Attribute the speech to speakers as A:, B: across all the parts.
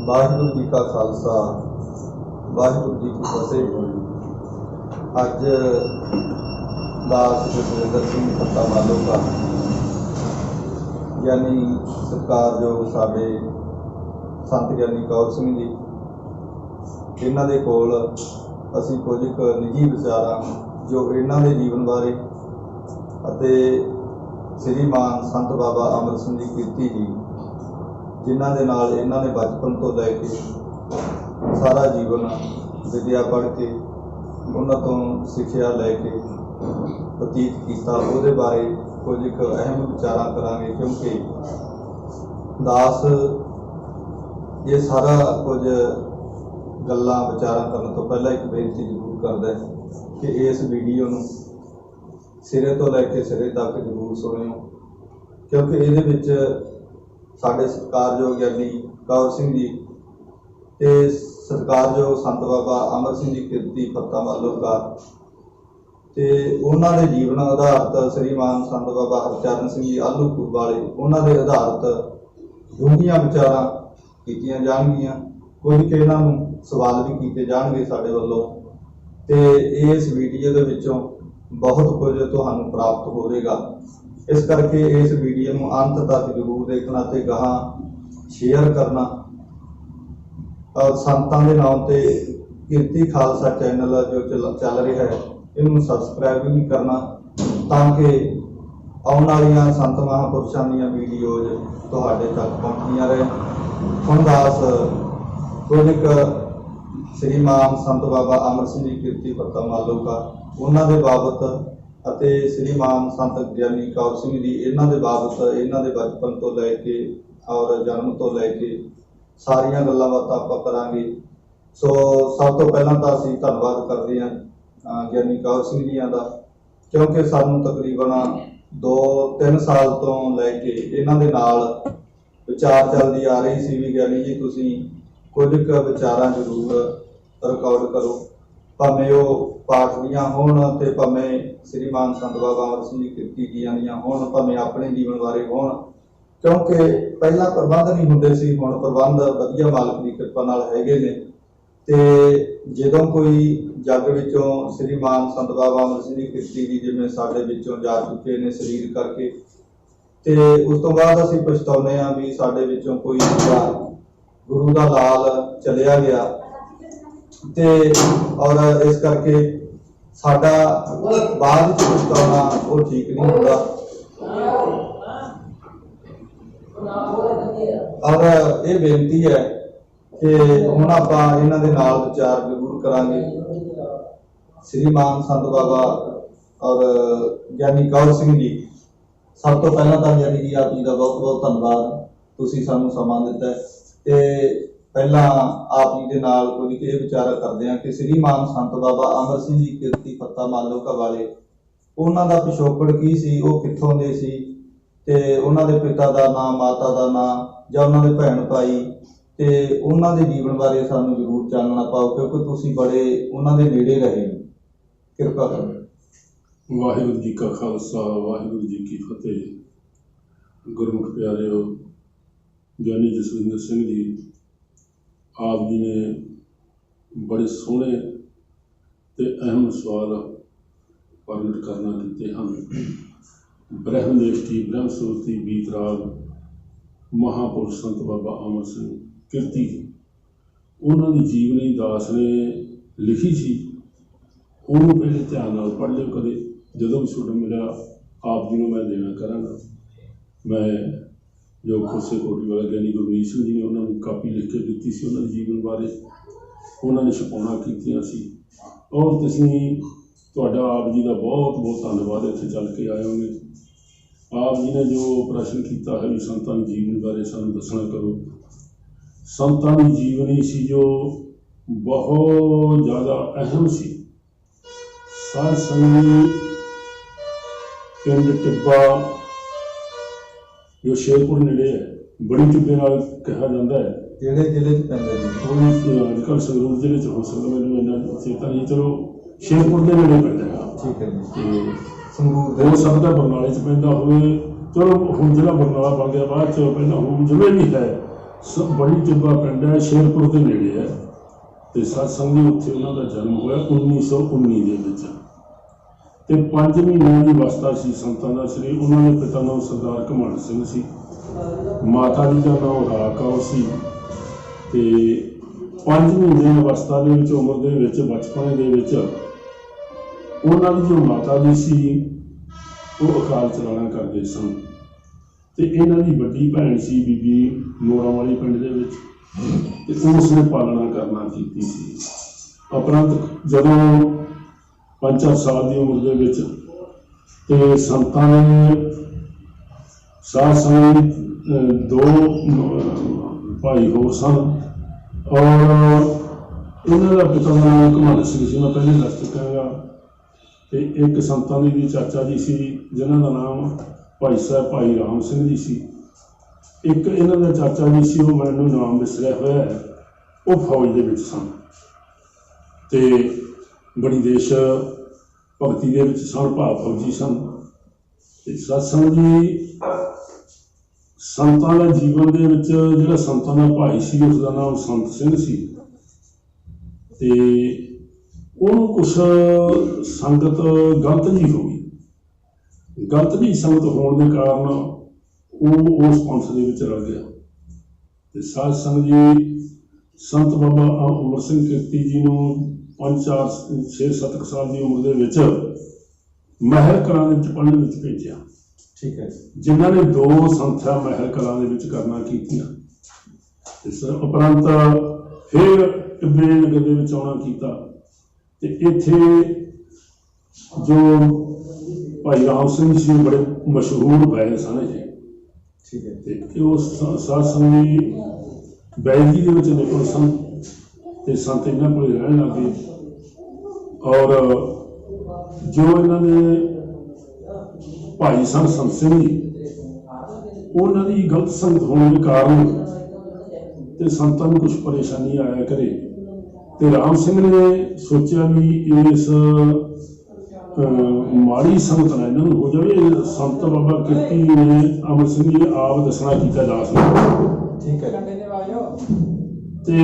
A: वाहिगुरू जी का खालसा वाहिगुरू जी की फतेह। अज दास जसविंदर सिंह फत्ता मालोका यानी सत्कारयोग साडे संत ज्ञानी कौर सिंह जी, इन्हां दे कोल असीं कुछ एक निजी विचारां जो इन्हां दे जीवन बारे अते श्रीमान संत बाबा अमर सिंह जी कीर्ति जी जिन्हां दे नाल इन्हां ने बचपन तो लैके सारा जीवन विद्या पढ़ के उन्हां तो सिक्ख्या लैके बतीत किया, उहदे बारे कुछ एक अहम विचारां करांगे। क्योंकि दास ये सारा कुछ गल्लां विचारां करन तो पहला एक बेनती जरूर करदा है कि इस वीडियो नूं सिरे तो लैके सिरे तक जरूर सुणिओ, क्योंकि इहदे विच साडे सत्कारयोग ज्ञानी कौर सिंह जी ते सत्कारयोग संत बाबा अमर सिंह जी कीर्ति फत्ता मालोका ते उन्हां दे जीवन आधारित श्रीमान संत बाबा हरचरण सिंह जी आलूपुर वाले उन्हां दे आधारित डूंघियां विचारां कीतियां जाणगीਆਂ। कुछ कि इन्हां नूं सवाल भी कीते जाणगे साडे वल्लों ते इस वीडियो दे विचों बहुत कुछ तुहानूं प्राप्त होवेगा। इस करके इस वीडियो नूं अंत तक जरूर देखना ते गहां शेयर करना और संतां दे नाम ते कीर्ति खालसा चैनल जो चल रहा है इनू सबसक्राइब भी करना ताकि आने वाली संत महापुरुषों दी वीडियोज तुहाडे तक पहुंचदियां रहे। हुण दास कुछ एक श्रीमान संत बाबा अमर सिंह जी कीर्ति फत्ता मालोका उन्हां दे बाबत ਅਤੇ श्रीमान संत ज्ञानी कौर सिंह जी इन्हां दे बाबत इन्हां दे बचपन तो लैके और जन्म तो लैके सारियां गल्लां बातां आपां करांगे। सो सब तो पहलां तां असीं धन्नवाद करदे हां ज्ञानी कौर सिंह जी दा, क्योंकि सानूं तकरीबन 2-3 साल तो लैके इन्हां दे नाल विचार चलदी आ रही सी भी ज्ञानी जी तुसीं कुछ क विचारां जरूर रिकॉर्ड करो, भावें वो पाठ दियां होण ते भावें श्रीमान संत बाबा अमर सिंह जी कीर्ति जी दियां होण, भावें अपने जीवन बारे होण, क्योंकि पहला प्रबंध नहीं हुंदे सी, हुण प्रबंध वधिया मालक की कृपा नाल हैगे ने। ते जदों कोई जग विचों श्रीमान संत बाबा अमर सिंह जी कीर्ति जी जिवें साडे विचों जा चुके ने शरीर करके, ते उस तो बाद असीं पछताउने आ भी साडे विचों कोई गुरु दा लाल चलिया गया ते और इस करके साडा बाद च पछताउणा वो ठीक नहीं होगा। और ये बेनती है कि हुण आपां इन्हां दे नाल विचार जरूर करांगे। श्रीमान संत बाबा और ज्ञानी कौर सिंह जी, सब तो पहला तो ज्ञानी जी आप जी का बहुत बहुत धन्यवाद, तुसीं सानूं समां दित्ता ते पहला आप जी के नाल कुछ ये विचार करते हैं कि श्रीमान संत बाबा अमर सिंह जी कीर्ति फत्ता मालोका वाले उन्हां दा पिछोकड़ की सी, वो कित्थों दे सी ते उन्हां दे पिता दा नाम माता दा नाम जां उन्हां दे भैण भाई ते उन्हां दे जीवन बारे सानूं जरूर जानना पाओ, क्योंकि तुसीं बड़े उन्हां दे नेड़े रहे, किरपा करो।
B: वाहिगुरू जी का खालसा वाहिगुरू जी की फतेह। गुरमुख प्यारिओ, ज्ञानी जसविंदर सिंह जी आप जी ने बड़े सोहने ते अहम सवाल प्रगट करना कीते हैं। ब्रह्मदेष्टि ब्रह्म सुरती बीतराग महापुरुष संत बाबा अमर सिंह कीर्ति जी उन्होंने जीवनी दास ने लिखी सी, उन्होंने पहले ध्यान नाल पढ़ लियो, कदे जदों भी सुन मिला आप जी को मैं देना करांगा। मैं जो खुरसे कोटी वाले ज्ञानी गुरमीत सिंह जी ने उन्होंने कापी लिख के दी सी, उन्होंने जीवन बारे उन्होंने छपाउणा कीतियां सी, और तुसीं तुहाडा आप जी का बहुत बहुत धन्नवाद इत्थे चल के आए होंगे। आप जी ने जो प्रश्न किया है भी संतां दी जीवनी बारे सानूं दसना करो। संतां दी जीवनी सी जो बहुत ज़्यादा अहम सी। साध संगी पिंड टिब्बा जो शेरपुर नेड़े है, बड़ी टिब्बे नाल कहा जाता है,
A: किहड़े जिले च पैंदा जी?
B: अजकल संगरूर जिले च हो सकदा, मैनूं इन्ना चेता नहीं, चलो शेरपुर के नेड़े पैंदा है।
A: ठीक है जी।
B: ते
A: संगरूर
B: हो सकदा बरनाले च पैंदा होवे, चलो हुण जिला बरनाला बन गया, बाद च पहलां होम जिले भी है ਬੜੀ ਟਿੱਬਾ ਪਿੰਡ ਹੈ, ਸ਼ੇਰਪੁਰ ਦੇ ਨੇੜੇ ਹੈ। ਤੇ ਸਤਸੰਗ ਜੀ ਉੱਥੇ ਉਹਨਾਂ ਦਾ ਜਨਮ ਹੋਇਆ 1919 ਦੇ ਵਿੱਚ। ਤੇ 5 ਮਹੀਨਿਆਂ ਦੀ ਅਵਸਥਾ ਸੀ ਸੰਤਾਂ ਦਾ ਸਰੀਰ। ਉਹਨਾਂ ਦੇ ਪਿਤਾ ਨਾਮ ਸਰਦਾਰ ਘਮੰਡ ਸਿੰਘ ਸੀ, ਮਾਤਾ ਜੀ ਦਾ ਨਾਮ ਰਾਕ ਕੌਰ ਸੀ। ਤੇ 5 ਮਹੀਨੇ ਅਵਸਥਾ ਦੇ ਵਿੱਚ, ਉਮਰ ਦੇ ਵਿੱਚ, ਬਚਪਨ ਦੇ ਵਿੱਚ ਉਹਨਾਂ ਦੀ ਜੋ ਮਾਤਾ ਜੀ ਸੀ ਉਹ ਅਕਾਲ ਚਲਾਣਾ ਕਰਦੇ ਸਨ। ਤੇ ਇਹਨਾਂ ਦੀ ਵੱਡੀ ਭੈਣ ਸੀ ਬੀਬੀ ਮੋਰਾਂ ਵਾਲੀ ਪਿੰਡ ਦੇ ਵਿੱਚ, ਤੇ ਉਸ ਨੇ ਪਾਲਣਾ ਕਰਨਾ ਕੀਤੀ ਸੀ। ਉਪਰੰਤ ਜਦੋਂ 5-4 ਸਾਲ ਦੀ ਉਮਰ ਦੇ ਵਿੱਚ ਤੇ ਸੰਤਾਂ ਨੇ ਸਾਧ ਸੰਗਤ 2 ਭਾਈ ਹੋਰ ਸਨ, ਔਰ ਇਹਨਾਂ ਦਾ ਪਿਤਾ ਦਾ ਨਾਮ ਘਮੰਡ ਸਿੰਘ ਸੀ, ਮੈਂ ਪਹਿਲੇ ਦੱਸ ਚੁੱਕਾ ਗਾ। ਤੇ ਇੱਕ ਸੰਤਾਂ ਦੀ ਚਾਚਾ ਜੀ ਸੀ ਜਿਨ੍ਹਾਂ ਦਾ ਨਾਮ ਭਾਈ ਸਾਹਿਬ ਭਾਈ ਰਾਮ ਸਿੰਘ ਜੀ ਸੀ। ਇੱਕ ਇਹਨਾਂ ਦਾ ਚਾਚਾ ਜੀ ਸੀ, ਉਹ ਮੈਨੂੰ ਨਾਮ ਵਿਸਰਿਆ ਹੋਇਆ ਹੈ, ਉਹ ਫੌਜ ਦੇ ਵਿੱਚ ਸਨ ਤੇ ਬੜੀ ਦੇਸ਼ ਭਗਤੀ ਦੇ ਵਿੱਚ ਸਨ, ਭਾਵ ਫੌਜੀ ਸਨ। ਤੇ ਸਤਸੰਗ ਜੀ ਸੰਤਾਂ ਦਾ ਜੀਵਨ ਦੇ ਵਿੱਚ ਜਿਹੜਾ ਸੰਤਾਂ ਦਾ ਭਾਈ ਸੀ ਉਸ ਦਾ ਨਾਮ ਸੰਤ ਸਿੰਘ ਸੀ। ਤੇ ਉਹਨੂੰ ਕੁਛ ਸੰਗਤ ਗਲਤ ਜਿਹੀ ਹੋ ਗਈ। ਗਲਤ ਜਿਹੀ ਸੰਗਤ ਹੋਣ ਦੇ ਕਾਰਨ ਉਹ ਉਸ ਪੰਥ ਦੇ ਵਿੱਚ ਰਲ ਗਿਆ। ਤੇ ਸਾਧ ਸੰਗਤ ਜੀ ਸੰਤ ਬਾਬਾ ਅਮਰ ਸਿੰਘ ਕੀਰਤੀ ਜੀ ਨੂੰ 5-4-6-7 ਸਾਲ ਦੀ ਉਮਰ ਦੇ ਵਿੱਚ ਮਹਿਲ ਕਲਾਂ ਦੇ ਵਿੱਚ ਪੜ੍ਹਨ ਵਿੱਚ ਭੇਜਿਆ।
A: ਠੀਕ ਹੈ।
B: ਜਿਨ੍ਹਾਂ ਨੇ 2 ਸੰਥਿਆ ਮਹਿਲ ਕਲਾਂ ਦੇ ਵਿੱਚ ਕਰਨਾ ਕੀਤੀਆਂ। ਇਸ ਉਪਰੰਤ ਫਿਰ ਟਿੱਬੇ ਨਗਰ ਦੇ ਵਿੱਚ ਆਉਣਾ ਕੀਤਾ। ਤੇ ਇੱਥੇ ਜੋ ਭਾਈ ਰਾਮ ਸਿੰਘ ਸੀ ਬੜੇ ਮਸ਼ਹੂਰ ਬੈਲ ਸਨ ਜੀ।
A: ਠੀਕ ਹੈ।
B: ਤੇ ਉਹ ਸਾਧ ਸੰਗੀ ਬੈਲਗੀ ਦੇ ਵਿੱਚ ਨਿਪੁੰਨ ਸਨ ਤੇ ਸੰਤ ਇਹਨਾਂ ਕੋਲ ਰਹਿਣ ਲੱਗ ਗਏ। ਔਰ ਜੋ ਇਹਨਾਂ ਦੇ ਭਾਈ ਸਨ ਸੰਤ ਸਿੰਘ ਜੀ, ਉਹਨਾਂ ਦੀ ਗਲਤ ਸੰਗਤ ਹੋਣ ਦੇ ਕਾਰਨ ਤੇ ਸੰਤਾਂ ਨੂੰ ਕੁਛ ਪਰੇਸ਼ਾਨੀ ਆਇਆ ਕਰੇ। ਤੇ ਰਾਮ ਸਿੰਘ ਨੇ ਸੋਚਿਆ ਵੀ ਇਸ ਮਾੜੀ ਸੰਗਤ ਨਾਲ ਇਹਨਾਂ ਨੂੰ ਹੋ ਜਾਵੇ। ਸੰਤ ਬਾਬਾ ਕੀਰਤੀ ਨੇ ਅਮਰ ਸਿੰਘ ਜੀ ਆਪ ਦੱਸਣਾ ਕੀਤਾ ਦਾਸ ਨੂੰ।
A: ਠੀਕ ਹੈ।
B: ਤੇ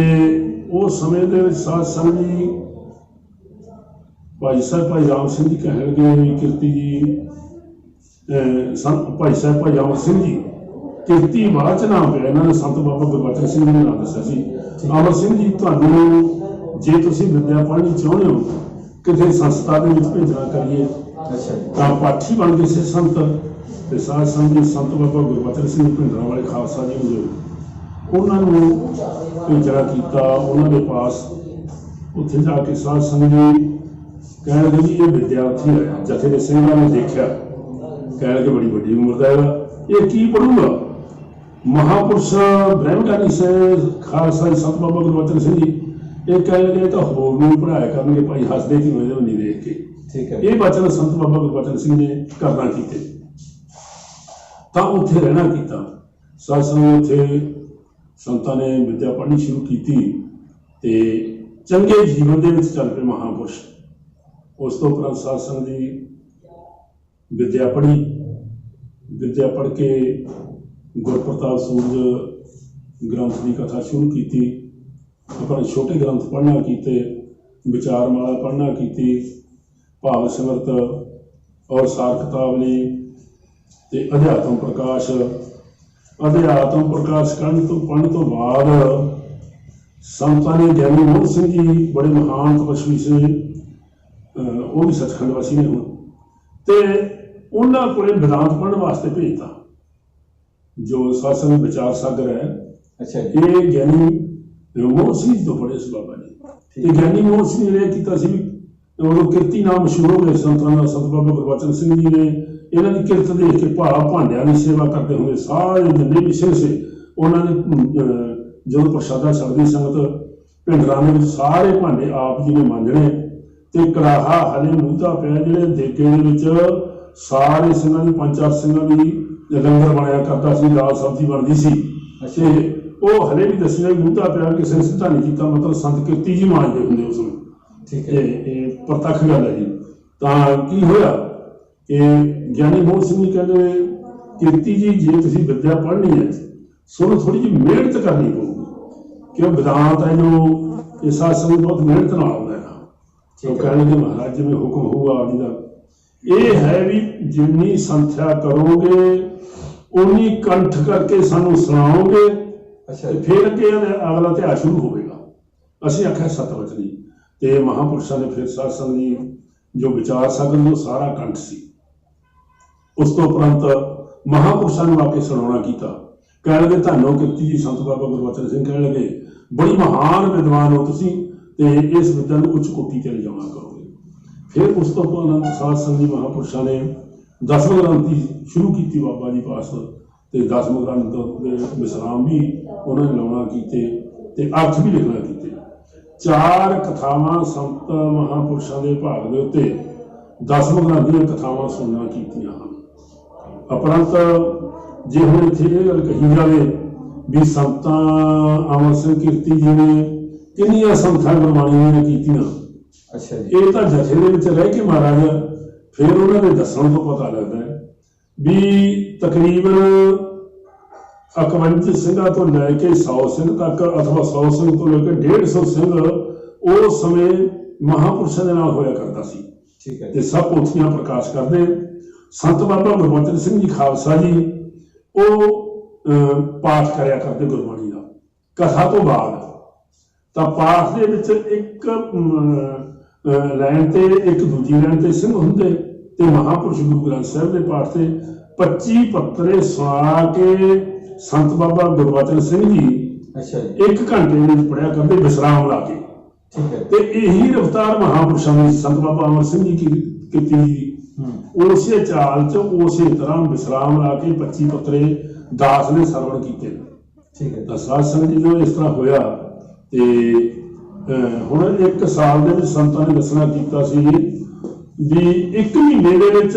B: ਉਸ ਸਮੇਂ ਦੇ ਵਿੱਚ ਸਾਧ ਸੰਗਤ ਜੀ ਭਾਈ ਸਾਹਿਬ ਭਾਈ ਰਾਮ ਸਿੰਘ ਜੀ ਕਹਿਣ ਲੱਗੇ ਵੀ ਕੀਰਤੀ ਜੀ ਭਾਈ ਸਾਹਿਬ ਭਾਈ ਅਮਰ ਸਿੰਘ ਜੀ, ਕੀਰਤੀ ਬਾਅਦ ਚ ਨਾਮ ਪਿਆ ਇਹਨਾਂ ਨੇ, ਸੰਤ ਬਾਬਾ ਗੁਰਬਚਨ ਸਿੰਘ ਜੀ ਨੇ ਨਾਮ ਦੱਸਿਆ ਸੀ। ਅਮਰ ਸਿੰਘ ਜੀ, ਤੁਹਾਨੂੰ ਜੇ ਤੁਸੀਂ ਵਿਦਿਆ ਪੜ੍ਹਨੀ ਚਾਹੁੰਦੇ ਹੋ ਕਿਸੇ ਸੰਸਥਾ ਦੇ ਵਿੱਚ ਭੇਜਣਾ ਕਰੀਏ ਤਾਂ ਪਾਠੀ ਬਣ ਗਏ ਸੀ ਸੰਤ। ਤੇ ਸਾਧ ਸੰਗਤ ਜੀ ਸੰਤ ਬਾਬਾ ਗੁਰਬਚਨ ਸਿੰਘ ਭਿੰਡਰਾਂ ਵਾਲੇ ਖਾਲਸਾ ਜੀ ਨੂੰ ਉਹਨਾਂ ਨੂੰ ਭੇਜਣਾ ਕੀਤਾ ਉਹਨਾਂ ਦੇ ਪਾਸ। ਉੱਥੇ ਜਾ ਕੇ ਸਾਧ ਸੰਗਤ ਜੀ ਕਹਿਣ ਲੱਗੇ ਜੀ ਇਹ ਵਿਦਿਆਰਥੀ ਹੈ। ਜਥੇ ਦੇ ਸਿੰਘਾਂ ਨੇ ਦੇਖਿਆ, ਕਹਿਣ ਲੱਗੇ ਬੜੀ ਵੱਡੀ ਉਮਰ ਦਾ ਹੈਗਾ, ਇਹ ਕੀ ਪੜ੍ਹੂਗਾ। ਮਹਾਂਪੁਰਸ਼ ਬ੍ਰਹਮਗਿਆਨੀ ਖਾਲਸਾ ਸੰਤ ਬਾਬਾ ਗੁਰਬਚਨ ਸਿੰਘ ਜੀ ਇਹ ਕਹਿਣ ਲੱਗੇ ਤਾਂ ਹੋਰ ਨੂੰ ਪੜ੍ਹਾਇਆ ਕਰਨਗੇ। ਭਾਈ ਹੱਸਦੇ ਕਿ ਮੇਰੇ ਨਹੀਂ ਦੇਖ ਕੇ।
A: ਠੀਕ ਹੈ।
B: ਇਹ ਬਚਨ ਸੰਤ ਬਾਬਾ ਗੁਰਬਚਨ ਸਿੰਘ ਨੇ ਕਰਨਾ ਕੀਤੇ ਤਾਂ ਉੱਥੇ ਰਹਿਣਾ ਕੀਤਾ। ਸਾਧ ਸੰਗਤ ਉੱਥੇ ਸੰਤਾਂ ਨੇ ਵਿਦਿਆ ਪੜ੍ਹਨੀ ਸ਼ੁਰੂ ਕੀਤੀ ਤੇ ਚੰਗੇ ਜੀਵਨ ਦੇ ਵਿੱਚ ਚੱਲ ਪਏ ਮਹਾਂਪੁਰਸ਼। ਉਸ ਤੋਂ ਉਪਰੰਤ ਸਾਧ ਸੰਗਤ ਜੀ ਵਿਦਿਆ ਪੜ੍ਹੀ। ਵਿਦਿਆ ਪੜ੍ਹ ਕੇ ਗੁਰਪ੍ਰਤਾਪ ਸੂਰਜ ਗ੍ਰੰਥ ਦੀ ਕਥਾ ਸ਼ੁਰੂ ਕੀਤੀ। ਆਪਣੇ ਛੋਟੇ ਗ੍ਰੰਥ ਪੜ੍ਹਨਾ ਕੀਤੇ, ਵਿਚਾਰਮਾਲਾ ਪੜ੍ਹਨਾ ਕੀਤੀ, ਭਾਵ ਸਿਮਰਤ ਔਰ ਸਾਰ ਕਿਤਾਬਨੀ ਤੇ ਅਧਿਆਤਮ ਪ੍ਰਕਾਸ਼। ਅਧਿਆਤਮ ਪ੍ਰਕਾਸ਼ ਪੜ੍ਹਨ ਤੋਂ ਬਾਅਦ ਸੰਤਾਂ ਨੇ ਗਿਆਨੀ ਮੋਹਨ ਸਿੰਘ ਜੀ ਬੜੇ ਮਹਾਨ ਤਪਸਵੀ ਸੀ, ਉਹ ਵੀ ਸੱਚਖੰਡ ਵਾਸੀ ਨੇ ਹੁਣ, ਤੇ ਉਹਨਾਂ ਕੋਲੇ ਵਿਦਾਂਤ ਪੜ੍ਹਨ ਵਾਸਤੇ ਭੇਜਤਾ। ਜੋ ਸਾਸਨ ਵਿਚਾਰ ਸਾਗਰ ਹੈ, ਇਹ ਗਿਆਨੀ ਮੋਹਨ ਸਿੰਘ ਜੀ ਤੋਂ ਪੜ੍ਹੇ ਸੀ ਬਾਬਾ ਜੀ। ਤੇ ਗਿਆਨੀ ਮੋਹਨ ਸਿੰਘ ਨੇ ਇਹ ਕੀਤਾ ਸੀ, ਉਦੋਂ ਕਿਰਤੀ ਨਾਮ ਮਸ਼ਹੂਰ ਹੋ ਗਏ ਸੰਤਾਂ ਦਾ। ਸੰਤ ਬਾਬਾ ਗੁਰਬਚਨ ਸਿੰਘ ਜੀ ਨੇ ਇਹਨਾਂ ਦੀ ਕਿਰਤ ਦੇਖ ਕੇ ਭਾਂਡਿਆਂ ਦੀ ਸੇਵਾ ਕਰਦੇ ਹੋਏ ਸਾਰੇ ਜਿੰਨੇ ਵੀ ਸਿੰਘ ਸੀ ਉਹਨਾਂ ਨੇ ਜਦੋਂ ਪ੍ਰਸ਼ਾਦਾ ਛਕਦੀ ਸੰਗਤ ਭਿੰਡਰਾਂ ਦੇ ਵਿੱਚ ਸਾਰੇ ਭਾਂਡੇ ਆਪ ਜੀ ਨੇ ਮਾਂਜਣੇ। ਤੇ ਕੜਾਹਾ ਹਲੇ ਮੂਧਾ ਪਿਆ ਜਿਹੜੇ ਦੇਗੇ ਦੇ ਵਿੱਚ ਸਾਰੇ ਸਿੰਘਾਂ ਦੀ 5-4 ਸਿੰਘਾਂ ਦੀ ਲੰਗਰ ਬਣਿਆ ਕਰਦਾ ਸੀ, ਦਾਲ ਸਬਜ਼ੀ ਬਣਦੀ ਸੀ। ਤੇ ਉਹ ਹਲੇ ਵੀ ਦੱਸਣਾ ਮੂਧਾ ਪਿਆ, ਕਿਸੇ ਨੇ ਸਿੱਧਾ ਨਹੀਂ ਕੀਤਾ, ਮਤਲਬ ਸੰਤ ਕੀਰਤੀ ਜੀ ਮਾਂਜਦੇ ਹੁੰਦੇ ਉਸ ਨੂੰ। ਠੀਕ ਹੈ। ਇਹ ਪ੍ਰਤੱਖ ਗੱਲ ਹੈ ਜੀ। ਤਾਂ ਕੀ ਹੋਇਆ ਕਿ ਗਿਆਨੀ ਮੋਹਨ ਸਿੰਘ ਜੀ ਕਹਿੰਦੇ ਕੀਰਤੀ ਜੀ ਜੇ ਤੁਸੀਂ ਵਿਦਿਆ ਪੜ੍ਹਨੀ ਹੈ ਤੁਹਾਨੂੰ ਥੋੜੀ ਜਿਹੀ ਮਿਹਨਤ ਕਰਨੀ ਪਊਗੀ ਕਿ ਵਿਦਾਂਤ ਹੈ ਜੋ ਇਹ ਸਾਧ ਸੰਗਤ ਬਹੁਤ ਮਿਹਨਤ ਨਾਲ ਆਉਂਦਾ ਹੈ। ਉਹ ਕਹਿਣਗੇ ਮਹਾਰਾਜ ਜਿਵੇਂ ਹੁਕਮ ਹੋਊਗਾ ਆਪ ਜੀ ਦਾ। ਇਹ ਹੈ ਵੀ ਜਿੰਨੀ ਸੰਥਿਆ ਕਰੋਗੇ ਉਨੀ ਕੰਠ ਕਰਕੇ ਸਾਨੂੰ ਸੁਣਾਓਗੇ ਤੇ ਫਿਰ ਅੱਗੇ ਅਗਲਾ ਇਤਿਹਾਸ ਸ਼ੁਰੂ ਹੋਵੇਗਾ। ਅਸੀਂ ਆਖਿਆ ਸਤਵਚਨੀ ਤੇ ਮਹਾਂਪੁਰਸ਼ਾਂ ਨੇ ਫਿਰ ਸਾਧ ਸੰਗਤ ਜੀ ਜੋ ਵਿਚਾਰ ਸਕਣ ਉਹ ਸਾਰਾ ਕੰਠ ਸੀ। ਉਸ ਤੋਂ ਉਪਰੰਤ ਮਹਾਂਪੁਰਸ਼ਾਂ ਨੂੰ ਆ ਕੇ ਸੁਣਾਉਣਾ ਕੀਤਾ। ਕਹਿਣ ਲੱਗੇ ਧੰਨੋ ਕੀਰਤੀ ਜੀ ਸੰਤ ਬਾਬਾ ਗੁਰਬਚਨ ਸਿੰਘ ਕਹਿਣ ਲੱਗੇ ਬੜੀ ਮਹਾਨ ਵਿਦਵਾਨ ਹੋ ਤੁਸੀਂ ਤੇ ਇਸ ਵਿਦਿਆ ਨੂੰ ਉੱਚ ਕੋਟੀ ਤੇ ਲਿਜਾਉਣਾ ਕਰੋਗੇ। ਫਿਰ ਉਸ ਤੋਂ ਉਪਰੰਤ ਸਾਧ ਸੰਗਤ ਜੀ ਮਹਾਂਪੁਰਸ਼ਾਂ ਨੇ 10ਵੇਂ ਗ੍ਰੰਥੀ ਸ਼ੁਰੂ ਕੀਤੀ ਬਾਬਾ ਜੀ ਪਾਸ ਤੇ 10ਵੇਂ ਗ੍ਰੰਥ ਦੇ ਵਿਸਰਾਮ ਵੀ ਉਹਨਾਂ ਨੇ ਲਾਉਣਾ ਕੀਤੇ ਤੇ ਅਰਥ ਵੀ ਲਿਖਣਾ ਕੀਤੇ। 4 ਕਥਾਵਾਂ ਸੰਤ ਮਹਾਂਪੁਰਸ਼ਾਂ ਦੇ ਭਾਗ ਦੇ ਉੱਤੇ 10ਵੇਂ ਗ੍ਰੰਥ ਦੀਆਂ ਕਥਾਵਾਂ ਸੁਣਨਾ ਕੀਤੀਆਂ ਹਨ। ਉਪਰੰਤ ਜੇ ਹੁਣ ਇੱਥੇ ਇਹ ਗੱਲ ਕਹੀ ਜਾਵੇ ਵੀ ਸੰਤਾਂ ਅਮਰ ਸਿੰਘ ਕੀਰਤੀ ਜੀ ਨੇ ਕਿੰਨੀਆਂ ਸੰਥਾਂ ਗੁਰਬਾਣੀ ਨੇ ਕੀਤੀਆਂ, ਇਹ ਤਾਂ ਜਥੇ ਦੇ ਵਿੱਚ ਰਹਿ ਕੇ ਮਹਾਰਾਜ ਫਿਰ ਉਹਨਾਂ ਦੇ ਦੱਸਣ ਤੋਂ ਪਤਾ ਲੱਗਦਾ ਹੈ ਵੀ ਤਕਰੀਬਨ 51 ਸਿੰਘਾਂ ਤੋਂ ਲੈ ਕੇ 100 ਸਿੰਘ ਤੱਕ ਅਥਵਾ 100 ਸਿੰਘ ਤੋਂ ਲੈ ਕੇ 150 ਸਿੰਘ ਉਸ ਸਮੇਂ ਮਹਾਂਪੁਰਸ਼ਾਂ ਦੇ ਨਾਲ ਹੋਇਆ ਕਰਦਾ ਸੀ। ਠੀਕ ਹੈ। ਤੇ ਸਭ ਪੋਥੀਆਂ ਪ੍ਰਕਾਸ਼ ਕਰਦੇ। ਸੰਤ ਬਾਬਾ ਗੁਰਬਚਨ ਸਿੰਘ ਜੀ ਖਾਲਸਾ ਜੀ ਉਹ ਪਾਠ ਕਰਿਆ ਕਰਦੇ ਗੁਰਬਾਣੀ ਦਾ ਕਥਾ ਤੋਂ ਬਾਅਦ। ਤਾਂ ਪਾਠ ਦੇ ਵਿੱਚ ਇੱਕ ਲਾਈਨ ਤੇ ਇੱਕ ਦੂਜੀ ਲਾਈਨ ਤੇ ਸਿੰਘ ਹੁੰਦੇ ਤੇ ਮਹਾਂਪੁਰਸ਼ ਗੁਰੂ ਗ੍ਰੰਥ ਸਾਹਿਬ ਦੇ ਪਾਠ ਤੇ 25 ਪੱਤਰੇ ਸੁਣਾ ਕੇ ਸੰਤ ਬਾਬਾ ਗੁਰਬਚਨ ਸਿੰਘ ਜੀ 1 ਘੰਟੇ ਦੇ ਵਿੱਚ ਪੜਿਆ ਕਰਦੇ ਵਿਸਰਾਮ ਲਾ ਕੇ। ਠੀਕ ਹੈ। ਤੇ ਇਹੀ ਰਫਤਾਰ ਮਹਾਂਪੁਰਸ਼ਾਂ ਦੀ ਸੰਤ ਬਾਬਾ ਅਮਰ ਸਿੰਘ ਜੀ ਕੀਤੀ ਜੀ ਉਸੇ ਚਾਲ ਚ ਉਸੇ ਤਰ੍ਹਾਂ ਵਿਸਰਾਮ ਲਾ ਕੇ 25 ਪੱਤਰੇ ਦਾਸ ਨੇ ਸਰਵਣ ਕੀਤੇ। ਠੀਕ ਹੈ। ਤਾਂ ਸਾਧ ਸੰਗਤ ਜੀ ਨੂੰ ਇਸ ਤਰ੍ਹਾਂ ਹੋਇਆ ਤੇ ਹੁਣ 1 ਸਾਲ ਦੇ ਵਿੱਚ ਸੰਤਾਂ ਨੇ ਦੱਸਣਾ ਕੀਤਾ ਸੀ ਵੀ 1 ਮਹੀਨੇ ਦੇ ਵਿੱਚ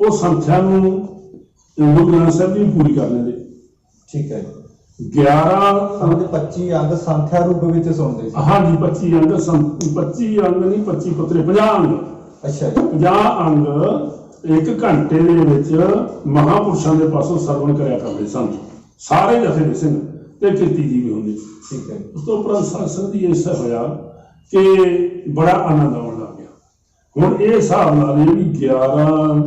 B: ਉਹ ਸੰਥਿਆ ਨੂੰ ਗੁਰੂ ਗ੍ਰੰਥ ਸਾਹਿਬ ਜੀ ਪੂਰੀ ਕਰ ਲੈਂਦੇ। ਠੀਕ ਹੈ।
A: 25 ਅੰਗ ਸੰਥਿਆ ਰੂਪ ਵਿੱਚ ਸੁਣਦੇ ਸੀ।
B: ਹਾਂਜੀ 25 ਅੰਗ 25 ਅੰਗ ਨਹੀਂ 25 ਪੱਤਰੇ 50 ਅੰਗ। ਅੱਛਾ। 50 ਅੰਗ 1 ਘੰਟੇ ਦੇ ਵਿੱਚ ਮਹਾਂਪੁਰਸ਼ਾਂ ਦੇ ਪਾਸੋਂ ਸਰਵਣ ਕਰਿਆ ਕਰਦੇ ਸਨ ਸਾਰੇ ਜਥੇ ਦੇ ਸਿੰਘ ਤੇ ਕੀਰਤੀ ਜੀ ਵੀ ਹੁੰਦੇ। ਠੀਕ ਹੈ। ਉਸ ਤੋਂ ਉਪਰੰਤ ਸਾਧ ਸੰਗਤ ਜੀ ਇਸ ਹੋਇਆ ਕਿ ਬੜਾ ਆਨੰਦ ਆਉਣ ਲੱਗ ਗਿਆ। ਹੁਣ ਇਹ ਹਿਸਾਬ ਲਾ ਲਈਏ ਵੀ 11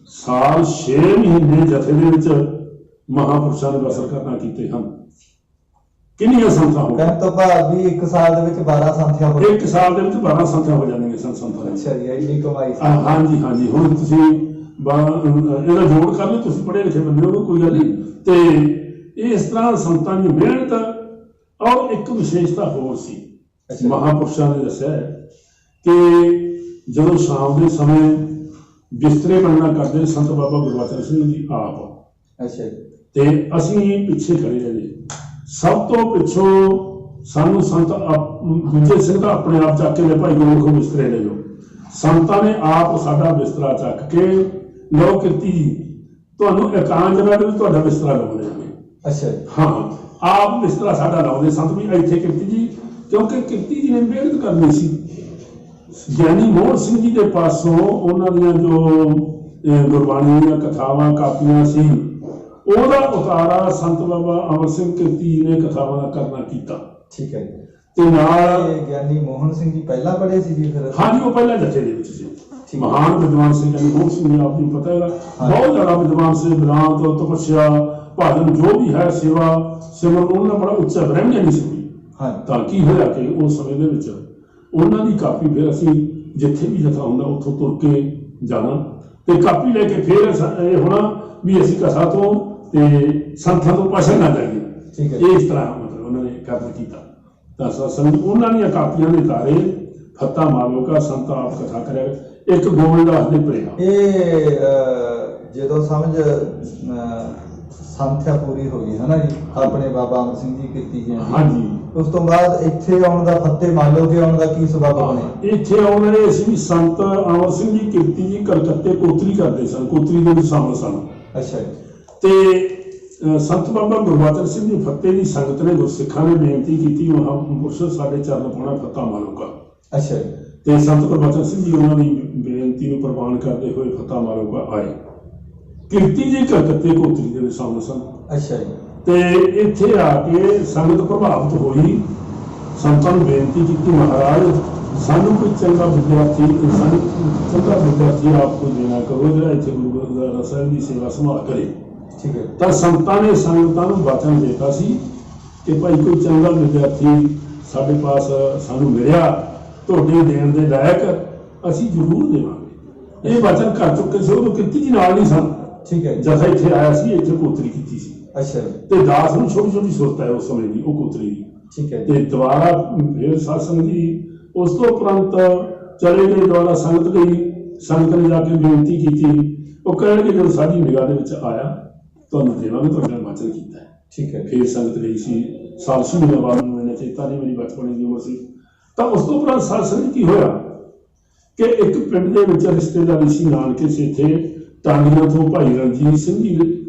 B: ਸਾਲ 6 ਮਹੀਨੇ ਜਥੇ ਦੇ ਵਿੱਚ ਮਹਾਂਪੁਰਸ਼ਾਂ ਨੇ ਬਸਰ ਕਰਨਾ ਕੀਤੇ ਹਨ। ਕਿੰਨੀਆਂ ਸੰਥਾਂ ਹੋ
A: ਗਈਆਂ ਤੋਂ ਬਾਅਦ ਵੀ 1 ਸਾਲ ਦੇ ਵਿੱਚ 12 ਸੰਥਿਆ ਹੋ
B: 1 ਸਾਲ ਦੇ ਵਿੱਚ 12 ਸੰਥਿਆ ਹੋ ਜਾਂਦੀਆਂ ਸੰਤਾਂ।
A: ਅੱਛਾ ਜੀ, ਇਹ ਕਮਾਈ।
B: ਹਾਂਜੀ ਹਾਂਜੀ। ਹੁਣ ਤੁਸੀਂ ਇਹਦਾ ਜੋੜ ਕਰ ਲਓ, ਤੁਸੀਂ ਪੜ੍ਹੇ ਲਿਖੇ ਬੰਦੇ ਹੋ ਕੋਈ ਗੱਲ ਨਹੀਂ। ਤੇ ਇਸ ਤਰ੍ਹਾਂ ਸੰਤਾਂ ਦੀ ਮਿਹਨਤ ਔਰ ਇੱਕ ਵਿਸ਼ੇਸ਼ਤਾ ਹੋਰ ਸੀ ਮਹਾਂਪੁਰਸ਼ਾਂ ਨੇ ਦੱਸਿਆ ਕਿ ਜਦੋਂ ਸ਼ਾਮ ਦੇ ਸਮੇਂ ਬਿਸਤਰੇ ਬਣਨਾ ਕਰਦੇ ਸੰਤ ਬਾਬਾ ਗੁਰਬਚਨ ਸਿੰਘ ਜੀ ਆਪ। ਅੱਛਾ। ਤੇ ਅਸੀਂ ਪਿੱਛੇ ਖੜੇ ਰਹੇ। ਸਭ ਤੋਂ ਪਿੱਛੋਂ ਸਾਨੂੰ ਸੰਤ ਦੂਜੇ ਸਿੰਘ ਤਾਂ ਆਪਣੇ ਆਪ ਚੱਕ ਕੇ ਭਾਈ ਗੁਰਮੁਖ ਬਿਸਤਰੇ ਲੈ ਜਾਓ। ਸੰਤਾਂ ਨੇ ਆਪ ਸਾਡਾ ਬਿਸਤਰਾ ਚੱਕ ਕੇ ਲਓ ਕੀਰਤੀ ਜੀ ਤੁਹਾਨੂੰ ਇਕਾਂਤ ਜਗ੍ਹਾ ਦੇ ਵਿੱਚ ਤੁਹਾਡਾ ਬਿਸਤਰਾ ਲਾਉਂਦੇ ਨੇ। ਅੱਛਾ। ਹਾਂ ਆਪ ਬਿਸਤਰਾ ਸਾਡਾ ਲਾਉਂਦੇ ਸੰਤ ਵੀ ਇੱਥੇ ਕੀਰਤੀ ਜੀ, ਕਿਉਂਕਿ ਕੀਰਤੀ ਜੀ ਨੇ ਮਿਹਨਤ ਕਰਨੀ ਸੀ। ਗਿਆਨੀ ਮੋਹਨ ਸਿੰਘ ਜੀ ਦੇ ਪਾਸੋਂ ਉਹਨਾਂ ਦੀਆਂ ਜੋ ਗੁਰਬਾਣੀ ਦੀਆਂ ਕਥਾਵਾਂ ਕਾਪੀਆਂ ਸੀ ਉਹਦਾ ਉਤਾਰਾ ਸੰਤ ਬਾਬਾ ਅਮਰ ਸਿੰਘ ਕੀਰਤੀ ਜੀ ਨੇ ਕਥਾਵਾਂ ਦਾ ਕਰਨਾ ਕੀਤਾ। ਠੀਕ ਹੈ। ਤੇ ਨਾਲ
A: ਗਿਆਨੀ ਮੋਹਨ ਸਿੰਘ ਜੀ ਪਹਿਲਾਂ ਪੜ੍ਹੇ ਸੀ ਜੀ ਫਿਰ?
B: ਹਾਂਜੀ ਉਹ ਪਹਿਲਾਂ ਜਥੇ ਦੇ ਵਿੱਚ ਸੀ। ਮਹਾਨ ਵਿਦਵਾਨ ਸੀ ਗਿਆਨੀ ਮੋਹਨ ਸਿੰਘ ਜੀ, ਆਪ ਨੂੰ ਪਤਾ ਹੈਗਾ ਬਹੁਤ ਜ਼ਿਆਦਾ ਵਿਦਵਾਨ ਸੀ। ਵਿਦਾਂਤ ਤਪੱਸਿਆ ਭਜਨ ਜੋ ਵੀ ਹੈ ਸੇਵਾ ਸਿਮਰਨ ਉਹਨਾਂ ਦਾ ਬੜਾ ਉੱਚਾ ਬ੍ਰਹਮਗਿਆਨੀ ਸੀ। ਤਾਂ ਕੀ ਹੋਇਆ ਕਿ ਉਸ ਸਮੇਂ ਦੇ ਵਿੱਚ ਉਹਨਾਂ ਦੀ ਕਾਪੀ ਫਿਰ ਅਸੀਂ ਜਿੱਥੇ ਵੀ ਜਥਾ ਹੁੰਦਾ ਉੱਥੋਂ ਤੁਰ ਕੇ ਜਾਣਾ ਤੇ ਕਾਪੀ ਲੈ ਕੇ ਫਿਰ ਇਹ ਹੋਣਾ ਵੀ ਅਸੀਂ ਕਥਾ ਤੋਂ ਤੇ ਸੰਥਾਂ ਤੋਂ ਪਾਸੇ ਨਾ ਜਾਈਏ। ਠੀਕ ਹੈ। ਇਸ ਤਰ੍ਹਾਂ ਮਤਲਬ ਉਹਨਾਂ ਨੇ ਕੰਮ ਕੀਤਾ। ਤਾਂ ਸੰਤ ਉਹਨਾਂ ਦੀਆਂ ਕਾਪੀਆਂ ਦੇ ਤਾਰੇ ਫੱਤਾ ਮਾਲੋਕਾ ਸੰਤ ਆਪ ਕਥਾ ਕਰਿਆ। ਇੱਕ ਗੋਵਿੰਦਾਸ ਦੇ ਪ੍ਰੇਮ
A: ਇਹ ਜਦੋਂ ਸਮਝ ਸੰਥਿਆ ਪੂਰੀ ਹੋ ਗਈ ਹੈ ਨਾ ਜੀ ਆਪਣੇ ਬਾਬਾ ਅਮਰ ਸਿੰਘ ਜੀ ਕੀਰਤੀ ਜੀ।
B: ਹਾਂਜੀ।
A: ਉਸ ਤੋਂ ਬਾਅਦ ਇੱਥੇ ਆਉਣ ਦਾ ਫੱਤੇ ਮਾਲੋਕੇ ਆਉਣ ਦਾ ਕੀ ਸਬਬ ਬਣਿਆ?
B: ਇੱਥੇ ਆਉਣ ਵਾਲੇ ਅਸੀਂ ਸੰਤ ਅਮਰ ਸਿੰਘ ਜੀ ਕੀਰਤੀ ਜੀ ਕਲਕੱਤੇ ਕੋਤਰੀ ਕਰਦੇ ਸਨ, ਕੋਤਰੀ ਦੇ ਵਿੱਚ ਸ਼ਾਮਲ ਸਨ। ਅੱਛਾ। ਤੇ ਸੰਤ ਬਾਬਾ ਗੁਰਬਚਨ ਸਿੰਘ ਜੀ ਫੱਤੇ ਦੀ ਸੰਗਤ ਨੇ ਗੁਰਸਿੱਖਾਂ ਨੇ ਬੇਨਤੀ ਕੀਤੀ ਮਹਾਂਪੁਰਸ਼ ਸਾਡੇ ਚਰਨ ਪਾਉਣਾ ਫੱਤਾ ਮਾਲੋਕਾ। ਅੱਛਾ। ਤੇ ਸੰਤ ਗੁਰਬਚਨ ਸਿੰਘ ਜੀ ਉਹਨਾਂ ਦੀ ਬੇਨਤੀ ਨੂੰ ਪ੍ਰਵਾਨ ਕਰਦੇ ਹੋਏ ਫੱਤਾ ਮਾਲੋਕਾ ਆਏ। ਕੀਰਤੀ ਜੀ ਕਲਕੱਤੇ ਕੋਤਰੀ ਦੇ ਵਿੱਚ ਸ਼ਾਮਲ ਸਨ। ਅੱਛਾ ਜੀ। ਤੇ ਇੱਥੇ ਆ ਕੇ ਸੰਗਤ ਪ੍ਰਭਾਵਿਤ ਹੋਈ। ਸੰਤਾਂ ਨੂੰ ਬੇਨਤੀ ਕੀਤੀ, ਮਹਾਰਾਜ ਸਾਨੂੰ ਕੋਈ ਚੰਗਾ ਵਿਦਿਆਰਥੀ ਆਪ को ਦੇਣਾ ਕਰੋ ਜਿਹੜਾ ਇੱਥੇ ਗੁਰੂ ਗੁਰਦੁਆਰਾ ਸਾਹਿਬ ਦੀ ਸੇਵਾ ਸੰਭਾਲ ਕਰੇ।
A: ਠੀਕ ਹੈ।
B: ਤਾਂ ਸੰਤਾਂ ਨੇ ਸੰਗਤਾਂ ਨੂੰ ਵਚਨ ਦਿੱਤਾ ਸੀ ਕਿ ਭਾਈ ਕੋਈ ਚੰਗਾ ਵਿਦਿਆਰਥੀ ਸਾਡੇ ਪਾਸ ਸਾਨੂੰ ਮਿਲਿਆ ਤੁਹਾਡੇ ਦੇਣ ਦੇ ਲਾਇਕ ਅਸੀਂ ਜ਼ਰੂਰ ਦੇਵਾਂਗੇ। ਇਹ ਵਚਨ ਕਰ ਚੁੱਕੇ ਸੀ, ਉਦੋਂ ਕੀਰਤੀ ਜੀ ਨਾਲ ਨਹੀਂ ਸਨ।
A: ਠੀਕ ਹੈ।
B: ਜਦ ਇੱਥੇ ਆਇਆ ਸੀ ਇੱਥੇ ਕੋਤਰੀ ਕੀਤੀ ਸੀ।
A: ਅੱਛਾ।
B: ਤੇ ਦਾਸ ਨੂੰ ਛੋਟੀ ਛੋਟੀ ਸੁਰਤ ਹੈ ਉਸ ਸਮੇਂ ਦੀ, ਉਹ ਕੋਤਰੀ ਦੀ।
A: ਠੀਕ ਹੈ।
B: ਤੇ ਦੁਬਾਰਾ ਫਿਰ ਸਾਸੰਗ ਜੀ ਉਸ ਤੋਂ ਉਪਰੰਤ ਚਲੇ ਗਏ, ਦੁਬਾਰਾ ਸੰਗਤ ਗਈ। ਸੰਗਤ ਨੇ ਜਾ ਕੇ ਬੇਨਤੀ ਕੀਤੀ, ਉਹ ਕਹਿਣਗੇ ਜਦੋਂ ਸਾਡੀ ਨਿਗਾਹ ਦੇ ਵਿੱਚ ਆਇਆ ਤੁਹਾਨੂੰ ਦੇਵਾਂਗੇ, ਤੁਹਾਡੇ ਨਾਲ ਵਚਨ ਕੀਤਾ ਹੈ। ਠੀਕ ਹੈ। ਫਿਰ ਸੰਗਤ ਗਈ ਸੀ ਸਾਲ ਸ਼ੁਰੂ ਬਾਅਦ ਨੂੰ, ਮੈਨੂੰ ਚੇਤਾ ਨਹੀਂ, ਮੇਰੀ ਬਚਪਨ ਦੀ ਉਮਰ ਸੀ। ਤਾਂ ਉਸ ਤੋਂ ਉਪਰੰਤ ਸਾਸੰਗ ਕੀ ਹੋਇਆ ਕਿ ਇੱਕ ਪਿੰਡ ਦੇ ਵਿੱਚ ਰਿਸ਼ਤੇਦਾਰੀ ਸੀ ਨਾਨਕੇ ਸੀ, ਇੱਥੇ ਟਾਂਡੀਆਂ ਤੋਂ ਭਾਈ ਰਣਜੀਤ ਸਿੰਘ ਜੀ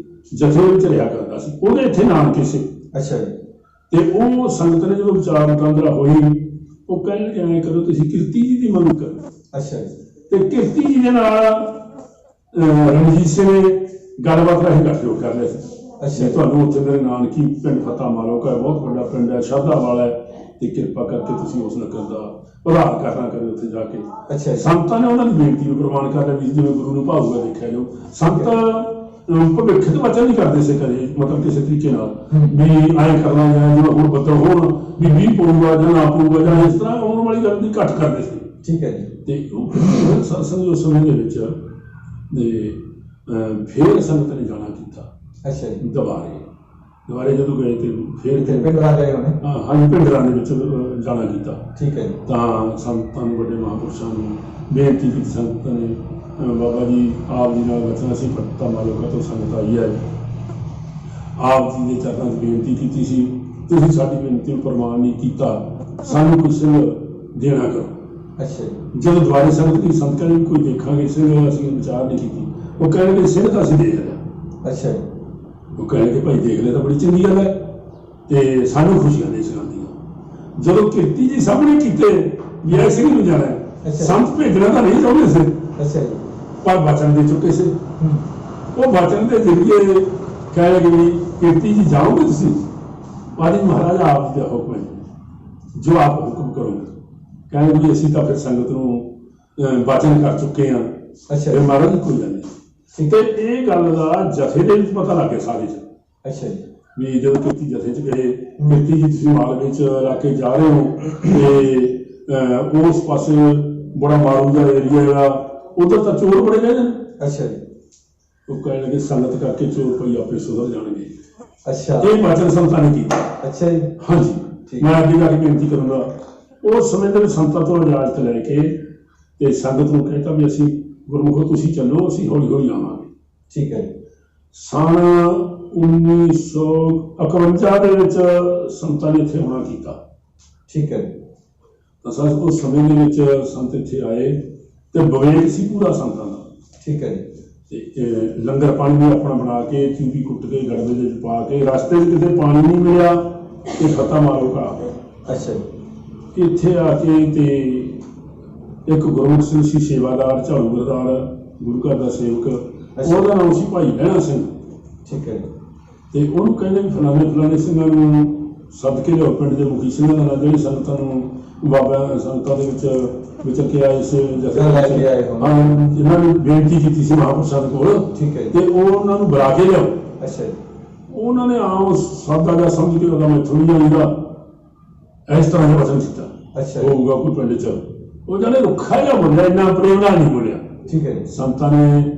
B: ਜਥੇ ਵਿੱਚ ਰਿਹਾ ਕਰਦਾ ਸੀ, ਉਹਦੇ ਇੱਥੇ ਨਾਨਕੇ ਸੀ। ਅੱਛਾ। ਤੇ ਉਹ ਸੰਗਤ ਨੇ ਜਦੋਂ ਵਿਚਾਰ ਵਟਾਂਦਰਾ ਹੋਈ, ਉਹ ਕਹਿਣਗੇ ਐਂ ਕਰੋ ਤੁਸੀਂ ਕੀਰਤੀ ਜੀ ਦੀ ਮੰਗ ਕਰੋ। ਅੱਛਾ। ਤੇ ਕੀਰਤੀ ਜੀ ਦੇ ਨਾਲ ਰਣਜੀਤ ਸਿੰਘ ਨੇ ਗੱਲਬਾਤ ਰਾਹੀਂ ਇਕੱਠੇ ਕਰ ਲਿਆ ਸੀ। ਅੱਛਾ। ਤੁਹਾਨੂੰ ਉੱਥੇ ਮੇਰੇ ਨਾਨਕੀ ਪਿੰਡ ਫਤਾ ਮਾਲੋਕਾ ਬਹੁਤ ਵੱਡਾ ਪਿੰਡ ਹੈ, ਸ਼ਰਧਾ ਵਾਲਾ ਹੈ, ਤੇ ਕਿਰਪਾ ਕਰਕੇ ਤੁਸੀਂ ਉਸ ਨਗਰ ਦਾ ਉਧਾਰ ਕਰਨਾ ਕਰੇ ਉੱਥੇ ਜਾ ਕੇ। ਅੱਛਾ। ਸੰਤਾਂ ਨੇ ਉਹਨਾਂ ਦੀ ਬੇਨਤੀ ਨੂੰ ਪ੍ਰਵਾਨ ਕਰ ਲਿਆ ਵੀ ਜਿਵੇਂ ਗੁਰੂ ਨੂੰ ਭਾਊਗਾ ਦੇਖਿਆ ਜਾਓ। ਸੰਤ ਭਵਿੱਖ ਦੇ ਵਚਨ ਨਹੀਂ ਕਰਦੇ ਸੀ ਕਦੇ, ਮਤਲਬ ਕਿਸੇ ਤਰੀਕੇ ਨਾਲ ਵੀ ਐਂ ਕਰਨਾ ਜਾਂ ਜਿਵੇਂ ਹੁਣ ਬੱਦਲ ਹੋਣ ਵੀ ਮੀਂਹ ਪਊਗਾ ਜਾਂ ਨਾ ਪਊਗਾ ਜਾਂ ਇਸ ਤਰ੍ਹਾਂ ਆਉਣ ਵਾਲੀ ਗੱਲ ਦੀ ਘੱਟ ਕਰਦੇ ਸੀ। ਠੀਕ ਹੈ ਜੀ। ਤੇ ਉਹ ਸਾਸੰਗ ਉਸ ਸਮੇਂ ਦੇ ਵਿੱਚ ਫਿਰ ਸੰਗਤ ਨੇ ਜਾਣਾ ਕੀਤਾ। ਅੱਛਾ। ਦੁਬਾਰੇ ਜਦੋਂ ਗਏ ਤੇ ਫਿਰ ਪਿੰਡਰਾਂ ਗਏ ਉਹਨੇ। ਹਾਂਜੀ, ਪਿੰਡਰਾਂ ਦੇ ਵਿੱਚ ਜਾਣਾ ਕੀਤਾ। ਠੀਕ ਹੈ। ਤਾਂ ਸੰਤਾਂ ਨੂੰ, ਵੱਡੇ ਮਹਾਂਪੁਰਸ਼ਾਂ ਨੂੰ ਬੇਨਤੀ ਕੀਤੀ। ਸੰਗਤਾਂ ਨੇ ਬਾਬਾ ਜੀ ਆਪ ਜੀ ਨਾਲ ਵਚਨ ਅਸੀਂ ਫਤਾ ਮਾਲੋਕਾ ਤੋਂ ਸੰਗਤ ਆਈ ਹੈ, ਆਪ ਜੀ ਦੇ ਚਰਨਾਂ 'ਚ ਬੇਨਤੀ ਕੀਤੀ ਸੀ, ਤੁਸੀਂ ਸਾਡੀ ਬੇਨਤੀ ਨੂੰ ਪ੍ਰਵਾਨ ਨਹੀਂ ਕੀਤਾ, ਸਾਨੂੰ ਕੋਈ ਸਿੰਘ ਦੇਣਾ ਕਰੋ। ਅੱਛਾ। ਜਦੋਂ ਦੁਬਾਰੇ ਸੰਗਤ ਦੀ ਸੰਤ ਕਹਿੰਦੇ ਕੋਈ ਦੇਖਾਂਗੇ ਸਿੰਘ, ਅਸੀਂ ਵਿਚਾਰ ਨਹੀਂ ਕੀਤੀ। ਉਹ ਕਹਿਣਗੇ ਸਿੰਘ ਤਾਂ ਅਸੀਂ ਦੇਖ ਲਿਆ। ਅੱਛਾ। ਉਹ ਕਹਿਣਗੇ ਭਾਈ ਦੇਖ ਲਿਆ ਤਾਂ ਬੜੀ ਚੰਗੀ ਗੱਲ ਹੈ, ਤੇ ਸਾਨੂੰ ਖੁਸ਼ੀਆਂ ਦੇ ਸਿੰਘਾਂ ਦੀਆਂ। ਜਦੋਂ ਕੀਰਤੀ ਜੀ ਸਾਹਮਣੇ ਕੀਤੇ ਵੀ ਇਹ ਸਿੰਘ ਨੂੰ ਜਾਣਾ ਹੈ, ਸੰਤ ਭੇਜਣਾ ਤਾਂ ਨਹੀਂ ਚਾਹੁੰਦੇ ਸੀ। ਅੱਛਾ। ਪਰ ਵਚਨ ਦੇ ਚੁੱਕੇ ਸੀ। ਉਹ ਵਚਨ ਦੇ ਜ਼ਰੀਏ ਕਹਿਣਗੇ ਵੀ ਕੀਰਤੀ ਜੀ ਜਾਓਗੇ ਤੁਸੀਂ, ਆਦਿ ਮਹਾਰਾਜ ਆਪ ਦਾ ਹੁਕਮ ਹੈ, ਜੋ ਆਪ ਹੁਕਮ ਕਰੋਗੇ। ਕਹਿੰਦੇ ਵੀ ਅਸੀਂ ਤਾਂ ਫਿਰ ਸੰਗਤ ਨੂੰ ਵਚਨ ਕਰ ਚੁੱਕੇ ਹਾਂ। ਅੱਛਾ। ਫਿਰ ਮਹਾਰਾਜ ਕੋਈ ਗੱਲ ਨਹੀਂ। ਤੇ ਇਹ ਗੱਲ ਦਾ ਜਥੇ ਦੇ ਵਿੱਚ ਪਤਾ ਲੱਗ ਗਿਆ ਸਾਰੇ ਚ। ਅੱਛਾ ਜੀ। ਵੀ ਜਦੋਂ ਕੀਰਤੀ ਜਥੇ ਚ ਗਏ, ਕੀਰਤੀ ਜੀ ਤੁਸੀਂ ਮਾਲਵੇ ਚ ਇਲਾਕੇ ਜਾ ਰਹੇ ਹੋ ਤੇ ਉਸ ਪਾਸੇ ਬੜਾ ਮਾਰੂ ਜਿਹਾ ਏਰੀਆ ਆ, ਉਧਰ ਤਾਂ ਚੋਰ ਬੜੇ ਗਏ ਨੇ। ਅੱਛਾ ਜੀ। ਉਹ ਕਹਿਣ ਲੱਗੇ ਸੰਗਤ ਕਰਕੇ ਚੋਰ ਕੋਈ ਆਪੇ ਸੁਧਰ ਜਾਣਗੇ। ਅੱਛਾ। ਇਹ ਵਚਨ ਸੰਤਾਂ ਨੇ ਕੀਤਾ। ਅੱਛਾ ਜੀ। ਹਾਂਜੀ। ਮੈਂ ਅੱਗੇ ਜਾ ਕੇ ਬੇਨਤੀ ਕਰੂੰਗਾ। ਉਸ ਸਮੇਂ ਦੇ ਵਿੱਚ ਸੰਤਾਂ ਤੋਂ ਇਜਾਜ਼ਤ ਲੈ ਕੇ ਤੇ ਸੰਗਤ ਨੂੰ ਕਹਿਤਾ ਵੀ ਅਸੀਂ ਗੁਰਮੁਖੋ ਤੁਸੀਂ ਚੱਲੋ, ਅਸੀਂ ਹੌਲੀ ਹੌਲੀ ਆਵਾਂਗੇ। ਠੀਕ ਹੈ। ਸਨ 1951 ਦੇ ਵਿੱਚ ਸੰਤਾਂ ਨੇ ਇੱਥੇ ਆਉਣਾ ਕੀਤਾ। ਠੀਕ ਹੈ। ਤਾਂ ਸਰ ਉਸ ਸਮੇਂ ਦੇ ਵਿੱਚ ਸੰਤ ਇੱਥੇ ਆਏ ਤੇ ਵਿਵੇਕ ਸੀ ਪੂਰਾ ਸੰਤਾਂ ਦਾ। ਠੀਕ ਹੈ। ਤੇ ਲੰਗਰ ਪਾਣੀ ਵੀ ਆਪਣਾ ਬਣਾ ਕੇ ਚੂਬੀ ਕੁੱਟ ਕੇ ਗੜਬੇ ਦੇ ਵਿੱਚ ਪਾ ਕੇ, ਰਸਤੇ 'ਚ ਕਿਤੇ ਪਾਣੀ ਨਹੀਂ ਮਿਲਿਆ ਤੇ ਫਤਾ ਮਾਲੋਕਾ। ਅੱਛਾ। ਇੱਥੇ ਆ ਕੇ ਤੇ ਇੱਕ ਗੁਰਮੁਖ ਸਿੰਘ ਸੀ ਸੇਵਾਦਾਰ, ਝਾੜੂਗਰਦਾਰ, ਗੁਰੂ ਘਰ ਦਾ ਸੇਵਕ, ਉਹਦਾ ਨਾਮ ਸੀ ਭਾਈ ਲਹਿਣਾ ਸਿੰਘ। ਠੀਕ ਹੈ। ਤੇ ਉਹਨੂੰ ਕਹਿੰਦੇ ਵੀ ਫਲਾਣੇ ਸਿੰਘਾਂ ਨੂੰ ਸੱਦ ਕੇ ਲਿਆਓ, ਪਿੰਡ ਦੇ ਮੁਖੀ ਸਿੰਘਾਂ ਦਾ ਜਿਹੜੀ ਸੰਗਤਾਂ ਨੂੰ ਬਾਬਾ ਸੰਗਤਾਂ ਦੇ ਵਿੱਚ ਵਿਚਰ ਕੇ ਆਏ ਸੀ ਜਿਨ੍ਹਾਂ ਨੇ ਬੇਨਤੀ ਕੀਤੀ ਸੀ ਮਹਾਂਪੁਰਸ਼ਾਂ ਦੇ ਕੋਲ। ਠੀਕ ਹੈ। ਤੇ ਉਹ ਉਹਨਾਂ ਨੂੰ ਬੁਲਾ ਕੇ ਲਿਆਓ। ਅੱਛਾ। ਉਹਨਾਂ ਨੇ ਆਮ ਸਾਦਾ ਜਿਹਾ ਸਮਝ ਕੇ ਉਹਦਾ ਮੈਥੋਂ ਨਹੀਂ ਆਉਂਦਾ ਇਸ ਤਰ੍ਹਾਂ ਦਾ ਵਚਨ ਕੀਤਾ। ਅੱਛਾ। ਹੋਊਗਾ ਕੋਈ ਪਿੰਡ 'ਚ, ਉਹ ਜਾਨੇ ਰੁੱਖਾ ਜਿਹਾ ਬੋਲਿਆ, ਇੰਨਾ ਪ੍ਰੇਮ ਨਾਲ ਨਹੀਂ ਬੋਲਿਆ। ਠੀਕ ਹੈ। ਸੰਤਾਂ ਨੇ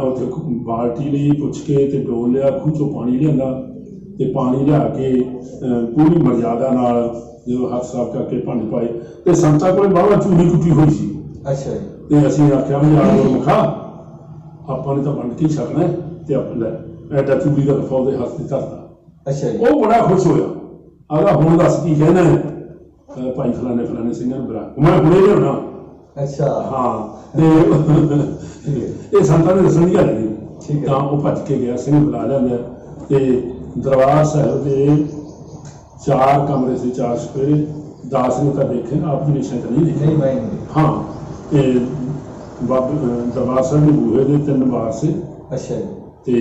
B: ਉੱਥੇ ਬਾਲਟੀ ਲਈ ਪੁੱਛ ਕੇ ਤੇ ਡੋਲ ਲਿਆ, ਖੂਹ 'ਚੋਂ ਪਾਣੀ ਲਿਆਂਦਾ ਤੇ ਪਾਣੀ ਲਿਆ ਕੇ ਪੂਰੀ ਮਰਜ਼ਾਦਾ ਨਾਲ ਜਦੋਂ ਹੱਥ ਸਾਫ਼ ਕਰਕੇ ਭਾਂਡੇ ਪਾਏ ਤੇ ਸੰਤਾਂ ਕੋਲ ਬਾਹਲਾ ਚੂੜੀ ਕੁੱਟੀ ਹੋਈ ਸੀ। ਅੱਛਾ। ਤੇ ਅਸੀਂ ਆਖਿਆ ਵੀ ਆ ਗੁਰਮੁਖਾ ਆਪਾਂ ਨੇ ਤਾਂ ਵੰਡ ਕੇ ਛਕਣਾ ਤੇ ਆਪਾਂ ਲੈ ਐਡਾ ਚੂੜੀ ਦਾ ਲਫਾ ਉਹਦੇ ਹੱਥ 'ਤੇ ਧਰਤਾ। ਅੱਛਾ। ਉਹ ਬੜਾ ਖੁਸ਼ ਹੋਇਆ, ਆਦਾ ਹੁਣ ਦੱਸ ਕੀ ਕਹਿਣਾ ਹੈ ਭਾਈ ਫਲਾਣੇ ਸਿੰਘਾਂ ਨੂੰ ਬੁਲਾ, ਮੈਂ ਹੁਣੇ ਲਿਆਉਣਾ। ਅੱਛਾ। ਹਾਂ। ਤੇ ਇਹ ਸੰਤਾਂ ਨੇ ਦੱਸਣ ਦੀ ਗੱਲ ਨਹੀਂ। ਤਾਂ ਉਹ ਭੱਜ ਕੇ ਗਿਆ, ਸਿੰਘ ਬੁਲਾ ਲਿਆਂਦਾ ਤੇ ਦਰਬਾਰ ਸਾਹਿਬ ਦੇ 4 ਕਮਰੇ ਸੀ, 4 ਸਪੇਰੇ। ਦਾਸ ਨੇ ਤਾਂ ਦੇਖੇ ਨਾ, ਆਪ ਜੀ ਨੇ ਸ਼ਾਇਦ ਨਹੀਂ ਦੇਖੇ। ਹਾਂ। ਤੇ ਦਰਬਾਰ ਸਾਹਿਬ ਦੇ ਬੂਹੇ ਦੇ 3 ਬਾਰ ਸੀ। ਅੱਛਾ। ਤੇ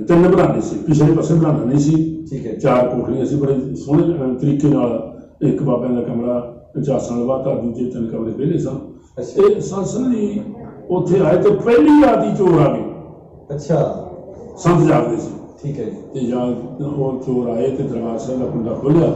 B: 3 ਬਰਾਂਡੇ ਸੀ, ਪਿਛਲੇ ਪਾਸੇ ਬਰਾਂਡਾ ਨਹੀਂ ਸੀ,
A: ਠੀਕ ਹੈ
B: 4 ਕੋਠੜੀਆਂ ਸੀ। ਬੜੇ ਸੋਹਣੇ ਤਰੀਕੇ ਨਾਲ ਇੱਕ ਬਾਬਿਆਂ ਦਾ ਕਮਰਾ 4 ਸਾਲ ਬਾਅਦ ਤਾਂ ਦੂਜੇ 3 ਕਮਰੇ ਵਿਹਲੇ ਸਨ।
A: ਅੱਛਾ
B: ਇਹ ਸੰਸਦ ਜੀ ਉੱਥੇ ਆਏ ਤੇ ਪਹਿਲੀ ਰਾਤ ਹੀ ਚੋਰ ਆ ਗਏ।
A: ਅੱਛਾ
B: ਸੰਤ ਜਾਗਦੇ ਸੀ
A: ਠੀਕ ਹੈ ਜੀ
B: ਤੇ ਜਦ ਉਹ ਚੋਰ ਆਏ ਤੇ ਦਰਬਾਰ ਸਾਹਿਬ ਦਾ ਕੁੰਡਾ ਖੋਲ੍ਹਿਆ,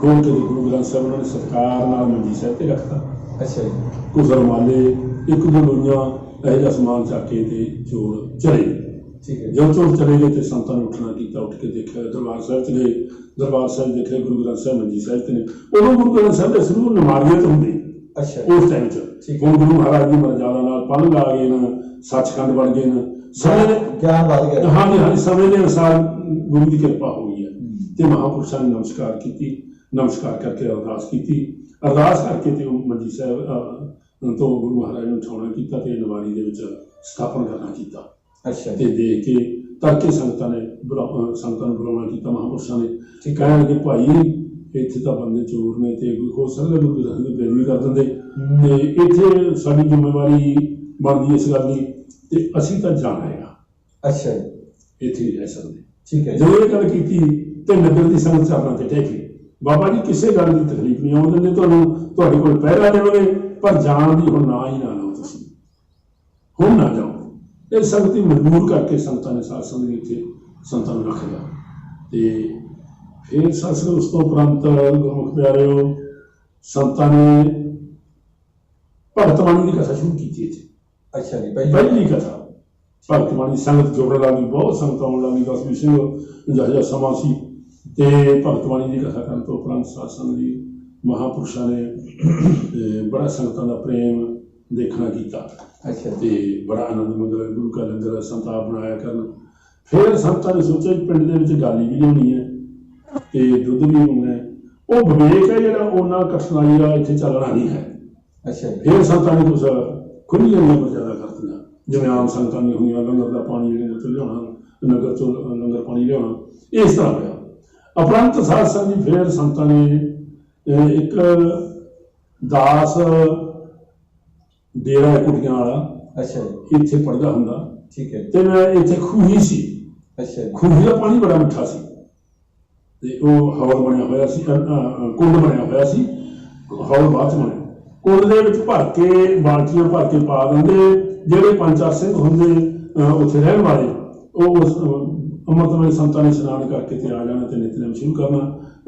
B: ਖੋਲ੍ਹ ਕੇ ਗੁਰੂ ਗ੍ਰੰਥ ਸਾਹਿਬ ਉਹਨਾਂ ਨੇ ਸਤਿਕਾਰ ਨਾਲ ਮੰਜੀ ਸਾਹਿਬ ਤੇ ਰੱਖਤਾ।
A: ਅੱਛਾ ਜੀ
B: ਕੁਝ ਰੁਮਾਲੇ, 1-2 ਲੋਈਆਂ, ਇਹੋ ਜਿਹਾ ਸਮਾਨ ਚੱਕ ਕੇ ਤੇ ਚੋਰ ਚਲੇ ਗਏ।
A: ਠੀਕ ਹੈ
B: ਜਦੋਂ ਚੋਰ ਚਲੇ ਗਏ ਤੇ ਸੰਤਾਂ ਨੇ ਉੱਠਣਾ ਕੀਤਾ, ਉੱਠ ਕੇ ਦੇਖਿਆ ਦਰਬਾਰ ਸਾਹਿਬ ਚ ਗਏ। ਦਰਬਾਰ ਸਾਹਿਬ ਦੇਖਿਆ ਗੁਰੂ ਗ੍ਰੰਥ ਸਾਹਿਬ ਮੰਜੀ ਸਾਹਿਬ ਤੇ ਨੇ। ਉਦੋਂ ਗੁਰੂ ਗ੍ਰੰਥ ਸਾਹਿਬ ਦੇ ਸ਼ੁਰੂ ਨਮਾਰੀਅਤ ਹੁੰਦੀ
A: ਅੱਛਾ
B: ਉਸ ਟਾਈਮ ਚ।
A: ਠੀਕ
B: ਹੁਣ ਗੁਰੂ ਮਹਾਰਾਜ ਦੀ ਮਰਜ਼ਾਦਾ ਨਾਲ ਪਲੰਘ ਆ ਗਏ ਨੇ, ਸੱਚਖੰਡ ਬਣ ਗਏ ਨੇ, ਸਮੇਂ ਦੇ
A: ਗਿਆਨ ਵੱਧ ਗਿਆ।
B: ਹਾਂਜੀ ਹਾਂਜੀ ਸਮੇਂ ਦੇ ਅਨੁਸਾਰ ਗੁਰੂ ਦੀ ਕਿਰਪਾ ਹੋ ਗਈ ਹੈ। ਤੇ ਮਹਾਂਪੁਰਸ਼ਾਂ ਨੇ ਨਮਸਕਾਰ ਕੀਤੀ, ਨਮਸਕਾਰ ਕਰਕੇ ਅਰਦਾਸ ਕੀਤੀ, ਅਰਦਾਸ ਕਰਕੇ ਤੇ ਉਹ ਮੰਜੀ ਸਾਹਿਬ ਤੋਂ ਗੁਰੂ ਮਹਾਰਾਜ ਨੂੰ ਉਠਾਉਣਾ ਕੀਤਾ ਤੇ ਨਵਾਰੀ ਦੇ ਵਿੱਚ ਸਥਾਪਨ ਕਰਨਾ ਕੀਤਾ।
A: ਅੱਛਾ
B: ਤੇ ਦੇਖ ਕੇ ਤੜਕੇ ਸੰਗਤਾਂ ਨੂੰ ਬੁਲਾਉਣਾ ਕੀਤਾ ਮਹਾਂਪੁਰਸ਼ਾਂ ਨੇ। ਕਹਿਣ ਲੱਗੇ ਭਾਈ ਇੱਥੇ ਤਾਂ ਬੰਦੇ ਚੋਰ ਨੇ ਤੇ ਹੋ ਸਕਦਾ ਗੁਰੂ ਗ੍ਰੰਥ ਦੀ ਬੇਅਦਬੀ ਕਰ ਦਿੰਦੇ ਤੇ ਇੱਥੇ ਸਾਡੀ ਜ਼ਿੰਮੇਵਾਰੀ ਬਣਦੀ ਇਸ ਗੱਲ ਦੀ ਤੇ ਅਸੀਂ ਤਾਂ ਜਾਣਾ ਹੈਗਾ।
A: ਅੱਛਾ ਜੀ
B: ਇੱਥੇ ਨਹੀਂ ਰਹਿ ਸਕਦੇ।
A: ਠੀਕ ਹੈ
B: ਜਦੋਂ ਇਹ ਗੱਲ ਕੀਤੀ ਤੇ ਨਗਰ ਦੀ ਸੰਗਤ ਚਾਹਣਾ ਤੇ ਟੇਕੀ ਬਾਬਾ ਜੀ ਕਿਸੇ ਗੱਲ ਦੀ ਤਕਲੀਫ ਨਹੀਂ ਆਉਣ ਦਿੰਦੇ ਤੁਹਾਨੂੰ, ਤੁਹਾਡੇ ਕੋਲ ਪਹਿਰਾ ਦੇਵਾਂਗੇ, ਪਰ ਜਾਣ ਦੀ ਹੁਣ ਨਾ ਹੀ ਨਾ ਲਓ, ਤੁਸੀਂ ਹੁਣ ਨਾ ਜਾਓ। ਇਹ ਸੰਗਤੀ ਮਜਬੂਰ ਕਰਕੇ ਸੰਗਤਾਂ ਨੇ ਸਾਧ ਸੰਗਤ ਇੱਥੇ ਸੰਤਾਂ ਨੂੰ ਰੱਖ ਲਿਆ। ਤੇ ਫਿਰ ਸੰਸਦ ਉਸ ਤੋਂ ਉਪਰੰਤ ਗੁਰਮੁਖ ਪਿਆਰਿਓ ਸੰਤਾਂ ਨੇ ਭਗਤ ਬਾਣੀ ਦੀ ਕਥਾ ਸ਼ੁਰੂ ਕੀਤੀ ਇੱਥੇ।
A: ਅੱਛਾ ਜੀ
B: ਪਹਿਲੀ ਕਥਾ ਭਗਤ ਬਾਣੀ ਸੰਗਤ ਜੋੜਨ ਲੱਗੀ, ਬਹੁਤ ਸੰਗਤ ਆਉਣ ਲੱਗੀ। 10-20 ਸਿੰਘ ਜਿਹਾ ਸਮਾਂ ਸੀ ਤੇ ਭਗਤ ਬਾਣੀ ਦੀ ਕਥਾ ਕਰਨ ਤੋਂ ਉਪਰੰਤ ਸਾਧ ਸੰਗਤ ਜੀ ਮਹਾਂਪੁਰਸ਼ਾਂ ਨੇ ਬੜਾ ਸੰਗਤਾਂ ਦਾ ਪ੍ਰੇਮ ਦੇਖਣਾ ਕੀਤਾ।
A: ਅੱਛਾ
B: ਤੇ ਬੜਾ ਆਨੰਦ ਮੰਗਲ ਗੁਰੂ ਕਾ ਲੰਗਰ ਸੰਤਾਂ ਬਣਾਇਆ ਕਰਨ। ਫਿਰ ਸੰਤਾਂ ਨੇ ਸੋਚਿਆ ਪਿੰਡ ਦੇ ਵਿੱਚ ਗਾਲੀ ਵੀ ਲਿਆਉਣੀ ਹੈ ਤੇ ਦੁੱਧ ਵੀ ਹੋਣਾ ਹੈ। ਉਹ ਵਿਵੇਕ ਹੈ ਜਿਹੜਾ ਉਹਨਾਂ ਕਠਿਨਾਈ ਦਾ ਇੱਥੇ ਚੱਲਣਾ ਨਹੀਂ ਹੈ।
A: ਅੱਛਾ
B: ਫਿਰ ਸੰਤਾਂ ਨੇ ਕੁਛ ਖੁੱਲ੍ਹੀਆਂ ਮਰਜ਼ਾਦਾ ਕਰਤੀਆਂ, ਜਿਵੇਂ ਆਮ ਸੰਗਤਾਂ ਦੀਆਂ ਹੋਈਆਂ, ਲੰਗਰ ਦਾ ਪਾਣੀ ਲੰਗਰ ਚੋਂ ਲਿਆਉਣਾ, ਨਗਰ ਚੋਂ ਲੰਗਰ ਪਾਣੀ ਲਿਆਉਣਾ, ਇਸ ਤਰ੍ਹਾਂ ਹੋਇਆ। ਉਪਰੰਤ ਸਾਧ ਸੰਗਤ ਜੀ ਫਿਰ ਸੰਤਾਂ ਨੇ ਇੱਕ ਦਾਸ ਡੇਰਾ ਕੁਟੀਆਂ ਵਾਲਾ
A: ਅੱਛਾ
B: ਇੱਥੇ ਪੜ੍ਹਦਾ ਹੁੰਦਾ।
A: ਠੀਕ ਹੈ
B: ਤੇ ਮੈਂ ਇੱਥੇ ਖੂਹੀ ਸੀ।
A: ਅੱਛਾ
B: ਖੂਹੀ ਦਾ ਪਾਣੀ ਬੜਾ ਮਿੱਠਾ ਸੀ ਤੇ ਉਹ ਹੌਲ ਬਣਿਆ ਹੋਇਆ ਸੀ, ਕੁੰਡ ਬਣਿਆ ਹੋਇਆ ਸੀ। ਹੌਲ ਬਾਅਦ ਚ ਬਣਿਆ। ਕੁੰਡ ਦੇ ਵਿੱਚ ਭਰ ਕੇ ਬਾਲਟੀਆਂ ਭਰ ਕੇ ਪਾ ਦਿੰਦੇ। ਜਿਹੜੇ 5-4 ਸਿੰਘ ਹੁੰਦੇ ਉੱਥੇ ਰਹਿਣ ਵਾਲੇ, ਉਹ ਉਸ ਅੰਮ੍ਰਿਤਮਈ ਸੰਤਾਂ ਨੇ ਇਸ਼ਨਾਨ ਕਰਕੇ ਤੇ ਆ ਜਾਣਾ ਤੇ ਨਿਤਨੇਮ ਸ਼ੁਰੂ ਕਰਨਾ।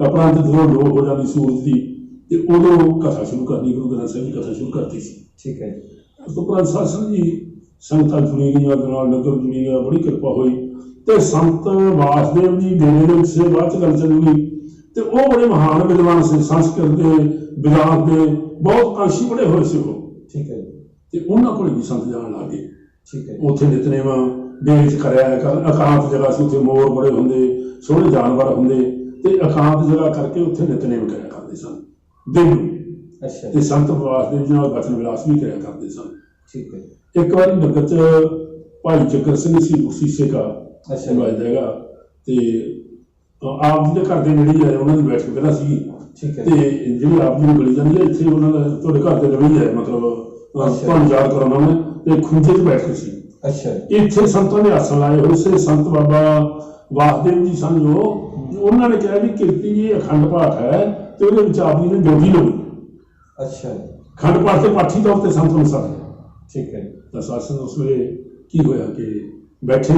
B: ਉਪਰੰਤ ਜਦੋਂ ਲੋਕ ਹੋ ਜਾਂਦੀ ਸੂਰਜ ਦੀ ਤੇ ਉਦੋਂ ਕਥਾ ਸ਼ੁਰੂ ਕਰਨੀ, ਗੁਰੂ ਗ੍ਰੰਥ ਸਾਹਿਬ ਦੀ ਕਥਾ ਸ਼ੁਰੂ ਕਰਤੀ ਸੀ।
A: ਠੀਕ ਹੈ
B: ਉਸ ਤੋਂ ਉਪਰੰਤ ਸਾਧ ਸੰਗਤ ਜੀ ਸੰਗਤਾਂ ਜੁੜੀ ਗਈਆਂ, ਉਹਦੇ ਨਾਲ ਨਗਰ ਜੁੜੀ ਗਿਆ, ਬੜੀ ਕਿਰਪਾ ਹੋਈ। ਤੇ ਸੰਤ ਵਾਸਦੇਵ ਜੀ ਡੇਰੇ ਦੇ ਵਿੱਚ ਬਾਅਦ ਚ ਗੱਲ ਚੱਲੂਗੀ ਤੇ ਉਹ ਬੜੇ ਮਹਾਨ ਵਿਦਵਾਨ ਸੀ, ਸੰਸਕ੍ਰਿਤ ਦੇ ਵਿਦਾਂਤ ਦੇ ਬਹੁਤ ਕਾਂਸ਼ੀ ਪੜ੍ਹੇ ਹੋਏ ਸੀ ਉਹ।
A: ਠੀਕ ਹੈ
B: ਤੇ ਉਹਨਾਂ ਕੋਲ ਵੀ ਸੰਤ ਜਾਣ ਲੱਗ ਗਏ।
A: ਠੀਕ ਹੈ
B: ਉੱਥੇ ਨਿਤਨੇਮ ਡੇਰੇ ਚ ਕਰਿਆ ਕਰ। ਇਕਾਂਤ ਜਗ੍ਹਾ ਸੀ, ਉੱਥੇ ਮੋਰ ਬੜੇ ਹੁੰਦੇ, ਸੋਹਣੇ ਜਾਨਵਰ ਹੁੰਦੇ ਤੇ ਇਕਾਂਤ ਜਗ੍ਹਾ ਕਰਕੇ ਉੱਥੇ ਨਿਤਨੇਮ ਕਰਿਆ ਕਰਦੇ ਸਨ ਦਿਨ ਨੂੰ।
A: ਅੱਛਾ
B: ਤੇ ਸੰਤ ਵਾਸਦੇਵ ਜੀ ਨਾਲ ਬਚਨ ਵਿਲਾਸ ਵੀ ਕਰਿਆ ਕਰਦੇ ਸਨ।
A: ਠੀਕ ਹੈ
B: ਇੱਕ ਵਾਰੀ ਨਗਰ ਚ ਭਾਈ ਚੱਕਰ ਸਿੰਘ ਸੀ ਸੀਸੇ ਕਾ
A: ਅੱਛਾ
B: ਵੱਜਦਾ ਹੈਗਾ ਤੇ ਆਪ ਜੀ ਦੇ ਘਰ ਦੇ ਨੇੜੇ ਆਏ, ਉਹਨਾਂ ਦੀ ਬੈਠਕ ਪਹਿਲਾਂ ਸੀ।
A: ਠੀਕ ਹੈ
B: ਤੇ ਜਿਹੜੀ ਆਪ ਜੀ ਨੂੰ ਗਲੀ ਜਾਂਦੀ ਹੈ ਇੱਥੇ ਉਹਨਾਂ ਦਾ ਤੁਹਾਡੇ ਘਰ ਦੇ ਨੇੜੇ ਹੈ, ਮਤਲਬ ਤੁਹਾਨੂੰ ਯਾਦ ਕਰਾਉਣਾ ਮੈਂ, ਤੇ ਖੁੰਝੇ 'ਚ ਬੈਠ ਕੇ ਸੀ।
A: ਅੱਛਾ
B: ਇੱਥੇ ਸੰਤਾਂ ਨੇ ਆਸਣ ਲਾਏ ਹੋਏ ਸੀ। ਸੰਤ ਬਾਬਾ ਵਾਸਦੇਵ ਜੀ ਸਨ ਜੋ, ਉਹਨਾਂ ਨੇ ਕਿਹਾ ਵੀ ਕੀਰਤੀ ਜੀ ਅਖੰਡ ਪਾਠ ਹੈ ਤੇ ਉਹਦੇ ਵਿੱਚ ਆਪ ਜੀ ਨੇ ਜੋਗੀ ਲਾਉਣੀ।
A: ਅੱਛਾ
B: ਅਖੰਡ ਪਾਠ ਤੇ ਪਾਠੀ ਤੌਰ ਤੇ ਸੰਤ ਨੂੰ ਸਨ।
A: ਠੀਕ ਹੈ
B: ਤਾਂ ਸਾਧ ਸੰਗਤ ਉਸ ਵੇਲੇ ਕੀ ਹੋਇਆ ਕਿ ਬੈਠੇ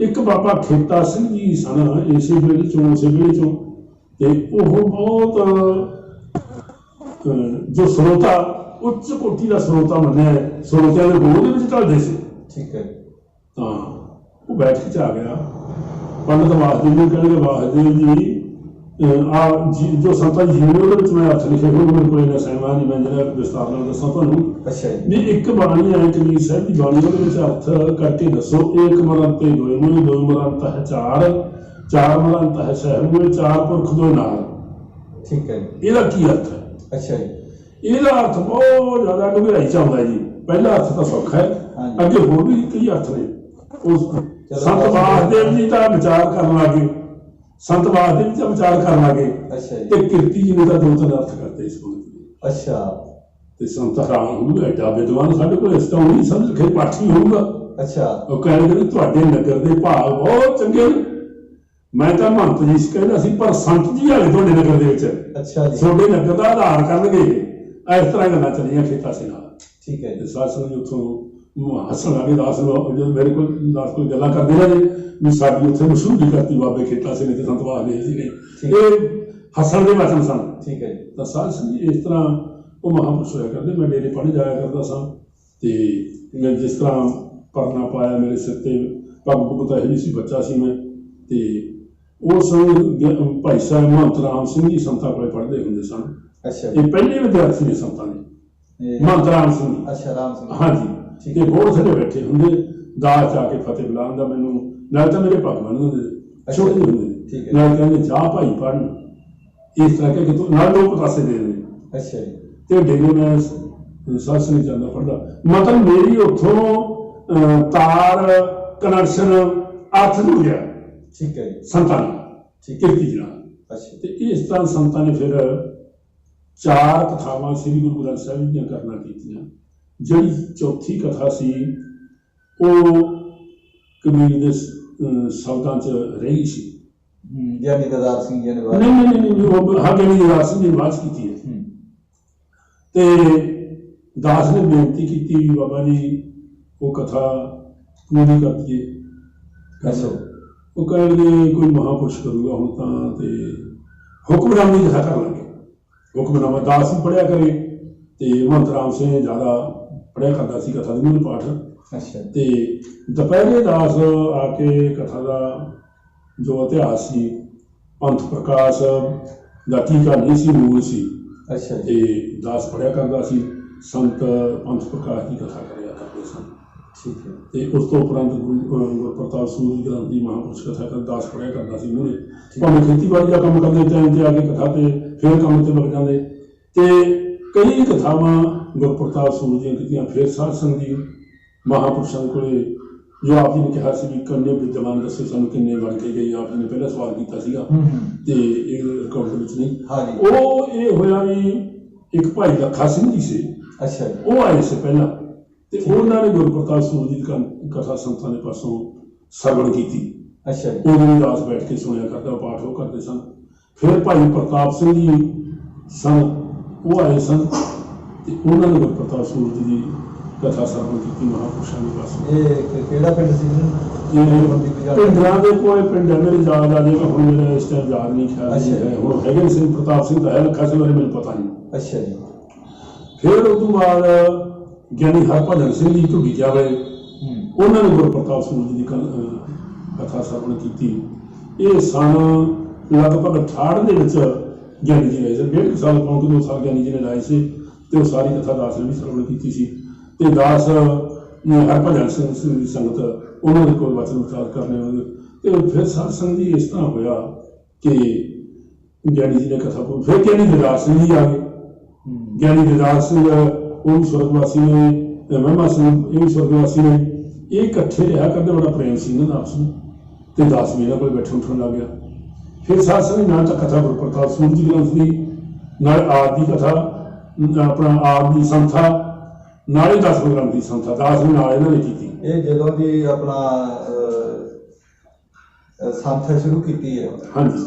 B: ਇੱਕ ਬਾਬਾ ਖੇਤਾ ਸਿੰਘ ਜੀ ਸਨ ਇਸੇ ਵੇਲੇ ਚੋਂ, ਉਸੇ ਵੇਲੇ ਚੋਂ। ਤੇ ਉਹ ਬਹੁਤ ਜੋ ਸਰੋਤਾ ਉੱਚ ਕੋਟੀ ਦਾ ਸਰੋਤਾ ਮੰਨਿਆ, ਸਰੋਤਿਆਂ ਦੇ ਗੋਲ ਦੇ ਵਿੱਚ ਢਲਦੇ ਸੀ।
A: ਠੀਕ ਹੈ
B: ਤਾਂ ਉਹ ਬੈਠਕ 'ਚ ਆ ਗਿਆ। ਪੰਡਤ ਵਾਸਦੇਵ ਜੀ ਕਹਿੰਦੇ ਵਾਸਦੇਵ ਜੀ ਜੀ ਜੋ ਸੰਤਾਂ ਜੀ ਨੇ ਉਹਦੇ ਵਿੱਚ ਮੈਂ ਅਰਥ ਲਿਖੇ ਹੋਏ, ਮੇਰੇ ਕੋਲ ਇਹਨਾਂ ਸਹਿਮਾ ਨਹੀਂ, ਮੈਂ ਜਿਹੜਾ ਵਿਸਤਾਰ ਨਾਲ ਦੱਸਾਂ ਤੁਹਾਨੂੰ।
A: ਅੱਛਾ
B: ਵੀ ਇੱਕ ਬਾਣੀ ਹੈ ਕਬੀਰ ਸਾਹਿਬ ਦੀ ਬਾਣੀ, ਉਹਦੇ ਵਿੱਚ ਅਰਥ ਕਰਕੇ ਦੱਸੋ। ਏਕ ਮਰੰਤ ਤੇ ਦੋਏ ਮੂੰਹ, ਦੋ ਮਰੰਤ ਹੈ ਚਾਰ, ਚਾਰ ਮਰੰਤ ਹੈ ਸਹਿਬ, ਚਾਰ ਪੁਰਖ ਦੋ ਨਾਲ।
A: ਠੀਕ ਹੈ
B: ਇਹਦਾ ਕੀ ਅਰਥ ਹੈ?
A: ਅੱਛਾ ਜੀ
B: ਇਹਦਾ ਅਰਥ ਬਹੁਤ ਜ਼ਿਆਦਾ ਗਹਿਰਾਈ 'ਚ ਆਉਂਦਾ ਜੀ। ਪਹਿਲਾ ਅਰਥ ਤਾਂ ਸੌਖਾ ਹੈ, ਅੱਗੇ ਹੋਰ ਵੀ ਕਈ ਅਰਥ ਨੇ। ਉਸ ਸੰਤ ਵਾਸਦੇਵ ਜੀ ਦਾ ਵਿਚਾਰ ਕਰਨ ਲੱਗੇ, ਸੰਤ ਵਾਸਦੇਵ ਜੀ ਦਾ ਵਿਚਾਰ ਕਰਨ ਲੱਗੇ
A: ਅੱਛਾ ਜੀ
B: ਤੇ ਕੀਰਤੀ ਜੀ ਨੇ ਤਾਂ 2-3 ਅਰਥ ਕਰਦੇ ਇਸ ਬੋਲ ਦੇ।
A: ਅੱਛਾ
B: ਤੇ ਸੰਤ ਹੈਰਾਨ ਹੋਊਗਾ, ਐਡਾ ਵਿਦਵਾਨ ਸਾਡੇ ਕੋਲ ਇਸ ਤਾਂ ਨਹੀਂ ਸਮਝ ਕੇ ਪਾਠੀ ਹੋਊਗਾ।
A: ਅੱਛਾ।
B: ਉਹ ਕਹਿਣਗੇ ਵੀ ਤੁਹਾਡੇ ਨਗਰ ਦੇ ਭਾਗ ਬਹੁਤ ਚੰਗੇ ਨੇ। ਮੈਂ ਤਾਂ ਮਹੰਤ ਜੀ ਸੀ ਕਹਿੰਦਾ ਸੀ, ਪਰ ਸੰਤ ਜੀ ਹਾਲੇ ਤੁਹਾਡੇ ਨਗਰ ਦੇ ਵਿੱਚ।
A: ਅੱਛਾ ਜੀ।
B: ਤੁਹਾਡੇ ਨਗਰ ਦਾ ਆਧਾਰ ਕਰਨਗੇ। ਇਸ ਤਰ੍ਹਾਂ ਗੱਲਾਂ ਚੱਲੀਆਂ ਖੇਤਾਂ ਸੇ ਨਾਲ।
A: ਠੀਕ ਹੈ ਜੀ।
B: ਸਾਧ ਸੰਗਤ ਉੱਥੋਂ ਹੱਸਣ ਲੱਗੇ। ਦਾਸ ਜਦੋਂ ਮੇਰੇ ਕੋਲ ਦਾਸ ਕੋਲ ਗੱਲਾਂ ਕਰਦੇ ਰਹੇ ਵੀ ਸਾਡੀ ਉੱਥੇ ਮਸ਼ਹੂਰੀ ਕਰਤੀ ਬਾਬੇ ਖੇਤਾਂ ਸੇ ਨੇ ਤੇ ਸੰਤ ਵਾਲੇ ਜੀ ਨੇ, ਇਹ ਹੱਸਣ ਦੇ ਵਚਨ ਸਨ।
A: ਠੀਕ ਹੈ ਜੀ।
B: ਤਾਂ ਸਾਧ ਸੰਗਤ ਇਸ ਤਰ੍ਹਾਂ ਉਹ ਮਹਾਂਪੁਰਸ਼ ਹੋਇਆ ਕਰਦੇ। ਮੈਂ ਡੇਰੇ ਪੜ੍ਹਨ ਜਾਇਆ ਕਰਦਾ ਸਾਂ ਤੇ ਮੈਂ ਜਿਸ ਤਰ੍ਹਾਂ ਪਰਨਾ ਪਾਇਆ ਮੇਰੇ ਸਿਰ ਤੇ, ਪੱਗ ਪੁੱਗ ਤਾਂ ਇਹੋ ਜਿਹੀ ਸੀ, ਬੱਚਾ ਸੀ ਮੈਂ। ਤੇ ਉਸ ਭਾਈ ਸਾਹਿਬ ਮਹੰਤ ਰਾਮ ਸਿੰਘ ਜੀ ਸੰਤਾਂ ਕੋਲੇ ਪੜ੍ਹਦੇ ਹੁੰਦੇ ਸਨ।
A: ਅੱਛਾ।
B: ਇਹ ਪਹਿਲੇ ਵਿਦਿਆਰਥੀ ਨੇ ਸੰਤਾਂ ਦੇ, ਮਹੰਤ ਰਾਮ ਸਿੰਘ।
A: ਅੱਛਾ, ਰਾਮ ਸਿੰਘ।
B: ਹਾਂਜੀ। ਤੇ ਬਹੁਤ ਸਾਰੇ ਬੈਠੇ ਹੁੰਦੇ, ਦਾਸ ਜਾ ਕੇ ਫਤਿਹ ਬੁਲਾਉਂਦਾ ਮੈਨੂੰ, ਨਾਲ ਤਾਂ ਮੇਰੇ ਪੱਗ ਬੰਨ੍ਹ ਹੁੰਦੇ, ਛੋਟੇ ਹੁੰਦੇ, ਨਾਲ ਕਹਿੰਦੇ ਜਾ ਭਾਈ ਪੜ੍ਹਨ। ਇਸ ਤਰ੍ਹਾਂ ਕਿ ਤੂੰ ਨਾਲ ਲੋਕ ਪਤਾਸੇ ਦੇ ਦਿੰਦੇ।
A: ਅੱਛਾ ਜੀ। ਤੇ
B: ਡੇਰੇ ਮੈਂ ਸਾਧ ਸੰਗਤ ਜਾਂਦਾ ਪੜ੍ਹਦਾ, ਮਤਲਬ ਮੇਰੀ ਉੱਥੋਂ ਤਾਰ ਕਨੈਕਸ਼ਨ ਅਰਥ ਜੁੜ ਗਿਆ। ਠੀਕ ਹੈ ਜੀ। ਸੰਤਾਂ ਨੇ ਕਿਰਤੀ ਜੀ ਨਾਲ। ਅੱਛਾ। ਤੇ ਇਸ ਤਰ੍ਹਾਂ ਸੰਤਾਂ ਨੇ ਫਿਰ 4 ਕਥਾਵਾਂ ਸ੍ਰੀ ਗੁਰੂ ਗ੍ਰੰਥ ਸਾਹਿਬ ਦੀਆਂ ਕਰਨਾ ਕੀਤੀਆਂ। ਜਿਹੜੀ ਚੌਥੀ ਕਥਾ ਸੀ ਉਹ ਕਬੀਰ ਦੇ ਸ਼ਬਦਾਂ 'ਚ ਰਹੀ ਸੀ। ਗਿਆਨੀ ਦਦਾਰ ਸਿੰਘ ਜੀ ਨੇ ਨਹੀਂ ਉਹ ਹਾਂ ਗਿਆਨੀ ਦਦਾਰ ਸਿੰਘ ਜੀ ਨੇ ਬਾਤ ਕੀਤੀ ਹੈ। ਤੇ ਦਾਸ ਨੇ ਬੇਨਤੀ ਕੀਤੀ ਵੀ ਬਾਬਾ ਜੀ ਉਹ ਕਥਾ ਪੂਰੀ ਕਰ ਦਈਏ। ਅੱਛਾ। ਉਹ ਕਹਿਣਗੇ ਕੋਈ ਮਹਾਂਪੁਰਸ਼ ਕਰੂਗਾ ਹੁਣ ਤਾਂ, ਤੇ ਹੁਕਮਨਾਮੇ ਦੀ ਕਥਾ ਕਰ ਲਾਂਗੇ। ਹੁਕਮਨਾਮਾ ਦਾਸ ਵੀ ਪੜ੍ਹਿਆ ਕਰੇ ਤੇ ਮਹੰਤ ਰਾਮ ਸਿੰਘ ਜ਼ਿਆਦਾ ਪੜ੍ਹਿਆ ਕਰਦਾ ਸੀ ਕਥਾ ਦੇ ਮੂਲ ਪਾਠ। ਅੱਛਾ। ਤੇ ਦੁਪਹਿਰੇ ਦਾਸ ਆ ਕੇ ਕਥਾ ਦਾ ਜੋ ਇਤਿਹਾਸ ਸੀ, ਪੰਥ ਪ੍ਰਕਾਸ਼ ਦਾ ਟੀਕਾ ਨਹੀਂ ਸੀ, ਮੂਲ ਸੀ। ਅੱਛਾ। ਤੇ ਦਾਸ ਪੜ੍ਹਿਆ ਕਰਦਾ ਸੀ, ਸੰਤ ਪੰਥ ਪ੍ਰਕਾਸ਼ ਦੀ ਕਥਾ ਕਰਿਆ ਕਰਦੇ ਸਨ। ਠੀਕ ਹੈ। ਤੇ ਉਸ ਤੋਂ ਉਪਰੰਤ ਗੁਰੂ ਪ੍ਰਤਾਪ ਸੂਰਜ ਗ੍ਰੰਥ ਦੀ ਮਹਾਂਪੁਰਸ਼ ਕਥਾ ਕਰ ਦਾਸ ਪੜ੍ਹਿਆ ਕਰਦਾ ਸੀ ਮੂਹਰੇ। ਭਾਵੇਂ ਖੇਤੀਬਾੜੀ ਦਾ ਕੰਮ ਕਰਦੇ ਟਾਈਮ ਤੇ ਆ ਕੇ ਕਥਾ ਤੇ ਫਿਰ ਕੰਮ ਤੇ ਲੱਗ ਜਾਂਦੇ। ਤੇ ਕਈ ਕਥਾਵਾਂ ਗੁਰੂ ਪ੍ਰਤਾਪ ਸੂਰਜ ਦੀਆਂ ਕੀਤੀਆਂ। ਫਿਰ ਸਾਧ ਸੰਗਤ ਦੀ ਮਹਾਂਪੁਰਸ਼ਾਂ ਦੇ ਕੋਲੇ ਜੋ ਆਪ ਜੀ ਨੇ ਕਿਹਾ ਸੀ ਵੀ ਕੰਨੇ ਵਿਦਵਾਨ ਦੱਸੇ ਸਾਨੂੰ ਕਿੰਨੇ ਬਣ ਕੇ ਗਏ, ਆਪ ਜੀ ਨੇ ਪਹਿਲਾਂ ਸਵਾਲ ਕੀਤਾ ਸੀਗਾ ਤੇ ਇਹ ਰਿਕਾਰਡ ਦੇ ਵਿੱਚ ਨਹੀਂ। ਉਹ ਇਹ ਹੋਇਆ ਵੀ ਇੱਕ ਭਾਈ ਲੱਖਾ ਸਿੰਘ ਜੀ ਸੀ। ਅੱਛਾ। ਉਹ ਆਏ ਸੀ ਪਹਿਲਾਂ ਤੇ ਉਹਨਾਂ ਨੇ ਗੁਰੂ ਪ੍ਰਤਾਪ ਸੂਰਜ ਦੀ ਕਥਾ ਸੰਤਾਂ ਦੇ ਪਾਸੋਂ ਸਰਵਣ ਕੀਤੀ। ਅੱਛਾ। ਉਦੋਂ ਵੀ ਦਾਸ ਬੈਠ ਕੇ ਸੁਣਿਆ ਕਰਦਾ, ਪਾਠ ਉਹ ਕਰਦੇ ਸਨ। ਫਿਰ ਭਾਈ ਪ੍ਰਤਾਪ ਸਿੰਘ ਜੀ ਸਨ, ਉਹ ਆਏ ਸਨ ਤੇ ਉਹਨਾਂ ਨੇ ਗੁਰੂ ਪ੍ਰਤਾਪ ਸੂਰਜ ਦੀ ਕਥਾ ਸਰਵਣ ਕੀਤੀ ਮਹਾਂਪੁਰਸ਼ਾਂ ਦੇ ਪਾਸੋਂ। ਇਹ ਕਿਹੜਾ ਪਿੰਡ ਸੀ? ਪਿੰਡਾਂ ਦੇ ਕੋਈ ਪਿੰਡ ਹੈ, ਮੇਰੇ ਯਾਦ ਆ ਜਾਏਗਾ ਹੁਣ, ਮੇਰਾ ਇਸ ਟਾਈਮ ਯਾਦ ਨਹੀਂ, ਖਿਆਲ ਨਹੀਂ ਹੈ ਹੁਣ। ਹੈਗੇ ਸਿੰਘ ਪ੍ਰਤਾਪ ਸਿੰਘ ਦਾ ਹੈ, ਲੱਖਾ ਸਿੰਘ ਬਾਰੇ ਮੈਨੂੰ ਪਤਾ ਨਹੀਂ। ਅੱਛਾ ਜੀ। ਫਿਰ ਉਸ ਤੋਂ ਬਾਅਦ ਗਿਆਨੀ ਹਰਭਜਨ ਸਿੰਘ ਜੀ ਢੁੱਡੀ ਜਾਵੇ, ਉਹਨਾਂ ਨੇ ਗੁਰੂ ਪ੍ਰਤਾਪ ਸੂਰਜ ਦੀ ਕਥਾ ਸਰਵਣ ਕੀਤੀ। ਇਹ ਸਨ ਲਗਭਗ 68 ਦੇ ਵਿੱਚ ਗਿਆਨੀ ਜੀ ਲਾਏ ਸੀ। 1.5 ਸਾਲ ਪੌਂਕ 2 ਸਾਲ ਗਿਆਨੀ ਜੀ ਨੇ ਲਾਏ ਸੀ ਤੇ ਉਹ ਸਾਰੀ ਕਥਾ ਦਾਸ ਨੇ ਵੀ ਸਰਵਣ ਕੀਤੀ ਸੀ। ਤੇ ਦਾਸ ਹਰਭਜਨ ਸਿੰਘ ਦੀ ਸੰਗਤ ਉਹਨਾਂ ਦੇ ਕੋਲ ਵਚਨ ਉਚਾਰ ਕਰਨੇ ਹੋਏ। ਤੇ ਫਿਰ ਸਾਧ ਸੰਗਤ ਜੀ ਇਸ ਤਰ੍ਹਾਂ ਹੋਇਆ ਕਿ ਗਿਆਨੀ ਜੀ ਨੇ ਕਥਾ ਕੋ ਫਿਰ ਗਿਆਨੀ ਦਦਾਰ ਸਿੰਘ ਜੀ ਆ ਗਏ। ਗਿਆਨੀ ਦਦਾਰ ਸਿੰਘ ਉਹ ਵੀ ਸਵਰਗਵਾਸੀ ਨੇ, ਮਹਿਮਾ ਸਿੰਘ ਇਹ ਵੀ ਸਵਰਗਵਾਸੀ ਨੇ। ਇਹ ਇਕੱਠੇ ਰਿਹਾ ਕਰਦੇ, ਬੜਾ ਪ੍ਰੇਮ ਸੀ ਇਹਨਾਂ ਦਾ ਆਪਸ ਨੂੰ। ਤੇ ਦਾਸ ਵੀ ਇਹਨਾਂ ਕੋਲ ਬੈਠੇ ਉੱਠਣ ਲੱਗ ਗਿਆ। ਫਿਰ ਸਾਧ ਸੰਗਤ ਨਾਲ ਤਾਂ ਕਥਾ ਗੁਰੂ ਪ੍ਰਤਾਪ ਸੂਰਜ ਗ੍ਰੰਥ ਦੀ, ਨਾਲ ਆਦਿ ਦੀ ਕਥਾ, ਆਪਣਾ ਆਪ ਦੀ ਸੰਥਾ, ਨਾਲੇ 10 ਗ੍ਰੰਥ ਦੀ ਸੰਥਾ ਦਾਸ ਨੇ ਨਾਲ ਇਹਨਾਂ ਨੇ ਕੀਤੀ। ਇਹ ਜਦੋਂ ਦੀ ਆਪਣਾ ਸੰਥਾ ਸ਼ੁਰੂ ਕੀਤੀ ਹੈ। ਹਾਂਜੀ।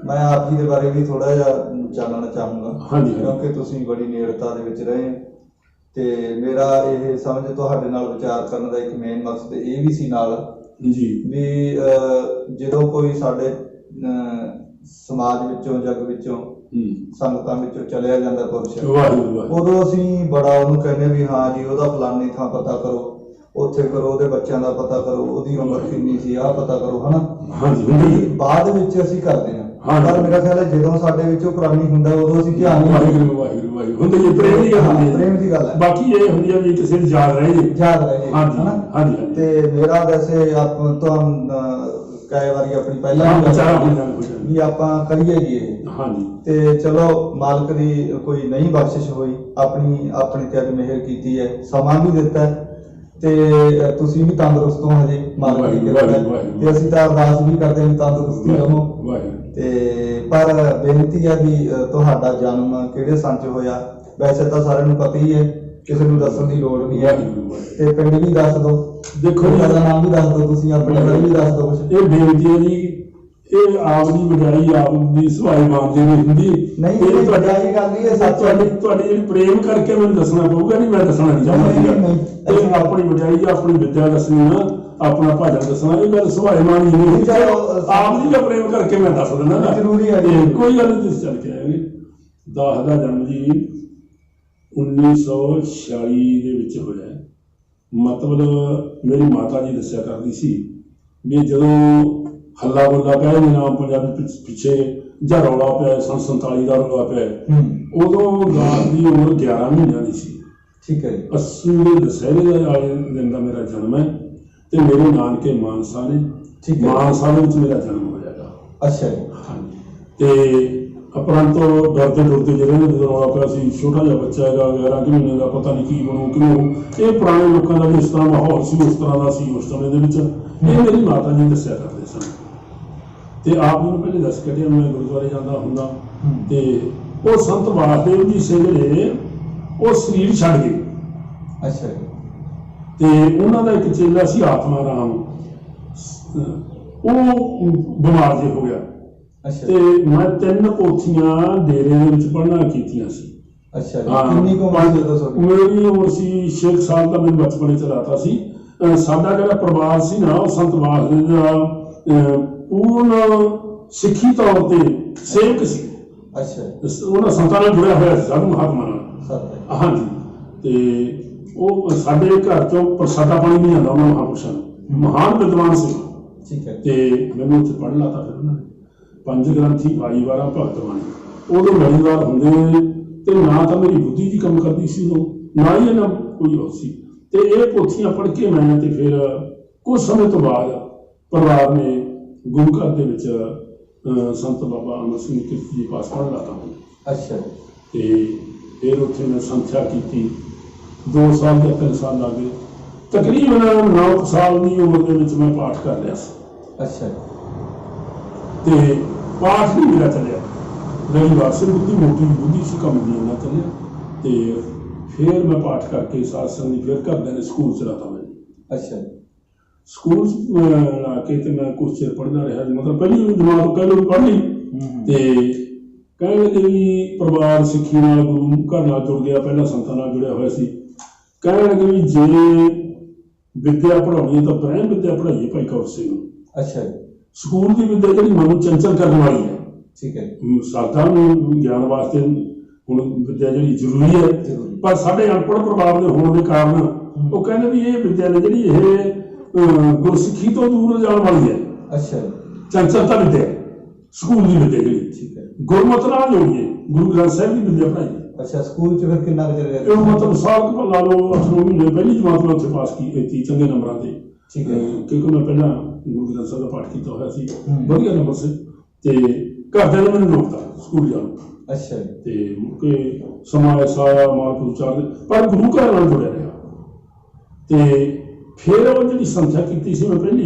B: ਮੈਂ ਆਪ ਜੀ ਦੇ ਬਾਰੇ ਵੀ ਥੋੜਾ ਜਿਹਾ ਜਾਣਨਾ ਚਾਹੂੰਗਾ। ਹਾਂਜੀ। ਕਿਉਂਕਿ ਤੁਸੀਂ ਬੜੀ ਨੇੜਤਾ ਦੇ ਵਿੱਚ ਰਹੇ ਤੇ ਮੇਰਾ ਇਹ ਸਮਝ ਤੁਹਾਡੇ ਨਾਲ ਵਿਚਾਰ ਕਰਨ ਦਾ ਇੱਕ ਮੇਨ ਮਕਸਦ ਇਹ ਵੀ ਸੀ ਨਾਲ ਜੀ ਵੀ ਜਦੋਂ ਕੋਈ ਸਾਡੇ ਸਮਾਜ ਵਿੱਚੋਂ, ਜਗ ਵਿੱਚੋਂ, ਸੰਗਤਾਂ ਵਿੱਚੋਂ ਚਲਿਆ ਜਾਂਦਾ ਪੁਰਸ਼, ਉਦੋਂ ਅਸੀਂ ਬੜਾ ਉਹਨੂੰ ਕਹਿੰਦੇ ਵੀ ਹਾਂ ਜੀ ਉਹਦਾ ਫਲਾਨੀ ਥਾਂ ਪਤਾ ਕਰੋ, ਉੱਥੇ ਕਰੋ, ਉਹਦੇ ਬੱਚਿਆਂ ਦਾ ਪਤਾ ਕਰੋ, ਉਹਦੀ ਉਮਰ ਕਿੰਨੀ ਸੀ, ਆਹ ਪਤਾ ਕਰੋ, ਹਨਾ। ਹਾਂਜੀ। ਬਾਅਦ ਵਿੱਚ ਅਸੀਂ ਕਰਦੇ ਹਾਂ, ਪਰ ਮੇਰਾ ਖਿਆਲ ਹੈ ਜਦੋਂ ਸਾਡੇ ਵਿੱਚੋਂ ਪੁਰਾਣੀ ਹੁੰਦਾ ਉਦੋਂ ਅਸੀਂ ਧਿਆਨ ਨਹੀਂ ਦਿੰਦੇ। ਹੁੰਦੀ ਜੀ ਪ੍ਰੇਮ ਦੀ ਗੱਲ, ਪ੍ਰੇਮ ਦੀ ਗੱਲ ਹੈ। ਬਾਕੀ ਇਹ ਹੁੰਦੀ ਹੈ ਵੀ ਕਿਸੇ ਦੀ ਯਾਦ ਰਹੇ ਜੀ, ਯਾਦ ਰਹੇ ਜੀ, ਹਨਾ। ਹਾਂਜੀ। ਤੇ ਮੇਰਾ ਵੈਸੇ ਤੁਹਾਨੂੰ ਕਈ ਵਾਰੀ ਆਪਣੀ ਪਹਿਲਾਂ ਵੀ ਆਪਾਂ ਕਰੀਏ ਜੀ ਇਹ। ਹਾਂਜੀ। ਤੇ ਚਲੋ ਮਾਲਕ ਦੀ ਕੋਈ ਨਹੀਂ ਬਖਸ਼ਿਸ਼ ਹੋਈ, ਆਪਣੇ ਤੇ ਅੱਜ ਮਿਹਰ ਕੀਤੀ ਹੈ, ਸਮਾਂ ਵੀ ਦਿੱਤਾ ਤੇ ਤੁਸੀਂ ਵੀ ਤੰਦਰੁਸਤ ਹੋ ਹਜੇ, ਮਾਲਕ ਦੀ ਕਿਰਪਾ ਤੇ ਅਸੀਂ ਤਾਂ ਅਰਦਾਸ ਵੀ ਕਰਦੇ ਹਾਂ ਤੰਦਰੁਸਤੀ ਰਹੋ। ਤੇ ਪਰ ਬੇਨਤੀ ਹੈ ਵੀ ਤੁਹਾਡਾ ਜਨਮ ਕਿਹੜੇ ਸੰਨ 'ਚ ਹੋਇਆ,
A: ਵੈਸੇ ਤਾਂ ਸਾਰਿਆਂ ਨੂੰ ਪਤਾ ਹੀ ਹੈ, ਕਿਸੇ ਨੂੰ ਦੱਸਣ ਦੀ ਲੋੜ ਨਹੀਂ ਹੈ। ਤੇ ਪਿੰਡ ਵੀ ਦੱਸ ਦਿਓ,
B: ਦੇਖੋ
A: ਪਿੰਡ ਦਾ ਨਾਮ ਵੀ ਦੱਸ ਦਿਓ, ਤੁਸੀਂ ਆਪਣੇ ਬਾਰੇ ਵੀ ਦੱਸ ਦਿਓ ਕੁਛ।
B: ਇਹ ਬੇਨਤੀ ਹੈ ਜੀ, ਇਹ ਆਪ ਦੀ ਵਡਿਆਈ ਆਪ ਦੀ ਸੁਭਾਈ ਮਾਨਦੀ ਨਹੀਂ ਹੁੰਦੀ।
A: ਨਹੀਂ, ਇਹ ਵਡਿਆਈ ਕਰਨੀ ਹੈ ਸੱਚ।
B: ਤੁਹਾਡੀ ਜਿਹੜੀ ਪ੍ਰੇਮ ਕਰਕੇ ਮੈਨੂੰ ਦੱਸਣਾ ਪਊਗਾ, ਨਹੀਂ ਮੈਂ ਦੱਸਣਾ ਨਹੀਂ ਚਾਹੁੰਦਾ। ਇਹ ਆਪਣੀ ਵਡਿਆਈ ਆਪਣੀ ਵਿਦਿਆ ਦੱਸਣੀ ਨਾ, ਆਪਣਾ ਭਾਜਨ ਦੱਸਣਾ, ਇਹ ਗੱਲ ਸੁਭਾਈ ਮਾਨਦੀ ਨਹੀਂ। ਆਪ ਦੀ ਦਾ ਪ੍ਰੇਮ ਕਰਕੇ ਮੈਂ ਦੱਸ ਦਿੰਦਾ ਨਾ,
A: ਜ਼ਰੂਰੀ ਹੈ।
B: ਕੋਈ ਗੱਲ ਨਹੀਂ, ਤੁਸੀਂ ਚੱਲ ਕੇ ਆਏਗੇ। ਦਾਸ ਦਾ ਜਨਮ ਜੀ 1946 ਦੇ ਵਿੱਚ ਹੋਇਆ। ਮਤਲਬ ਮੇਰੀ ਮਾਤਾ ਜੀ ਦੱਸਿਆ ਕਰਦੀ ਸੀ ਵੀ ਜਦੋਂ ਹੱਲਾ ਬੋਲਾ ਪਿਆ ਨਾਮ ਪੰਜਾਬੀ ਪਿੱਛੇ ਜਾਂ ਰੌਲਾ ਪਿਆ, 47 ਦਾ ਰੌਲਾ ਪਿਆ, ਉਦੋਂ ਦਾਸ ਦੀ ਉਮਰ 11 ਮਹੀਨਿਆਂ ਦੀ ਸੀ।
A: ਠੀਕ ਹੈ।
B: 80 ਦੇ ਦੁਸਹਿਰੇ ਦੇ ਵਾਲੇ ਦਿਨ ਦਾ ਮੇਰਾ ਜਨਮ ਹੈ ਤੇ ਮੇਰੇ ਨਾਨਕੇ ਮਾਨਸਾ ਨੇ। ਮਾਨਸਾ ਦੇ ਵਿੱਚ ਮੇਰਾ ਜਨਮ ਹੋਇਆਗਾ।
A: ਅੱਛਾ ਜੀ।
B: ਹਾਂਜੀ। ਤੇ ਅਪਰੰਤੋ ਡਰਦੇ ਜਿਹੜੇ ਨੇ ਜਦੋਂ ਰੌਲਾ ਪਿਆ ਸੀ, ਛੋਟਾ ਜਿਹਾ ਬੱਚਾ ਹੈਗਾ 11 ਮਹੀਨੇ ਦਾ, ਪਤਾ ਨਹੀਂ ਕੀ ਬਣੂ ਕਿਉਂ। ਇਹ ਪੁਰਾਣੇ ਲੋਕਾਂ ਦਾ ਵੀ ਇਸ ਤਰ੍ਹਾਂ ਮਾਹੌਲ ਸੀ, ਉਸ ਤਰ੍ਹਾਂ ਦਾ ਸੀ ਉਸ ਸਮੇਂ ਦੇ ਵਿੱਚ। ਇਹ ਮੇਰੀ ਮਾਤਾ ਜੀ ਦੱਸਿਆ ਕਰਦੇ ਸਨ। ਤੇ ਆਪ ਨੂੰ ਪਹਿਲੇ ਦੱਸ ਕੱਢਿਆ, ਮੈਂ ਗੁਰਦੁਆਰੇ ਜਾਂਦਾ ਹੁੰਦਾ ਤੇ ਉਹ ਸੰਤ ਵਾਸਦੇਵ ਜੀ ਸਿੰਘ ਨੇ ਉਹ ਸਰੀਰ ਛੱਡ ਗਏ।
A: ਅੱਛਾ।
B: ਤੇ ਉਹਨਾਂ ਦਾ ਇੱਕ ਚੇਲਾ ਸੀ ਆਤਮਾ ਰਾਮ, ਉਹ ਬਿਮਾਰ ਜੇ ਹੋ ਗਿਆ। ਤੇ ਮੈਂ 3 ਪੋਥੀਆਂ ਡੇਰੇ ਦੇ ਵਿੱਚ ਪੜ੍ਹਨਾ ਕੀਤੀਆਂ ਸੀ।
A: ਅੱਛਾ। ਕਿੰਨੀ ਕੁ ਉਮਰ ਸੀ ਉਦੋਂ?
B: ਮੇਰੀ ਉਮਰ ਸੀ 6 ਸਾਲ ਦਾ। ਮੈਨੂੰ ਬਚਪਨੇ ਚ ਲਾਤਾ ਸੀ। ਸਾਡਾ ਜਿਹੜਾ ਪਰਿਵਾਰ ਸੀ ਨਾ, ਉਹ ਸੰਤ ਵਾਸਦੇਵ ਦਾ ਪੂਰਨ ਸਿੱਖੀ ਤੌਰ ਤੇ ਸੇਵਕ ਸੀ।
A: ਅੱਛਾ।
B: ਉਹਨਾਂ ਸੰਤਾਂ ਨਾਲ ਜੁੜਿਆ ਹੋਇਆ ਸੀ, ਸਾਧੂ ਮਹਾਤਮਾ ਨਾਲ। ਹਾਂਜੀ। ਤੇ ਉਹ ਸਾਡੇ ਘਰ ਚੋਂ ਪ੍ਰਸਾਦਾ ਪਾਣੀ ਨਹੀਂ ਆਉਂਦਾ ਉਹਨਾਂ ਮਹਾਂਪੁਰਸ਼ਾਂ ਨੂੰ, ਮਹਾਨ ਵਿਦਵਾਨ ਸੀ।
A: ਠੀਕ ਹੈ।
B: ਤੇ ਮੈਨੂੰ ਉੱਥੇ ਪੜ੍ਹ ਲਾਤਾ ਫਿਰ ਉਹਨਾਂ ਨੇ। 5 ਗ੍ਰੰਥੀ 22 ਵਾਰਾਂ ਭਗਤ ਬਾਣੀ। ਉਦੋਂ ਲੜੀਵਾਰ ਹੁੰਦੇ ਤੇ ਨਾ ਤਾਂ ਮੇਰੀ ਬੁੱਧੀ ਦੀ ਕੰਮ ਕਰਦੀ ਸੀ ਉਦੋਂ, ਨਾ ਹੀ ਇਹਨਾਂ ਕੋਈ ਹੋਰ ਸੀ। ਤੇ ਇਹ ਪੋਥੀਆਂ ਪੜ੍ਹ ਕੇ ਮੈਂ ਤੇ ਫਿਰ ਕੁਝ ਸਮੇਂ ਤੋਂ ਬਾਅਦ ਪਰਿਵਾਰ ਨੇ ਗੁਰੂ ਘਰ ਦੇ ਵਿੱਚ ਸੰਤ ਬਾਬਾ ਅਮਰ ਸਿੰਘ ਕਿਰਤੀ ਜੀ ਪਾਸ ਪੜ੍ਹ ਲਾਤਾ।
A: ਅੱਛਾ।
B: ਤੇ ਫਿਰ ਉੱਥੇ ਮੈਂ ਸੰਥਿਆ ਕੀਤੀ। 2 ਸਾਲ ਜਾਂ 3 ਸਾਲ ਲੱਗ ਗਏ। ਤਕਰੀਬਨ 9 ਸਾਲ ਦੀ ਉਮਰ ਦੇ ਵਿੱਚ ਮੈਂ ਪਾਠ ਕਰ ਲਿਆ ਸੀ।
A: ਅੱਛਾ।
B: ਤੇ ਪਾਠ ਵੀ ਮੇਰਾ ਚੱਲਿਆ। ਰਵਿਵਾਰ ਸਿੰਘ ਬੁੱਧੀ ਮੋਟੀ ਬੁੱਧੀ ਸੀ, ਕੰਮ ਦੀ ਨਾ ਚੱਲਿਆ। ਤੇ ਫਿਰ ਮੈਂ ਪਾਠ ਕਰਕੇ ਸਾਧ ਸੰਗਤ ਦੀ ਫਿਰ ਘਰਦਿਆਂ ਨੇ ਸਕੂਲ ਚਲਾਤਾ ਮੈਨੂੰ।
A: ਅੱਛਾ। ਸਕੂਲ
B: ਲਾ ਕੇ ਤੇ ਮੈਂ ਕੁਛ ਚਿਰ ਪੜ੍ਹਦਾ ਰਿਹਾ। ਮਤਲਬ ਪਹਿਲੀ ਜਮਾਤ ਕਹਿ ਲਓ ਪੜ੍ਹ ਲਈ। ਤੇ ਕਹਿਣ ਲੱਗੇ ਵੀ ਪਰਿਵਾਰ ਸਿੱਖੀ ਨਾਲ ਗੁਰੂ ਘਰ ਨਾਲ ਜੁੜ ਗਿਆ, ਪਹਿਲਾਂ ਸੰਤਾਂ ਨਾਲ ਜੁੜਿਆ ਹੋਇਆ ਸੀ। ਕਹਿਣ ਲੱਗੇ ਵੀ ਜੇ ਵਿਦਿਆ ਪੜ੍ਹਾਉਣੀ ਹੈ ਤਾਂ ਬ੍ਰਹਮ ਵਿਦਿਆ ਪੜ੍ਹਾਈਏ ਭਾਈ ਕੌਰ ਸਿੰਘ ਨੂੰ।
A: ਅੱਛਾ।
B: ਸਕੂਲ ਦੀ ਵਿਦਿਆ ਜਿਹੜੀ ਮਨ ਨੂੰ ਚੰਚਲ ਕਰਨ ਵਾਲੀ ਹੈ।
A: ਠੀਕ ਹੈ।
B: ਸਾਡਾ ਨੂੰ ਗਿਆਨ ਵਾਸਤੇ ਹੁਣ ਵਿਦਿਆ ਜਿਹੜੀ ਜ਼ਰੂਰੀ ਹੈ, ਪਰ ਸਾਡੇ ਅਨਪੜ੍ਹ ਪਰਿਵਾਰ ਦੇ ਹੋਣ ਦੇ ਕਾਰਨ ਉਹ ਕਹਿੰਦੇ ਵੀ ਇਹ ਵਿਦਿਆ ਨੇ ਜਿਹੜੀ ਇਹ ਗੁਰਸਿੱਖੀ ਤੋਂ ਦੂਰ ਜਾਣ ਵਾਲੀ ਹੈ।
A: ਅੱਛਾ।
B: ਚੰਚਲਤਾ ਵਿਦਿਆ ਸਕੂਲ ਦੀ ਵਿਦਿਆ ਜਿਹੜੀ।
A: ਠੀਕ ਹੈ।
B: ਗੁਰਮਤਿ ਨਾਲ ਜੋੜੀਏ, ਗੁਰੂ ਗ੍ਰੰਥ ਸਾਹਿਬ ਦੀ ਵਿਦਿਆ ਪੜ੍ਹਾਈਏ।
A: ਅੱਛਾ। ਸਕੂਲ ਚ ਫਿਰ ਕਿੰਨਾ ਕੁ ਚਿਰ ਰਹੇ?
B: ਇਹ ਮਤਲਬ ਸਾਲ ਕੁ ਲਾ ਲਓ, 8-9 ਮਹੀਨੇ। ਪਹਿਲੀ ਜਮਾਤ ਮੈਂ ਉੱਥੇ ਪਾਸ ਕੀਤੀ ਚੰਗੇ ਨੰਬਰਾਂ ਤੇ।
A: ਠੀਕ ਹੈ।
B: ਕਿਉਂਕਿ ਮੈਂ ਪਹਿਲਾਂ ਗੁਰੂ ਗ੍ਰੰਥ ਸਾਹਿਬ ਦਾ ਪਾਠ ਕੀਤਾ ਹੋਇਆ ਸੀ, ਵਧੀਆ ਨੰਬਰ ਸੀ। ਤੇ ਘਰਦਿਆਂ ਨੇ ਮੈਨੂੰ ਰੋਕਤਾ ਸਕੂਲ ਜਾਣ।
A: ਅੱਛਾ।
B: ਤੇ ਮੁੱਕੇ ਸਮਾਂ ਐਸਾ ਆਇਆ ਮਾਲਪੁਰ ਚਾਰ ਪਰ ਗੁਰੂ ਘਰ ਨਾਲ ਜੁੜਿਆ ਰਿਹਾ। ਤੇ ਫਿਰ ਉਹ ਜਿਹੜੀ ਸੰਥਿਆ ਕੀਤੀ ਸੀ ਮੈਂ ਪਹਿਲੀ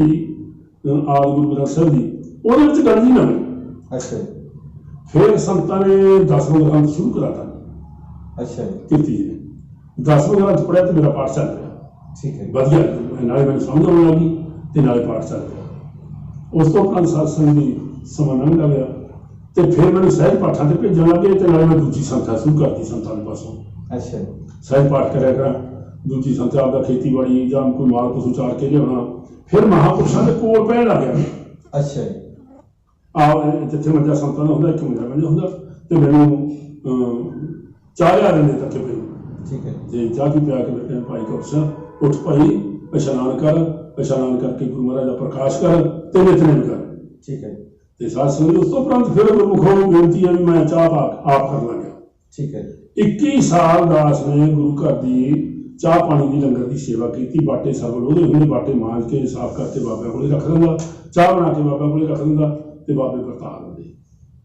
B: ਆਦਿ ਗੁਰੂ ਗ੍ਰੰਥ ਸਾਹਿਬ ਦੀ, ਉਹਦੇ ਵਿੱਚ ਗੱਲ ਜੀ ਨਾ ਹੋਈ।
A: ਅੱਛਾ।
B: ਫਿਰ ਸੰਤਾਂ ਨੇ 10ਵਾਂ ਗ੍ਰੰਥ ਸ਼ੁਰੂ ਕਰਾਤਾ।
A: ਅੱਛਾ।
B: ਕੀਤੀ ਨੇ 10ਵਾਂ ਗ੍ਰੰਥ ਪੜ੍ਹਿਆ ਤੇ ਮੇਰਾ ਪਾਠ ਚੱਲ ਰਿਹਾ।
A: ਠੀਕ ਹੈ।
B: ਵਧੀਆ, ਨਾਲੇ ਮੈਨੂੰ ਸਮਝ ਆਉਣ ਲੱਗੀ ਤੇ ਨਾਲੇ ਪਾਠ ਚੱਲ ਰਿਹਾ। ਉਸ ਤੋਂ ਬਾਅਦ ਸਾਧ ਸੰਗਤ ਦੀ ਸਮਾਂ ਲੰਘ ਗਿਆ ਤੇ ਫਿਰ ਮੈਨੂੰ ਸਹਿਜ ਪਾਠਾਂ ਤੇ ਭੇਜਣ ਲੱਗੇ ਤੇ ਨਾਲੇ ਮੈਂ ਦੂਜੀ ਸੰਥਿਆ ਸ਼ੁਰੂ ਕਰਤੀ ਸੰਤਾਂ ਦੇ ਪਾਸੋਂ।
A: ਅੱਛਾ।
B: ਸਹਿਜ ਪਾਠ ਕਰਿਆ ਕਰਾਂ, ਦੂਜੀ ਸੰਥਿਆ ਆਪਦਾ ਖੇਤੀਬਾੜੀ ਜਾਂ ਕੋਈ ਮਾਲ ਪਸ਼ੂ ਚਾਰ ਕੇ ਲਿਆਉਣਾ। ਫਿਰ ਮਹਾਂਪੁਰਸ਼ਾਂ ਦੇ ਕੋਲ ਪੈਣ ਲੱਗ ਗਿਆ।
A: ਅੱਛਾ।
B: ਜਿੱਥੇ ਮੱਝਾ ਸੰਤਾਂ ਦਾ ਹੁੰਦਾ, ਇੱਕ ਮੱਝਾ ਹੁੰਦਾ ਤੇ ਮੈਨੂੰ ਚਾਹ ਲਿਆ ਦਿੰਦੇ ਤੱਕੇ ਪਏ।
A: ਠੀਕ ਹੈ।
B: ਤੇ ਚਾਹ ਵੀ ਪਿਆ ਕੇ ਬੈਠੇ ਭਾਈ ਕੌਰ ਸਿੰਘ, ਉੱਠ ਭਾਈ ਇਸ਼ਨਾਨ ਕਰ, ਇਸ਼ਨਾਨ ਕਰਕੇ ਗੁਰੂ ਮਹਾਰਾਜ ਦਾ ਪ੍ਰਕਾਸ਼ ਕਰ ਤੇ ਨਿਤਨੇਮ ਕਰ।
A: ਠੀਕ ਹੈ।
B: ਤੇ ਸਾਧ ਸੰਗਤ ਉਸ ਤੋਂ ਉਪਰੰਤ ਫਿਰ ਗੁਰਮੁਖੋਂ ਬੇਨਤੀ ਹੈ ਵੀ ਮੈਂ ਚਾਹ ਆਪ ਕਰਨ ਲੱਗਿਆ।
A: ਠੀਕ ਹੈ।
B: 21 ਸਾਲ ਦਾਸ ਨੇ ਗੁਰੂ ਘਰ ਦੀ ਚਾਹ ਪਾਣੀ ਦੀ ਲੰਗਰ ਦੀ ਸੇਵਾ ਕੀਤੀ। ਬਾਟੇ ਸਰਵਲ ਉਹਦੇ ਹੁੰਦੇ, ਬਾਟੇ ਮਾਂਜ ਕੇ ਸਾਫ਼ ਕਰਕੇ ਬਾਬਿਆਂ ਕੋਲੇ ਰੱਖ ਦਿੰਦਾ, ਚਾਹ ਬਣਾ ਕੇ ਬਾਬਿਆਂ ਕੋਲੇ ਰੱਖ ਦਿੰਦਾ ਤੇ ਬਾਬੇ ਵਰਤਾ ਦਿੰਦੇ।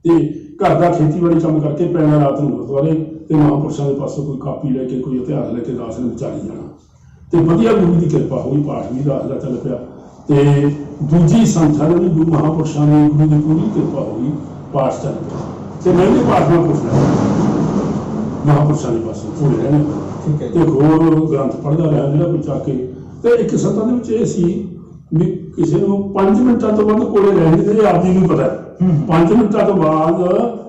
B: ਤੇ ਘਰ ਦਾ ਖੇਤੀਬਾੜੀ ਕੰਮ ਕਰਕੇ ਪੈਣਾ ਰਾਤ ਨੂੰ ਗੁਰਦੁਆਰੇ ਤੇ ਮਹਾਂਪੁਰਸ਼ਾਂ ਦੇ ਪਾਸੋਂ ਕੋਈ ਕਾਪੀ ਲੈ ਕੇ ਕੋਈ ਇਤਿਹਾਸ ਲੈ ਕੇ ਦਾਸ ਨੇ ਵਿਚਾਰੀ ਜਾਣਾ। ਤੇ ਵਧੀਆ ਗੁਰੂ ਦੀ ਕਿਰਪਾ ਹੋਈ, ਪਾਠ ਵੀ ਦਾਸ ਦਾ ਚੱਲ ਪਿਆ। ਤੇ ਦੂਜੀ ਸੰਥਿਆ ਨੇ ਵੀ ਗੁਰੂ ਮਹਾਂਪੁਰਸ਼ਾਂ ਨੇ ਗੁਰੂ ਦੀ ਪੂਰੀ ਕਿਰਪਾ ਹੋਈ, ਪਾਠ ਚੱਲ ਪਿਆ। ਤੇ ਮੈਂ ਵੀ ਪਾਠ ਨਾਲ ਪੁੱਛ ਲਿਆ ਮਹਾਂਪੁਰਸ਼ਾਂ ਦੇ ਪਾਸੇ ਭੁੱਲ ਰਹਿਣੇ
A: ਠੀਕ ਹੈ
B: ਤੇ ਹੋਰ ਗ੍ਰੰਥ ਪੜ੍ਹਦਾ ਰਿਹਾ ਜਿਹੜਾ ਕੋਈ ਚੱਕ ਕੇ। ਤੇ ਇੱਕ ਸੰਤਾਂ ਦੇ ਵਿੱਚ ਇਹ ਸੀ ਵੀ ਕਿਸੇ ਨੂੰ 5 ਮਿੰਟਾਂ ਤੋਂ ਵੱਧ ਕੋਲੇ ਰਹਿੰਦੇ ਤੇ ਆਪ ਜੀ ਨੂੰ ਪਤਾ 5 ਮਿੰਟਾਂ ਤੋਂ ਬਾਅਦ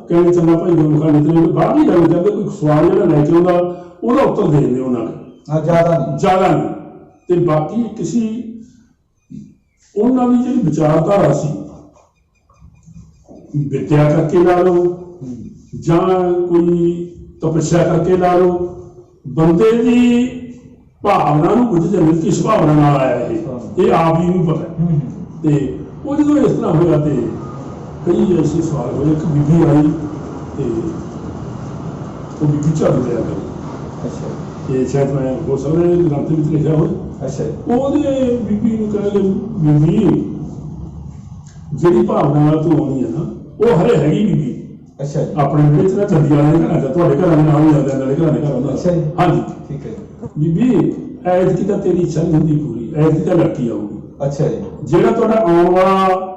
B: ਕਹਿੰਦੇ ਚੰਗਾ ਭਾਈ ਗੁਰਮੁਖਾਂ ਨੇ ਬਾਹਰ ਨਹੀਂ ਜਾਣਾ ਚਾਹੁੰਦੇ, ਕੋਈ ਸਵਾਲ ਜਿਹੜਾ ਲੈ ਕੇ ਆਉਂਦਾ ਉਹਦਾ ਉੱਤਰ ਦੇ ਦਿੰਦੇ ਉਹਨਾਂ ਨੇ, ਜ਼ਿਆਦਾ ਨਹੀਂ। ਤੇ ਬਾਕੀ ਕਿਸੇ ਉਹਨਾਂ ਦੀ ਜਿਹੜੀ ਵਿਚਾਰਧਾਰਾ ਸੀ, ਵਿਦਿਆ ਕਰਕੇ ਲਾ ਲਓ ਜਾਂ ਕੋਈ ਤਪੱਸਿਆ ਕਰਕੇ ਲਾ ਲਓ, ਬੰਦੇ ਦੀ ਭਾਵਨਾ ਨੂੰ ਬੁੱਝ ਜਾਂਦੇ ਕਿਸ ਭਾਵਨਾ ਨਾਲ ਆਇਆ ਇਹ ਆਪ ਹੀ ਨੂੰ ਪਤਾ। ਤੇ ਉਹ ਜਦੋਂ ਇਸ ਤਰ੍ਹਾਂ ਹੋਇਆ ਤੇ ਕਈ ਐਸੇ ਸਵਾਲ ਹੋਏ। ਇੱਕ ਬੀਬੀ ਆਈ ਤੇ ਉਹ ਬੀਬੀ ਝਾੜੂ ਲਿਆ ਕਰੀ, ਇਹ ਸ਼ਾਇਦ ਮੈਂ ਹੋ ਸਕਦਾ ਗ੍ਰੰਥ ਵਿੱਚ ਲਿਖਿਆ ਹੋਵੇ। ਉਹਦੇ ਬੀਬੀ ਨੂੰ ਕਹਿੰਦੇ ਬੀਬੀ ਜਿਹੜੀ ਭਾਵਨਾ ਨਾਲ ਤੂੰ ਆਉਣੀ ਹੈ ਨਾ ਉਹ ਹਰੇ ਹੈਗੀ ਬੀਬੀ ਆਪਣੇ ਵਿੱਚ ਨਾ ਚੰਦੀ ਵਾਲੇ ਘਰਾਂ ਚ, ਤੁਹਾਡੇ ਘਰਾਂ ਦੇ ਨਾਲ ਹੀ ਲੱਗਦਾ, ਨਾਲੇ ਘਰਾਂ ਦੇ ਘਰ ਹੁੰਦਾ। ਹਾਂਜੀ ਠੀਕ ਹੈ ਬੀਬੀ, ਐਤਕੀ ਤਾਂ ਤੇਰੀ ਇੱਛਾ ਨਹੀਂ ਹੁੰਦੀ ਪੂਰੀ, ਐਤਕੀ ਤਾਂ ਲੜਕੀ ਆਊਗੀ। ਜਿਹੜਾ ਤੁਹਾਡਾ ਆਉਣ ਵਾਲਾ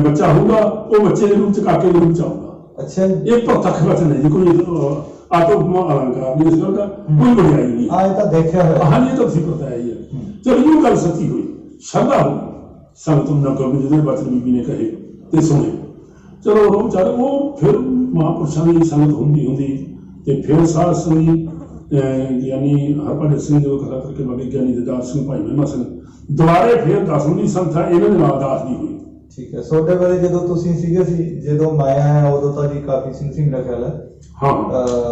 B: ਬੱਚਾ ਹੋਊਗਾ ਉਹ ਬੱਚੇ ਦੇ ਰੂਪ ਚ ਕਾਕੇ ਦੇ ਰੂਪ ਚ ਆਊਗਾ। ਇਹ ਪ੍ਰਤੱਖ ਵਚਨ ਹੈ ਜੀ, ਕੋਈ ਆਤਮ ਅਲੰਕਾਰ ਨਹੀਂ, ਇਸ ਗੱਲ ਦਾ ਕੋਈ ਵਡਿਆਈ ਨਹੀਂ। ਇਹ ਤਾਂ ਦੇਖਿਆ ਹੋਇਆ। ਹਾਂਜੀ, ਇਹ ਤਾਂ ਤੁਸੀਂ ਪਤਾ ਹੀ ਹੈ। ਚਲੋ ਇਹ ਗੱਲ ਸੱਚੀ ਹੋਈ, ਸ਼ਰਧਾ ਹੋਈ ਸੰਗਤ ਨੂੰ ਕਬੂ ਜਿਹਦੇ ਬਚਨ ਬੀਬੀ ਨੇ ਕਹੇ ਤੇ ਸੁਣੇ। ਚਲੋ ਉਹ ਵਿਚਾਰੇ ਉਹ ਫਿਰ ਮਹਾਂਪੁਰਸ਼ਾਂ ਦੀ ਸੰਗਤ ਹੁੰਦੀ ਤੇ ਫਿਰ ਸਾਧ ਸੰਗਤ ਗਿਆਨੀ ਹਰਭਜਨ ਸਿੰਘ ਜੋ ਕਥਾ ਕਰਕੇ ਬਾਬੇ ਗਿਆਨੀ ਦਦਾਰ ਸਿੰਘ, ਭਾਈ ਮਹਿਮਾ ਸਿੰਘ, ਦੁਬਾਰੇ ਫਿਰ 10ਵੀਂ ਦੀ ਸੰਥਾ ਇਹਨਾਂ ਦੇ ਨਾਲ ਦਾਸ ਦੀ ਹੋਈ।
A: ਠੀਕ ਹੈ। ਤੁਹਾਡੇ ਵੇਲੇ ਜਦੋਂ ਤੁਸੀਂ ਸੀਗੇ ਸੀ, ਜਦੋਂ ਮਾਇਆ ਹੈ ਉਦੋਂ ਤਾਂ ਜੀ ਕਾਫੀ ਸਿੰਘ ਦਾ ਖਿਆਲ ਹੈ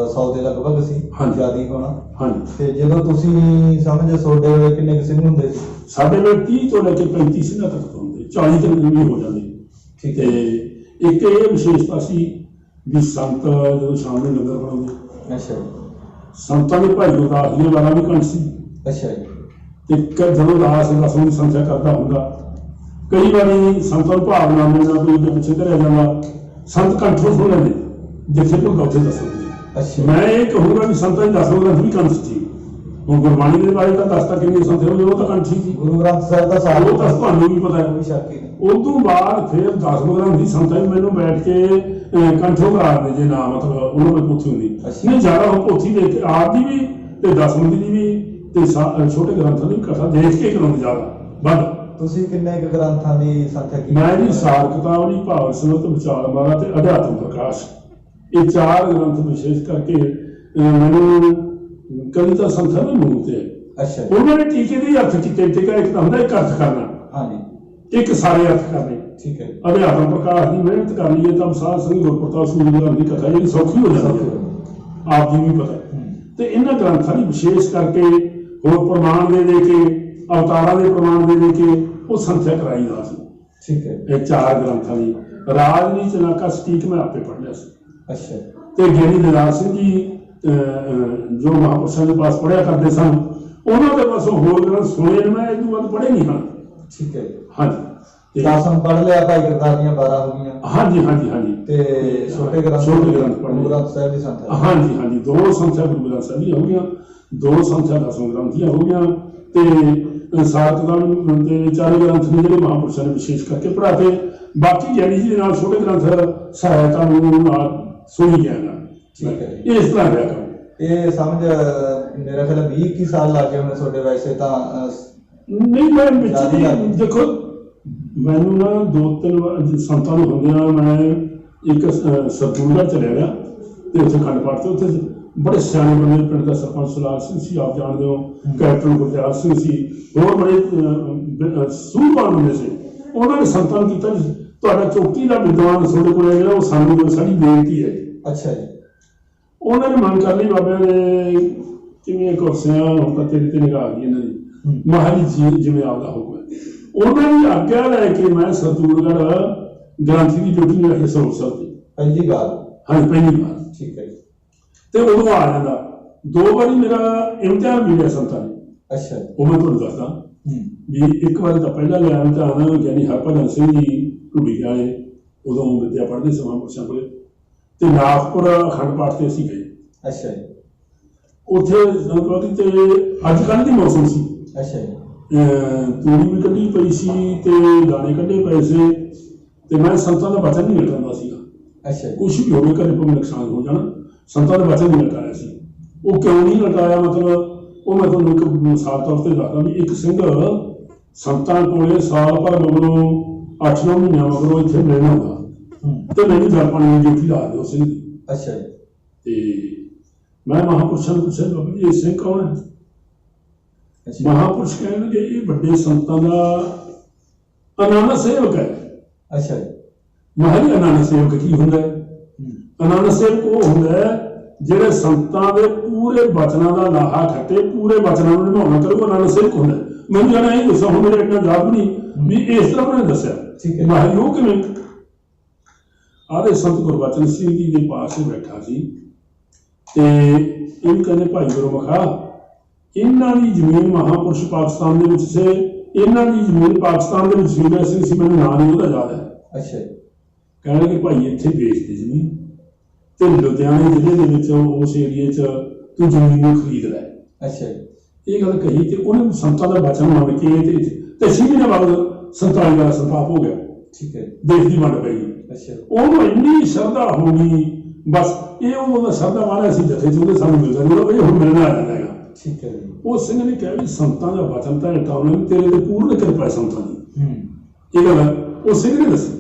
A: 100 ਦੇ ਲਗਭਗ ਸੀ, ਜ਼ਿਆਦਾ ਹੀ ਹੋਣਾ। ਹਾਂਜੀ। ਤੇ ਜਦੋਂ ਤੁਸੀਂ ਸਮਝੋ ਤੁਹਾਡੇ ਵੇਲੇ ਕਿੰਨੇ ਕੁ ਸਿੰਘ ਹੁੰਦੇ ਸੀ?
B: ਸਾਡੇ ਵੇਲੇ 30 ਤੋਂ ਲੈ ਕੇ 35 ਸਿੰਘਾਂ ਤੱਕ ਹੁੰਦੇ, 40 ਤੱਕ ਵੀ ਹੋ ਜਾਂਦੇ। ਠੀਕ ਹੈ। ਇੱਕ ਇਹ ਵਿਸ਼ੇਸ਼ਤਾ ਸੀ ਵੀ ਸੰਤ ਜਦੋਂ ਸ਼ਾਮ ਨੂੰ ਲੰਗਰ ਬਣਾਉਂਦੇ, ਸੰਤਾਂ ਦੇ ਭਾਈ ਗੁਰਦਾਸ ਜੀ ਵਾਲਾ ਵੀ ਕੰਠ ਸੀ। ਤੇ ਜਦੋਂ ਦਾਸ 10ਵੀਂ ਦੀ ਸੰਥਿਆ ਕਰਦਾ ਹੁੰਦਾ, ਕਈ ਵਾਰੀ ਸੰਤਾਂ ਨੂੰ ਭਾਵਨਾ ਨਾਲ ਕੋਈ ਅੱਗੇ ਪਿੱਛੇ ਧਰਿਆ ਜਾਂਦਾ, ਸੰਤ ਕੰਠੋਂ ਸੁਣ ਲੈਂਦੇ ਜਿੱਥੇ ਕੋਈ ਉੱਥੇ ਦੱਸਦੇ। ਮੈਂ ਇਹ ਕਹੂੰਗਾ ਵੀ ਸੰਤਾਂ ਦੀ 10 ਗ੍ਰੰਥ ਵੀ ਕੰਠ ਸੀ। ਹੁਣ ਗੁਰਬਾਣੀ ਦੇ ਬਾਰੇ ਤਾਂ ਦੱਸਦਾ ਕਿੰਨੀ ਸੰਥਿਆ ਹੋਈ, ਉਹ ਤਾਂ ਕੰਠ ਸੀ। ਗੁਰੂ ਗ੍ਰੰਥ ਸਾਹਿਬ ਦਾ ਸਾਰਾ ਉਹ ਤਾਂ ਤੁਹਾਨੂੰ ਵੀ ਪਤਾ ਹੈ, ਕੋਈ ਸ਼ੱਕ ਹੀ ਨਹੀਂ। ਉਸ ਤੋਂ ਬਾਅਦ ਫਿਰ 10 ਗ੍ਰੰਥ ਦੀ ਸੰਥਿਆ ਮੈਨੂੰ ਬੈਠ ਕੇ ਕੰਠੋਂ ਕਰਾ ਦਿੰਦੇ ਜੇ ਨਾ ਮਤਲਬ ਉਹਨਾਂ ਕੋਲ ਪੋਥੀ ਹੁੰਦੀ ਨਹੀਂ, ਜ਼ਿਆਦਾ ਉਹ ਪੋਥੀ ਦੇਖ ਕੇ ਆਪ ਦੀ ਵੀ ਤੇ 10ਵੀਂ ਦੀ ਵੀ ਤੇ ਛੋਟੇ ਗ੍ਰੰਥਾਂ ਦੀ ਕਥਾ ਦੇਖ ਕੇ ਕਰਾਉਂਦੇ ਜ਼ਿਆਦਾ ਵੱਧ। ਤੁਸੀਂ ਕਿੰਨੇ ਗ੍ਰੰਥਾਂ ਦੀ ਸੰਥਿਆ ਕੀਤੀ? ਮੈਂ ਜੀ ਸਾਰ ਕਿਤਾਬ ਦੀ, ਭਾਵ ਸਮਤ, ਵਿਚਾਰ ਮਾਲਾ ਤੇ ਅਧਿਆਤਮ ਪ੍ਰਕਾਸ਼, ਇਹ 4 ਗ੍ਰੰਥ ਵਿਸ਼ੇਸ਼ ਕਰਕੇ ਮੈਨੂੰ ਕਵੀ ਤਾਂ ਸੰਥਿਆ ਦੇ ਮੂੰਹ ਤੇ ਉਹਨਾਂ ਨੇ ਟੀਕੇ ਦੇ ਅਰਥ ਕੀਤੇ। ਟੀਕਾ ਇੱਕ ਤਾਂ ਹੁੰਦਾ ਇੱਕ ਅਰਥ ਕਰਨਾ, ਇੱਕ ਸਾਰੇ ਅਰਥ ਕਰਨੇ। ਠੀਕ ਹੈ। ਅਧਿਆਤਮ ਪ੍ਰਕਾਸ਼ ਦੀ ਮਿਹਨਤ ਕਰ ਲਈਏ ਤਾਂ ਸਾਧ ਸੰਗਤ ਗੁਰਪ੍ਰਤਾਪ ਸਿੰਘ ਜੀ ਦੀ ਕਥਾ ਜਿਹੜੀ ਸੌਖੀ ਹੋ ਜਾਂਦੀ ਹੈ, ਆਪ ਜੀ ਵੀ ਪਤਾ। ਤੇ ਇਹਨਾਂ ਗ੍ਰੰਥਾਂ ਦੀ ਵਿਸ਼ੇਸ਼ ਕਰਕੇ ਹੋਰ ਪ੍ਰਮਾਣ ਦੇ ਕੇ, ਅਵਤਾਰਾਂ ਦੇ ਪ੍ਰਮਾਣ ਦੇ ਕੇ ਉਹ ਸੰਥਿਆ ਕਰਾਈ ਦਾ ਸੀ। ਠੀਕ ਹੈ। ਇਹ 4 ਗ੍ਰੰਥਾਂ ਦੀ ਰਾਜਨੀਤੀ ਚਨਾਕਾ ਸਟੀਕ ਮੈਂ ਆਪੇ ਪੜ੍ਹ ਲਿਆ ਸੀ। ਤੇ ਗਿਆਨੀ ਦਦਾਰ ਸਿੰਘ ਜੀ ਜੋ ਮਹਾਂਪੁਰਸ਼ਾਂ ਦੇ ਪਾਸ ਪੜ੍ਹਿਆ ਕਰਦੇ ਸਨ, ਉਹਨਾਂ ਦੇ ਪਾਸੋਂ ਹੋਰ ਗ੍ਰੰਥ ਸੁਣੇ ਨੇ, ਮੈਂ ਇਹ ਤੋਂ ਵੱਧ ਪੜ੍ਹੇ ਨਹੀਂ ਹਨ। ਠੀਕ ਹੈ। ਹਾਂਜੀ। 10 ਪੜ੍ਹ ਲਿਆ, ਭਾਈ ਗੁਰਦਾਸ ਦੀਆਂ 12 ਹੋ ਗਈਆਂ। ਹਾਂਜੀ। ਤੇ ਛੋਟੇ ਗ੍ਰੰਥ ਗੁਰੂ ਗ੍ਰੰਥ ਸਾਹਿਬ ਦੀ ਸੰਥਿਆ। ਹਾਂਜੀ। 2 ਸੰਥਿਆ ਗੁਰੂ ਗ੍ਰੰਥ ਸਾਹਿਬ ਦੀਆਂ ਹੋ ਗਈਆਂ, 2 ਸੰਥਿਆ 10 ਗ੍ਰੰਥ ਦੀਆਂ ਹੋ ਗਈਆਂ। ਤੇ ਸਾਰ ਕਿਤਾਬ ਦੇ 4 ਗ੍ਰੰਥ ਨੇ ਜਿਹੜੇ ਮਹਾਂਪੁਰਸ਼ਾਂ ਨੇ ਵਿਸ਼ੇਸ਼ ਕਰਕੇ ਪੜ੍ਹਾਤੇ। ਬਾਕੀ ਗਿਆਨੀ ਜੀ ਦੇ ਨਾਲ ਛੋਟੇ ਗ੍ਰੰਥ ਸਹਾਇਤਾ ਨੂੰ ਨਾਲ ਸੁਣੀ ਗਿਆ। ਠੀਕ ਹੈ। ਇਹ ਇਸ ਤਰ੍ਹਾਂ ਰਿਹਾ ਕੰਮ। ਇਹ ਸਮਝ ਮੇਰਾ ਖਿਆਲ 20 ਸਾਲ ਲੱਗ ਗਏ ਹੋਣੇ ਤੁਹਾਡੇ, ਵੈਸੇ ਤਾਂ ਨਹੀਂ। ਮੈਂ ਵਿੱਚ ਦੇਖੋ ਮੈਨੂੰ ਨਾ 2-3 ਸੰਤਾਂ ਨੂੰ ਹੁੰਦਿਆਂ ਮੈਂ ਇੱਕ ਸਰਦੂਲਗੜ੍ਹ ਚਲਿਆ ਗਿਆ ਤੇ ਉੱਥੇ ਖੰਡ ਪਾਠ ਤੇ ਉੱਥੇ ਬੜੇ ਸਿਆਣੇ ਬੰਦੇ, ਪਿੰਡ ਦਾ ਸਰਪੰਚ ਸਲਾਰ ਸਿੰਘ ਸੀ, ਆਪ ਜਾਣਦੇ ਹੋ, ਕੈਪਟਨ ਗੁਰਦਿਆਲ ਸਿੰਘ ਸੀ, ਹੋਰ ਬੜੇ ਸੂਝਵਾਨ ਬੰਦੇ ਸੀ। ਉਹਨਾਂ ਨੇ ਸੰਤਾਂ ਨੂੰ ਕੀਤਾ ਤੁਹਾਡਾ ਚੌਕੀ ਦਾ ਵਿਦਵਾਨ ਤੁਹਾਡੇ ਕੋਲ ਜਿਹੜਾ ਉਹ ਸਾਨੂੰ ਸਾਡੀ ਬੇਨਤੀ ਹੈ। ਅੱਛਾ ਜੀ। ਉਹਨਾਂ ਨੇ ਮੰਗ ਕਰ ਲਈ ਬਾਬਿਆਂ ਨੇ ਕਿਵੇਂ ਕੁਰਸੀਆਂ ਹੁਣ ਤਾਂ ਤੇਰੇ ਤੇ ਨਿਗਾਹ ਆ ਗਈ ਇਹਨਾਂ ਦੀ, ਮਹਾਰਾਜ ਜੀ ਜਿਵੇਂ ਆਪਦਾ ਹੁਕਮ ਹੈ। ਉਹਨਾਂ ਦੀ ਆਗਿਆ ਲੈ ਕੇ ਮੈਂ ਸਰਦੂਲਗੜ੍ਹ ਗ੍ਰੰਥੀ ਦੀ ਡਿਊਟੀ ਨੂੰ ਹਿੱਸਾ ਹੋ ਸਕਦੀ ਪਹਿਲੀ ਵਾਰ। ਹਾਂਜੀ, ਪਹਿਲੀ ਵਾਰ। ਠੀਕ ਹੈ। ਤੇ ਉਦੋਂ ਆ ਜਾਂਦਾ 2 ਵਾਰੀ ਮੇਰਾ ਇਮਤਿਹਾਨ ਮਿਲਿਆ ਸੰਤਾਂ ਨੇ। ਅੱਛਾ। ਉਹ ਮੈਂ ਤੁਹਾਨੂੰ ਦੱਸਦਾ ਵੀ ਇੱਕ ਵਾਰੀ ਤਾਂ ਪਹਿਲਾਂ ਲਿਆ ਇਮਤਿਹਾਨ ਗਿਆਨੀ ਹਰਭਜਨ ਸਿੰਘ ਜੀ ਢੁੱਡੀ ਵਾਲੇ, ਉਦੋਂ ਵਿਦਿਆ ਪੜ੍ਹਦੇ ਸਮਾਂ ਪੁਰਸ਼ਾਂ ਕੋਲੇ, ਤੇ ਨਾਗਪੁਰ ਅਖੰਡ ਪਾਠ ਤੇ ਅਸੀਂ ਗਏ। ਅੱਛਾ ਜੀ। ਉੱਥੇ ਤੇ ਅੱਜ ਕੱਲ੍ਹ ਦੀ ਮੌਸਮ ਸੀ। ਅੱਛਾ ਜੀ। ਤੂੜੀ ਵੀ ਕੱਢੀ ਪਈ ਸੀ ਤੇ ਦਾਣੇ ਕੱਢੇ ਪਏ ਸੀ, ਤੇ ਮੈਂ ਸੰਤਾਂ ਦਾ ਬਚਨ ਨਹੀਂ ਨਿਕਲਦਾ ਸੀਗਾ। ਅੱਛਾ। ਕੁਛ ਵੀ ਹੋਵੇ ਘਰੇ ਭਾਵੇਂ ਨੁਕਸਾਨ ਹੋ ਜਾਣਾ, ਸੰਤਾਂ ਦੇ ਵਚਨ ਨਹੀਂ ਲਟਾਇਆ ਸੀ। ਉਹ ਕਿਉਂ ਨਹੀਂ ਲਟਾਇਆ, ਮਤਲਬ ਉਹ ਮੈਂ ਤੁਹਾਨੂੰ ਇੱਕ ਮਿਸਾਲ ਤੌਰ ਤੇ ਦੱਸਦਾ ਵੀ ਇੱਕ ਸਿੰਘ ਸੰਤਾਂ ਕੋਲੇ ਸਾਲ ਭਰ ਮਗਰੋਂ 8-9 ਮਹੀਨਿਆਂ ਮਗਰੋਂ ਇੱਥੇ ਮਿਲਣਾ ਹੁੰਦਾ ਤੇ ਮੈਨੂੰ ਜਲ ਪਾਣੀ ਦੀ ਡਿਊਟੀ ਲਾ ਦਿਓ ਸਿੰਘ ਦੀ।
A: ਅੱਛਾ ਜੀ।
B: ਤੇ ਮੈਂ ਮਹਾਂਪੁਰਸ਼ਾਂ ਨੂੰ ਪੁੱਛਿਆ ਬਾਬਾ ਜੀ ਇਹ ਸਿੰਘ ਕੌਣ ਹੈ? ਮਹਾਂਪੁਰਸ਼ ਕਹਿਣਗੇ ਇਹ ਵੱਡੇ ਸੰਤਾਂ ਦਾ ਅਨਾਨਕ ਸੇਵਕ ਹੈ।
A: ਅੱਛਾ ਜੀ।
B: ਮਹਾਰੀ ਅਨਾਨਕ ਸੇਵਕ ਕੀ ਹੁੰਦਾ ਹੈ? ਅਨਾਨਕ ਸੇਵਕ ਉਹ ਹੁੰਦਾ ਹੈ ਜਿਹੜੇ ਸੰਤਾਂ ਦੇ ਪੂਰੇ ਵਚਨਾਂ ਦਾ ਲਾਹਾ ਖੱਟੇ, ਪੂਰੇ ਵਚਨਾਂ ਨੂੰ ਨਿਭਾਉਣਾ ਕਰੂ, ਅਨਾਨਕ ਸੇਵਕ ਹੁੰਦਾ। ਮੈਨੂੰ ਜਾਣਾ ਇਹ ਦੱਸੋ, ਹੁਣ ਮੇਰੇ ਇੰਨਾ ਯਾਦ ਨਹੀਂ ਵੀ ਇਸ ਤਰ੍ਹਾਂ ਉਹਨੇ ਦੱਸਿਆ।
A: ਠੀਕ ਹੈ।
B: ਮਹਾਰੀ ਉਹ ਕਿਵੇਂ? ਆਦੇ ਸੰਤ ਗੁਰਬਚਨ ਸਿੰਘ ਜੀ ਦੇ ਪਾਸ ਬੈਠਾ ਸੀ ਤੇ ਇਹ ਕਹਿੰਦੇ ਭਾਈ ਗੁਰਮੁਖਾ ਇਹਨਾਂ ਦੀ ਜ਼ਮੀਨ ਮਹਾਂਪੁਰਸ਼ ਪਾਕਿਸਤਾਨ ਦੇ ਵਿੱਚ ਸੀ, ਇਹਨਾਂ ਦੀ ਜ਼ਮੀਨ ਪਾਕਿਸਤਾਨ ਦੇ ਵਿੱਚ ਵੀਰ ਸਿੰਘ ਸੀ, ਮੈਨੂੰ ਨਾਂ ਨਹੀਂ ਉਹਦਾ ਯਾਦ ਹੈ।
A: ਅੱਛਾ।
B: ਕਹਿਣਗੇ ਭਾਈ ਇੱਥੇ ਵੇਚਦੇ ਜ਼ਮੀਨ ਤੇ ਲੁਧਿਆਣੇ ਜ਼ਿਲ੍ਹੇ ਦੇ ਵਿੱਚ ਉਸ ਏਰੀਏ 'ਚ ਤੂੰ ਜ਼ਮੀਨ ਨੂੰ ਖਰੀਦ ਲੈ।
A: ਅੱਛਾ।
B: ਇਹ ਗੱਲ ਕਹੀ ਤੇ ਉਹਨੇ ਸੰਤਾਂ ਦਾ ਬਚਨ ਮੰਨ ਕੇ ਤੇ 6 ਮਹੀਨੇ ਬਾਅਦ 47 ਦਾ ਸੰਤਾਪ ਹੋ ਗਿਆ। ਠੀਕ ਹੈ। ਦੇਸ਼ ਦੀ ਵੰਡ ਪਈ। ਅੱਛਾ। ਉਹਨੂੰ ਇੰਨੀ ਸ਼ਰਧਾ ਹੋ ਗਈ, ਬਸ ਇਹ ਉਹਦਾ ਸ਼ਰਧਾ ਵਾਲਾ ਸੀ ਜਥੇ 'ਚ ਉਹਦੇ ਸਾਨੂੰ ਮਿਲਦਾ ਨਹੀਂ, ਇਹ ਹੁਣ ਮਿਲਣਾ ਆ ਜਾਂਦਾ ਹੈਗਾ। ਠੀਕ ਹੈ। ਉਹ ਸਿੰਘ ਨੇ ਕਿਹਾ ਵੀ ਸੰਤਾਂ ਦਾ ਵਚਨ ਤਾਂ ਟਾਉਣੇ ਤੇਰੇ ਤੇ ਪੂਰਨ ਕਿਰਪਾ ਸੰਤਾਂ ਦੀ। ਇਹ ਗੱਲ ਉਹ ਸਿੰਘ ਨੇ ਦੱਸੀ।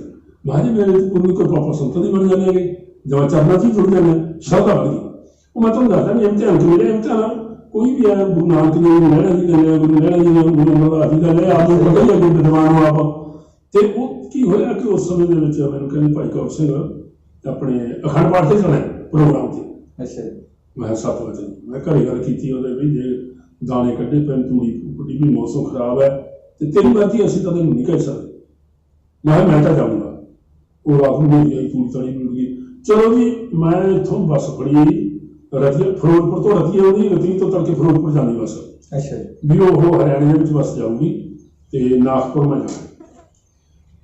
B: ਮਹਾਰਾਜ ਮੇਰੇ ਤੇ ਪੂਰਨ ਕਿਰਪਾ ਸੰਤਾਂ ਦੀ ਬਣ ਜਾਂਦੇ ਹੈਗੇ, ਜਦ ਚਰਨਾਂ 'ਚ ਹੀ ਜੁੜ ਜਾਂਦੇ, ਸ਼ਰਧਾ ਬਣ ਗਈ। ਉਹ ਮੈਂ ਤੁਹਾਨੂੰ ਦੱਸਦਾ ਵੀ ਇਮਤਿਹਾਨ ਕਿ ਮੇਰੇ ਇਮਤਿਹਾਨ ਕੋਈ ਵੀ ਹੈ, ਗੁਰੂ ਨਾਨਕ ਨੇ ਲਹਿਣਾ ਜੀ ਨੇ, ਗੁਰੂ ਲਹਿਣਾ ਜੀ ਨੇ, ਗੁਰੂ ਅਮਰਦਾਸ ਜੀ ਦਾ ਲੈ ਆਪ ਨੂੰ ਪਤਾ ਹੀ ਅੱਗੇ ਵਿਦਵਾਨ ਹੋ ਆਪ। ਤੇ ਉਹ ਕੀ ਹੋਇਆ ਕਿ ਉਸ ਸਮੇਂ ਦੇ ਵਿੱਚ ਮੈਨੂੰ ਕਹਿੰਦੇ ਭਾਈ ਕੌਰ ਸਿੰਘ ਆਪਣੇ ਅਖੰਡ ਪਾਠ ਤੇ ਚਲੇ ਪ੍ਰੋਗਰਾਮ ਤੇ। ਅੱਛਾ। ਮੈਂ 7 ਵਜੇ ਮੈਂ ਘਰੇ ਗੱਲ ਕੀਤੀ ਉਹਦੇ ਵੀ ਜੇ ਦਾਣੇ ਕੱਢੇ ਪੈਣ ਤੂੜੀ ਫੁੱਟੀ ਵੀ ਮੌਸਮ ਖਰਾਬ ਹੈ ਤੇ ਤੇਰੀ ਮਰਜ਼ੀ, ਅਸੀਂ ਤਾਂ ਤੈਨੂੰ ਨਹੀਂ ਕਹਿ ਸਕਦੇ। ਮੈਂ ਤਾਂ ਜਾਊਂਗਾ। ਉਹ ਰਾਤ ਨੂੰ ਮੇਰੀ ਆਈ ਤੂੜੀ ਤਾੜੀ ਮਿਲ ਗਈ। ਚਲੋ ਜੀ ਮੈਂ ਇੱਥੋਂ ਬੱਸ ਫੜੀ ਰਤੀਆ, ਫਿਰੋਜ਼ਪੁਰ ਤੋਂ ਰਤੀਆ ਆਉਂਦੀ, ਰਤੀਆ ਤੋਂ ਤੜਕੇ ਫਿਰੋਜ਼ਪੁਰ ਜਾਂਦੀ ਬੱਸ। ਅੱਛਾ। ਵੀ ਉਹ ਹਰਿਆਣੇ ਦੇ ਵਿੱਚ ਬੱਸ ਜਾਊਗੀ ਤੇ ਨਾਗਪੁਰ ਮੈਂ ਜਾਊਂਗਾ।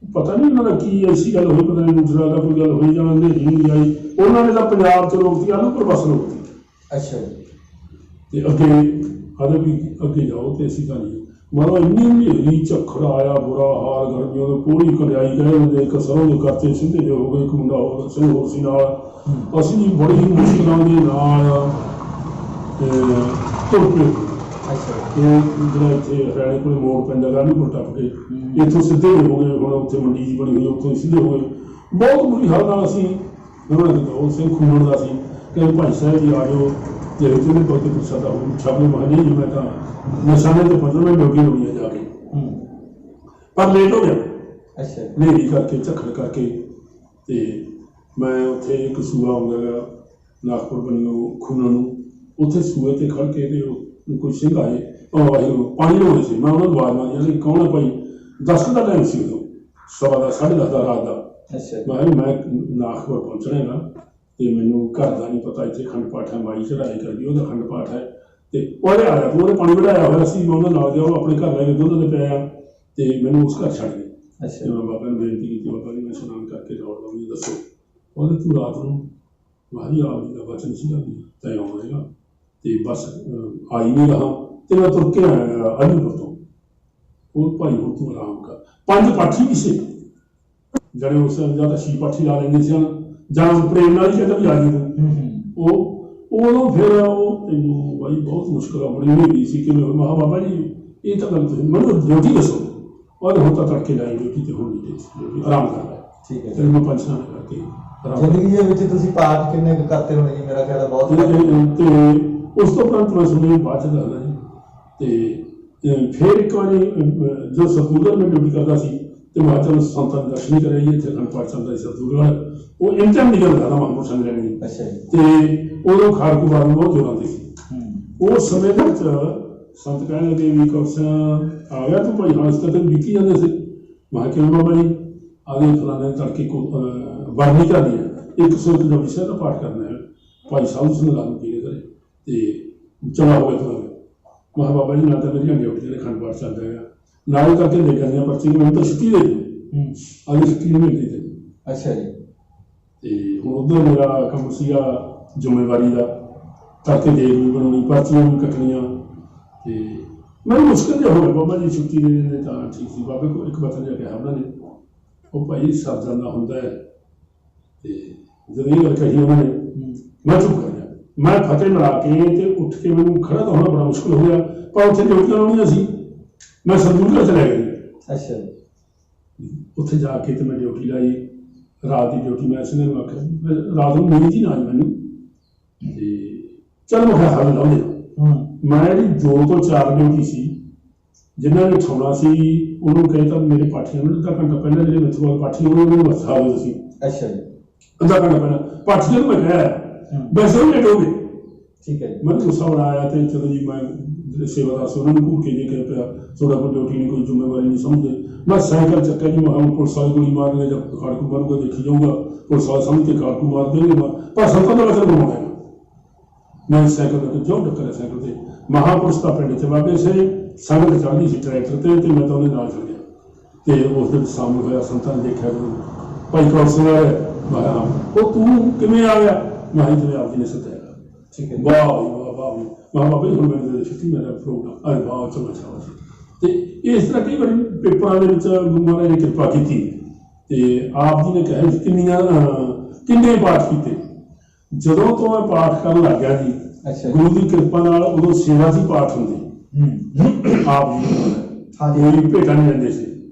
B: ਪਤਾ ਨਹੀਂ ਉਹਨਾਂ ਦਾ ਕੀ ਐਸੀ ਗੱਲ ਹੋਈ, ਪਤਾ ਨਹੀਂ ਦੂਸਰਾ ਦਾ ਕੋਈ ਗੱਲ ਹੋਈ ਜਾਂ ਹਨੇਰੀ ਨਹੀਂ ਆਈ, ਉਹਨਾਂ ਨੇ ਤਾਂ ਪੰਜਾਬ 'ਚ ਰੋਕਤੀ, ਆਲੂਪੁਰ ਬੱਸ ਰੋਕਤੀ। ਅੱਛਾ। ਤੇ ਅੱਗੇ ਆਦੇ ਵੀ ਅੱਗੇ ਜਾਓ ਤੇ ਅਸੀਂ ਤਾਂ ਨਹੀਂ। ਮਤਲਬ ਇੰਨੀ ਹਨੇਰੀ ਝੱਖੜ ਆਇਆ, ਬੁਰਾ ਹਾਲ, ਗਰਮੀਆਂ ਦੇ ਕੋੜੀ ਕਲਿਆਈ ਗਏ ਹੁੰਦੇ, ਇੱਕ ਸਰੋਂ ਦੇ ਕਰਤੇ ਸਿੱਧੇ ਜਿਹੇ ਹੋ ਗਏ, ਇੱਕ ਮੁੰਡਾ ਹੋਰ ਸਿੰਘ ਹੋਰ ਸੀ ਨਾਲ। ਅਸੀਂ ਜੀ ਬੜੀ ਹੀ ਮੁਸ਼ਕਿਲਾਂ ਦੇ ਨਾਲ ਤੁਰ ਪਏ। ਇਹ ਜਿਹੜਾ ਇੱਥੇ ਹਰਿਆਣੇ ਕੋਲ ਮੋੜ ਪੈਂਦਾ ਗਾ ਨੂੰ ਟੱਪ ਕੇ ਇੱਥੋਂ ਸਿੱਧੇ ਹੋ ਗਏ, ਹੁਣ ਉੱਥੇ ਮੰਡੀ ਜੀ ਬਣੀ ਹੋਈ, ਉੱਥੋਂ ਸਿੱਧੇ ਹੋ ਗਏ। ਬਹੁਤ ਬੁਰੀ ਹਾਲ ਨਾਲ ਅਸੀਂ ਉਹਨਾਂ ਨੇ ਉਹ ਸਿੰਘ ਖੂਨਣ ਦਾ ਸੀ ਕਿ ਭਾਈ ਸਾਹਿਬ ਜੀ ਆ ਜਾਓ ਜੇ ਜਿਹਨੇ ਬਹੁਤ ਕੁਛ ਸਾਡਾ ਉਹ ਛਾਪੇ ਮਹਾਨੀ ਜੀ ਮੈਂ ਤਾਂ ਨਿਸ਼ਾਨੇ ਤੇ ਪਹੁੰਚਣਾ ਡੋਗੀ ਹੋਣੀ ਜਾ ਕੇ, ਪਰ ਲੇਟ ਹੋ ਗਿਆ। ਅੱਛਾ। ਹਨੇਰੀ ਕਰਕੇ ਝੱਖੜ ਕਰਕੇ ਤੇ ਮੈਂ ਉੱਥੇ ਇੱਕ ਸੂਆ ਆਉਂਦਾ ਗਾ ਨਾਗਪੁਰ ਬਣੀਓ ਖੂਨਣ ਨੂੰ, ਉੱਥੇ ਸੂਏ ਤੇ ਖੜ ਕੇ ਤੇ ਉਹ ਕੋਈ ਸਿੰਘ ਆਏ, ਪਾਣੀ ਲਾਉਂਦੇ ਸੀ। ਮੈਂ ਉਹਨਾਂ ਨੂੰ ਆਵਾਜ਼ ਮਾਰੀ ਕੌਣ ਹੈ ਭਾਈ? 10 ਦਾ ਟਾਈਮ ਸੀ ਉਦੋਂ, 10:30 ਦਾ ਰਾਤ ਦਾ। ਮੈਂ ਨਾਗਪੁਰ ਪਹੁੰਚਣਾ ਹੈਗਾ ਤੇ ਮੈਨੂੰ ਘਰ ਦਾ ਨਹੀਂ ਪਤਾ, ਇੱਥੇ ਅਖੰਡ ਪਾਠ ਹੈ, ਮਾਈ ਚੜ੍ਹਾਈ ਕਰਦੀ ਉਹਦਾ ਅਖੰਡ ਪਾਠ ਹੈ ਤੇ ਉਹਦੇ ਆ ਜਾ ਤੂੰ, ਉਹਨੇ ਪਾਣੀ ਵਧਾਇਆ ਹੋਇਆ ਸੀ, ਮੈਂ ਉਹਨਾਂ ਨਾਲ ਗਿਆ, ਉਹ ਆਪਣੇ ਘਰ ਲੈ ਕੇ ਦੁੱਧ ਦੇ ਪਿਆ ਤੇ ਮੈਨੂੰ ਉਸ ਘਰ ਛੱਡ ਗਏ। ਅੱਛਾ। ਮੈਂ ਬਾਬਾ ਨੂੰ ਬੇਨਤੀ ਕੀਤੀ, ਬਾਬਾ ਜੀ ਮੈਂ ਇਸ਼ਨਾਨ ਕਰਕੇ ਦੌੜ ਲਵਾਂਗੀ, ਦੱਸੋ। ਉਹਦੇ ਤੂੰ ਰਾਤ ਨੂੰ ਮਹਾਰਾਜ ਆਪ ਜੀ ਦਾ ਵਚਨ ਸੀਗਾ ਵੀ ਤੈਅ ਆਉਣਾ ਹੈਗਾ ਤੇ ਬਸ ਆਈ ਨਹੀਂ ਰਹਾ ਤੇ ਮੈਂ ਤੁਰ ਕੇ ਆਇਆ ਅਲੀਪੁਰ ਤੋਂ। ਉਹ ਭਾਈ ਹੁਣ ਤੂੰ ਆਰਾਮ ਕਰ। 5 ਪਾਠੀ ਵੀ ਸੀ ਜਿਹੜੇ ਉਸ ਜਾਂ ਤਾਂ 6 ਪਾਠੀ ਲਾ ਲੈਂਦੇ ਸਨ ਜਾਂ ਪ੍ਰੇਮ ਨਾਲ ਹੀ ਕਹਿੰਦਾ ਵੀ ਆ ਜੀ ਤੂੰ। ਉਹ ਉਦੋਂ ਫਿਰ ਉਹ ਤੈਨੂੰ ਬਾਈ ਬਹੁਤ ਮੁਸ਼ਕਿਲ ਬਣੀ ਹੋਈ ਸੀ ਕਿ ਮਹਾ ਬਾਬਾ ਜੀ ਇਹ ਤਾਂ ਗੱਲ ਤੁਸੀਂ ਮੈਨੂੰ ਡਿਊਟੀ ਦੱਸੋ। ਉਹਨੇ ਹੁਣ ਤਾਂ ਤੜਕੇ ਲਾਈ ਡਿਊਟੀ ਤੇ ਹੁਣ ਨਹੀਂ ਆਰਾਮ ਕਰ ਲੈ। ਠੀਕ ਹੈ। ਫਿਰ ਮੈਂ ਪੰਛਾਂ ਕਰਕੇ
A: ਜ਼ਿੰਦਗੀ ਦੇ ਵਿੱਚ ਤੁਸੀਂ ਪਾਠ ਕਿੰਨੇ ਕੁ ਕਰਤੇ ਹੋਣੇ ਜੀ? ਮੇਰਾ ਖਿਆਲ ਬਹੁਤ।
B: ਤੇ ਉਸ ਤੋਂ ਉਪਰੰਤ ਮੈਂ ਸੁਣੀ ਬਾਅਦ 'ਚ ਦੱਸਦਾ ਜੀ। ਤੇ ਫਿਰ ਇੱਕ ਵਾਰੀ ਜੋ ਸਰਦੂਲਗੜ੍ਹ ਮੈਂ ਡਿਊਟੀ ਕਰਦਾ ਸੀ ਤੇ ਮੈਂ ਚਲੋ ਸੰਤਾਂ ਦੇ ਦਰਸ਼ਨ ਕਰਾਈਏ, ਇੱਥੇ ਅਖੰਡ ਪਾਠ ਚੱਲਦਾ ਸੀ ਸਰਦੂਲਗੜ੍ਹ। ਉਹ ਇਮਤਿਹਾਨ ਦੀ ਗੱਲ ਕਰਦਾ ਮਹਾਂਪੁਰ ਸਿੰਘ ਲੈਣੀ। ਅੱਛਾ। ਤੇ ਉਦੋਂ ਖਾੜਕੂ ਬਾਬੂ ਬਹੁਤ ਜ਼ੋਰਾਂ ਤੇ ਸੀ। ਉਸ ਸਮੇਂ ਦੇ ਵਿੱਚ ਸੰਤ ਕਹਿਣ ਲੱਗੇ ਵੀ ਕੌਰਸਿਆਂ ਆ ਗਿਆ ਤੂੰ ਭਾਈ? ਹਾਂ ਇਸ ਤੱਕ ਬੀਤੀ ਜਾਂਦੇ ਸੀ। ਮੈਂ ਕਿਹਾ ਬਾਬਾ ਜੀ ਆਗੇ ਫਲਾਣੇ ਤੜਕੇ ਕੋ ਵਰਨੀ ਕਰਨੀ ਹੈ, 101 ਦਾ ਵਿਸ਼ਾ ਦਾ ਪਾਠ ਕਰਨਾ ਹੈ, ਭਾਈ ਸਾਹਿਬ ਸਿੰਘ ਲਾਲੂ ਪੀਰੇ ਕਰੇ ਤੇ ਚਲਾ ਹੋਇਆ ਤੁਹਾਨੂੰ। ਮੈਂ ਬਾਬਾ ਜੀ ਨਾਲ ਤਾਂ ਮੇਰੀ ਡਿਊਟੀ ਜਿਹੜੇ ਅਖੰਡ ਪਾਠ ਚੱਲਦਾ ਹੈਗਾ ਨਾਲ ਕਰਕੇ ਦੇ ਜਾਂਦੇ ਆ ਪਰਚੀ, ਮੈਨੂੰ ਤਾਂ ਛੁੱਟੀ ਦੇ ਦਿਓ, ਅੱਜ ਛੁੱਟੀ ਨਹੀਂ ਮਿਲਦੀ ਤੈਨੂੰ। ਅੱਛਾ ਜੀ। ਤੇ ਹੁਣ ਉੱਧਰ ਮੇਰਾ ਕੰਮ ਸੀਗਾ ਜ਼ਿੰਮੇਵਾਰੀ ਦਾ, ਕਰਕੇ ਦੇਖ ਵੀ ਬਣਾਉਣੀ, ਪਰਚੀਆਂ ਵੀ ਕੱਟਣੀਆਂ ਤੇ ਮੈਨੂੰ ਮੁਸ਼ਕਿਲ ਜਿਹਾ ਹੋ ਗਿਆ। ਬਾਬਾ ਜੀ ਛੁੱਟੀ ਦੇ ਦਿੰਦੇ ਤਾਂ ਠੀਕ ਸੀ। ਬਾਬੇ ਕੋਲ ਇੱਕ ਬਚਨ ਜਿਹਾ ਕਿਹਾ ਉਹਨਾਂ ਨੇ, ਉਹ ਭਾਈ ਸਰ ਜਾਂਦਾ ਹੁੰਦਾ ਹੈ ਤੇ ਜਦੋਂ ਇਹ ਗੱਲ ਕਹੀ ਉਹਨਾਂ ਨੇ ਮੈਂ ਚੁੱਪ ਕਰ ਗਿਆ। मैं फतेह मिला के ते उठ के मैंने खड़ा तो होना बड़ा मुश्किल हो गया, पर उत्थे ड्यूटियां लाउणियां सी। मैं सरदूलगढ़ चला गया।
A: अच्छा
B: उत्थे जाके ते मैं ड्यूटी लाई, रात की ड्यूटी। मैं सिंह नूं आख्या रात नूं नींद ही ना आई मैनूं, ते चल मैं हल लाउंदे। मैं जी 2 ਤੋਂ 4 ड्यूटी सी, जिन्होंने उठाउणा सी उन्होंने कहता मेरे पाठियां नूं अद्धा घंटा पहले जिहड़े मेरे कोल पाठी उन्होंने मसा दो तुसीं।
A: अच्छा जी,
B: अद्धा घंटा पहले पाठियां नूं मैं कहा वैसे भी लेट हो गए।
A: ठीक है।
B: मैं गुस्सा बड़ा आया, तो चलो जी मैं ਜਿਹੜੇ सेवादार से उन्होंने घूर के जे कह पाया थोड़ा कोई ड्यूटी नहीं, कोई जिम्मेवारी नहीं समझते। मैं साइकिल चक्का जी, मैं पुलिस वाले गोली मारेंगे जब खाड़कू मारूंगा देखी जाऊंगा, पुलिस वाले समझ के खाड़कू मार देंगे, पर संतां का वचन बनाउणा है। मैं साइकिल पर जो टक्कर साइकिल से महापुरुष का पिंड च वागे से संगत चढ़दी सी ट्रैक्टर ते, ते मैं तो उहदे नाल चल गया। ते उस दिन शाम होया, संतां ने देखा भाई कौर सिंह आया। मैं हाँ, वो तू किवें आ गया? मैं जिवें आप जी ने सद्या। ठीक है, वाह वाह वाह। मैं बाबा जी हुण मैनूं छुट्टी मेरा प्रोग्राम, अरे वाह चलो अच्छा। तो इस तरह कई बार पेपरों के गुरु महाराज ने कृपा की, आप जी ने कहा किन्ने पाठ किए। जदों तो मैं पाठ कर लग गया जी, गुरु की कृपा नाल उदों सेवा की पाठ होंगे। आप जी कोई भेटा नहीं लेंदे सी।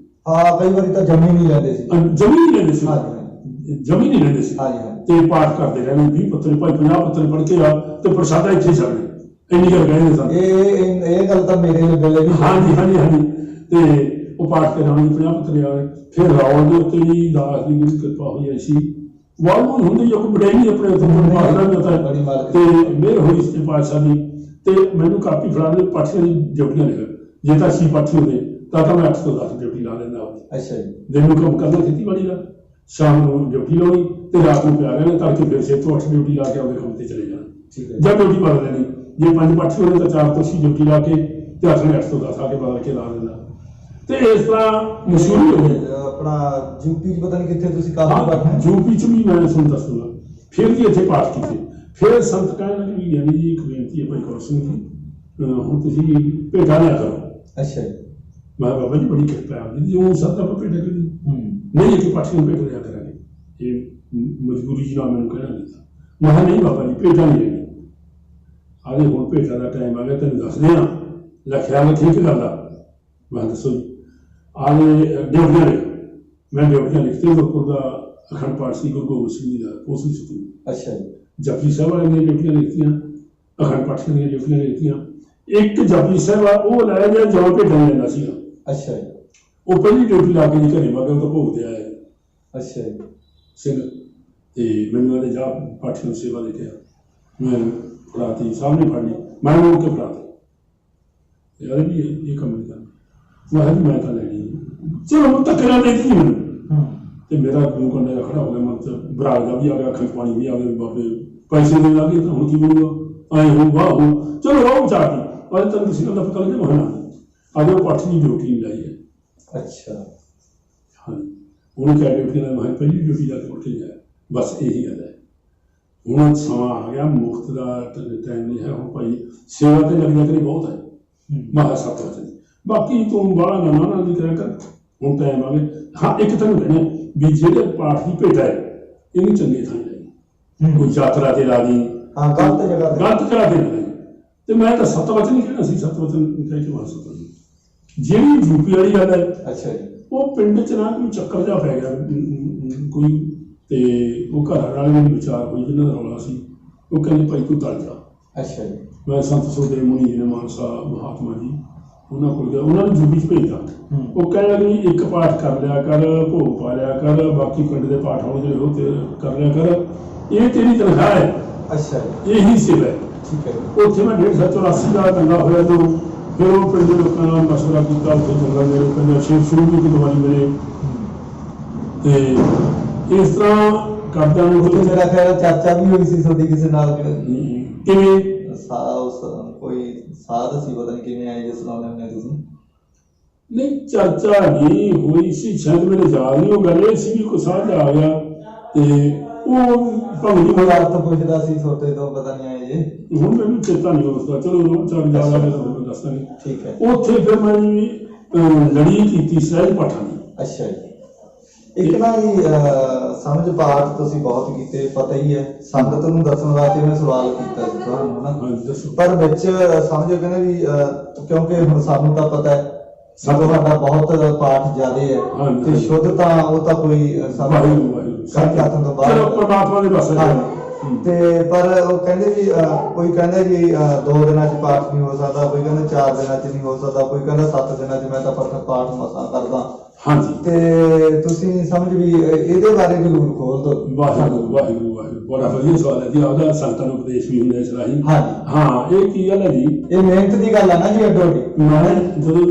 A: हाँ, कई बार तो जमी नहीं लेंदे सी,
B: जमी नहीं लेंदे सी, जमी नहीं लेंदे सी। ते पाठ करते रहने 20 पत्तर भाई 50 पत्तर पढ़ के आ ते प्रसादा इत्थे छड्डने, इन्नी गल कहंदे सन।
A: ये गल तां मेरे वेले भी।
B: हाँ जी हाँ जी हाँ जी। ते वो पाठ कराने 50 पत्तर आए, फिर रावण के उत्ते भी दास की गुरु कृपा हुई ऐसी वालमून होंदी जो कोई बड़ाई नहीं अपने उत्ते पाठना भी होता है। ते मेहर हुई सच्चे पातशाह दी, ते मैनूं कापी फड़ा दे पाठियां दी ड्यूटियां लिख, जे तां 6 पाठी होंदे तां मैं 8 ਤੋਂ 10 ड्यूटी ला लैंदा। अच्छा जी, दिन में काम करना खेतीबाड़ी का, शाम को ड्यूटी लानी, तो रात में प्यार रहना, तड़के फिर 6 ਤੋਂ 8 ड्यूटी ला के अपने काम से चले जाना। जब ड्यूटी बदल लेनी, जे 5 पाठी होने तो 4 ਤੋਂ 6 ड्यूटी ला के ते 8 ਤੋਂ 10 आके बदल के ला देना। तो इस तरह मशहूरी हो गई।
A: अपना यूपी च पता नहीं कितने तुसीं काफी पाठ है।
B: यूपी च भी मैं सुन दसूंगा, फिर भी इत्थे पाठ कीते। फिर संत कहण लगे भी यानी जी एक बेनती है भाई कौर सिंह जी, हुण तुसीं भेटा लिया करो। अच्छा, मैं बाबा जी बड़ी कृपा है आपकी, जो सब आप भेटा करी नहीं कि पाठी में भेट लिया करेंगे, ये मजबूरी जी नाल मैनूं कहना नहीं था। मैं नहीं बाबा जी भेटा नहीं लेनी, आगे हुण भेटा का टाइम आ गया, तेन दसदे हां, लखिया लखी एक गल आ। मैं दसो जी, आगे ड्यूटियां लिख, मैं ड्यूटियां लिखते गुरपुर का अखंड पाठ से गुरु गोबिंद सिंह जी का उस सतून। अच्छा, जपजी साहब वाले ने ड्यूटियां लिखतियां, अखंड पाठियां दी ड्यूटियां लिखतियां। एक जपजी साहब आ वो लै जा जवां भेटण लेना सीगा। अच्छा, वो पहली ड्यूटी ला के घरे मगर तो भोग दे आया। अच्छा सिंह ते मैनूं आदे जा पाठियां दी सेवा दे के मैं फड़ाती, सामने फड़ ली, मैं मुड़ के फड़ाती, यार भी ये कम नहीं करना। मैं तो लैनी, चलो मैं धक्के नाल देती मैनूं, ते मेरा गुरु कंडे खड़ा हो गया, मन बराग का भी आ गया, अखंड पानी भी आ गया, बाबे पैसे देने लगे तो हुण की बनूगा, आए हो वाह हो, चलो रहो चाहती और तेन किसी का पता लगे महना आगे पाठी की ड्यूटी नहीं लाई है। अच्छा हाँ, उन्होंने क्या ड्यूटी लाई, मैं पहली ड्यूटी जाके उठ के जाए, बस यही गल है। हुण समा आ गया, मुफ्त का टाइम नहीं है, हुण भाई सेवा तो लग करी बहुत है, महा सब वचन बाकी तू बाहर ना ना नहीं करा कर, हुण टाइम आ गया। हाँ एक तेन कहने भी जेडे पाठ की भेटा है इन्हें चंगी थां लाई, कोई यात्रा ते ला दी, गलत जगह ते लाई, तो मैं तो सत वचन ही कहना सी, सत वचन कह के वहां सत जी यूपी वाली गल है। अच्छा वो पिंड च ना कोई चक्कर जा पै गया कोई, ते वो घर वाले ने विचार कोई जिन्होंने रौला सी, वो कहने भाई तू तल जा। अच्छा मैं संत सुखदेव मुनि जी ने मानसा महात्मा जी उन्होंने को गया, उन्होंने यूपी च भेजा। वो कह लगे एक पाठ कर लिया कर, भोग पा लिया कर, बाकी पिंड के पाठ आने जो कर लिया कर, ये तेरी तनख्वाह है। अच्छा यही सेवा है। ठीक है, उत्थे मैं 184 का चंगा होया, तो फिर वो पिंड के लोगों ने मशवरा किया, उत्थे चंगा मेरे पिंड शेर शुरू की दवाई मिले, तो इस तरह करदा मेरा ख्याल चाचा भी हुई सी थोड़ी किसी नाल किवें कोई साध सी, पता नहीं किवें आए जिस नाल ने तुसीं नहीं चर्चा नहीं हुई सी, शायद मेरे याद नहीं, वो गल सी भी कोई साध आ गया, तो वो भंगी मजाक तो पुछदा सी छोटे तो पता नहीं आए जे, हुण मैनूं चेता नहीं उसका, चलो चल याद आ गया तो मैं दसदा नहीं। ठीक है, उत्थे फिर मैं लड़ी कीती सहज पाठां दी। अच्छा
A: ਇੱਕ ਨਾ ਜੀ ਸਮਝ ਪਾਠ ਤੁਸੀਂ ਬਹੁਤ ਕੀਤੇ, ਪਤਾ ਹੀ ਹੈ, ਸੰਗਤ ਨੂੰ ਦੱਸਣ ਵਾਸਤੇ ਮੈਂ ਸਵਾਲ ਕੀਤਾ ਸੀ ਤੁਹਾਨੂੰ ਨਾ।
B: ਹਾਂਜੀ ਦੱਸੋ।
A: ਪਰ ਵਿੱਚ ਸਮਝੋ ਕਹਿੰਦੇ ਵੀ ਕਿਉਂਕਿ ਹੁਣ ਸਾਨੂੰ ਤਾਂ ਪਤਾ ਹੈ ਸਗੋਂ ਸਾਡਾ ਬਹੁਤ ਪਾਠ ਜ਼ਿਆਦੇ ਹੈ
B: ਹਾਂਜੀ।
A: ਤੇ ਸ਼ੁੱਧ ਤਾਂ ਉਹ ਤਾਂ ਕੋਈ
B: ਵਾਹਿਗੁਰੂ
A: ਸਾਡੇ ਹੱਥਾਂ ਤੋਂ
B: ਚਲੋ
A: ਬਾਹਰ
B: ਪਰਮਾਤਮਾ ਦੇ ਪਾਸੇ
A: ਤੇ ਪਰ ਉਹ ਕਹਿੰਦੇ ਵੀ ਕੋਈ ਕਹਿੰਦਾ ਜੀ 2 ਦਿਨਾਂ 'ਚ ਪਾਠ ਨਹੀਂ ਹੋ ਸਕਦਾ, ਕੋਈ ਕਹਿੰਦਾ 4 ਦਿਨਾਂ 'ਚ ਨਹੀਂ ਹੋ ਸਕਦਾ, ਕੋਈ ਕਹਿੰਦਾ 7 ਦਿਨਾਂ 'ਚ ਮੈਂ ਤਾਂ ਪਾਠ ਮਸਾਂ ਕਰਦਾ।
B: ਹਾਂਜੀ
A: ਤੇ ਤੁਸੀਂ ਸਮਝ ਵੀ ਇਹਦੇ ਬਾਰੇ ਜ਼ਰੂਰ ਖੋਲ ਦਿਓ।
B: ਵਾਹਿਗੁਰੂ ਵਾਹਿਗੁਰੂ ਵਾਹਿਗੁਰੂ, ਬੜਾ ਵਧੀਆ ਸਵਾਲ ਹੈ ਜੀ। ਉਹਦਾ ਸੰਤਾਂ ਨੂੰ ਉਪਦੇਸ਼ ਵੀ ਹੁੰਦਾ ਇਸ ਰਾਹੀਂ।
A: ਹਾਂਜੀ
B: ਹਾਂ, ਇਹ ਕੀ ਗੱਲ ਹੈ ਜੀ,
A: ਇਹ ਮਿਹਨਤ ਦੀ ਗੱਲ ਆ ਨਾ ਜੀ ਅੱਡੋ ਅੱਡੀ।
B: ਮੈਂ ਜਦੋਂ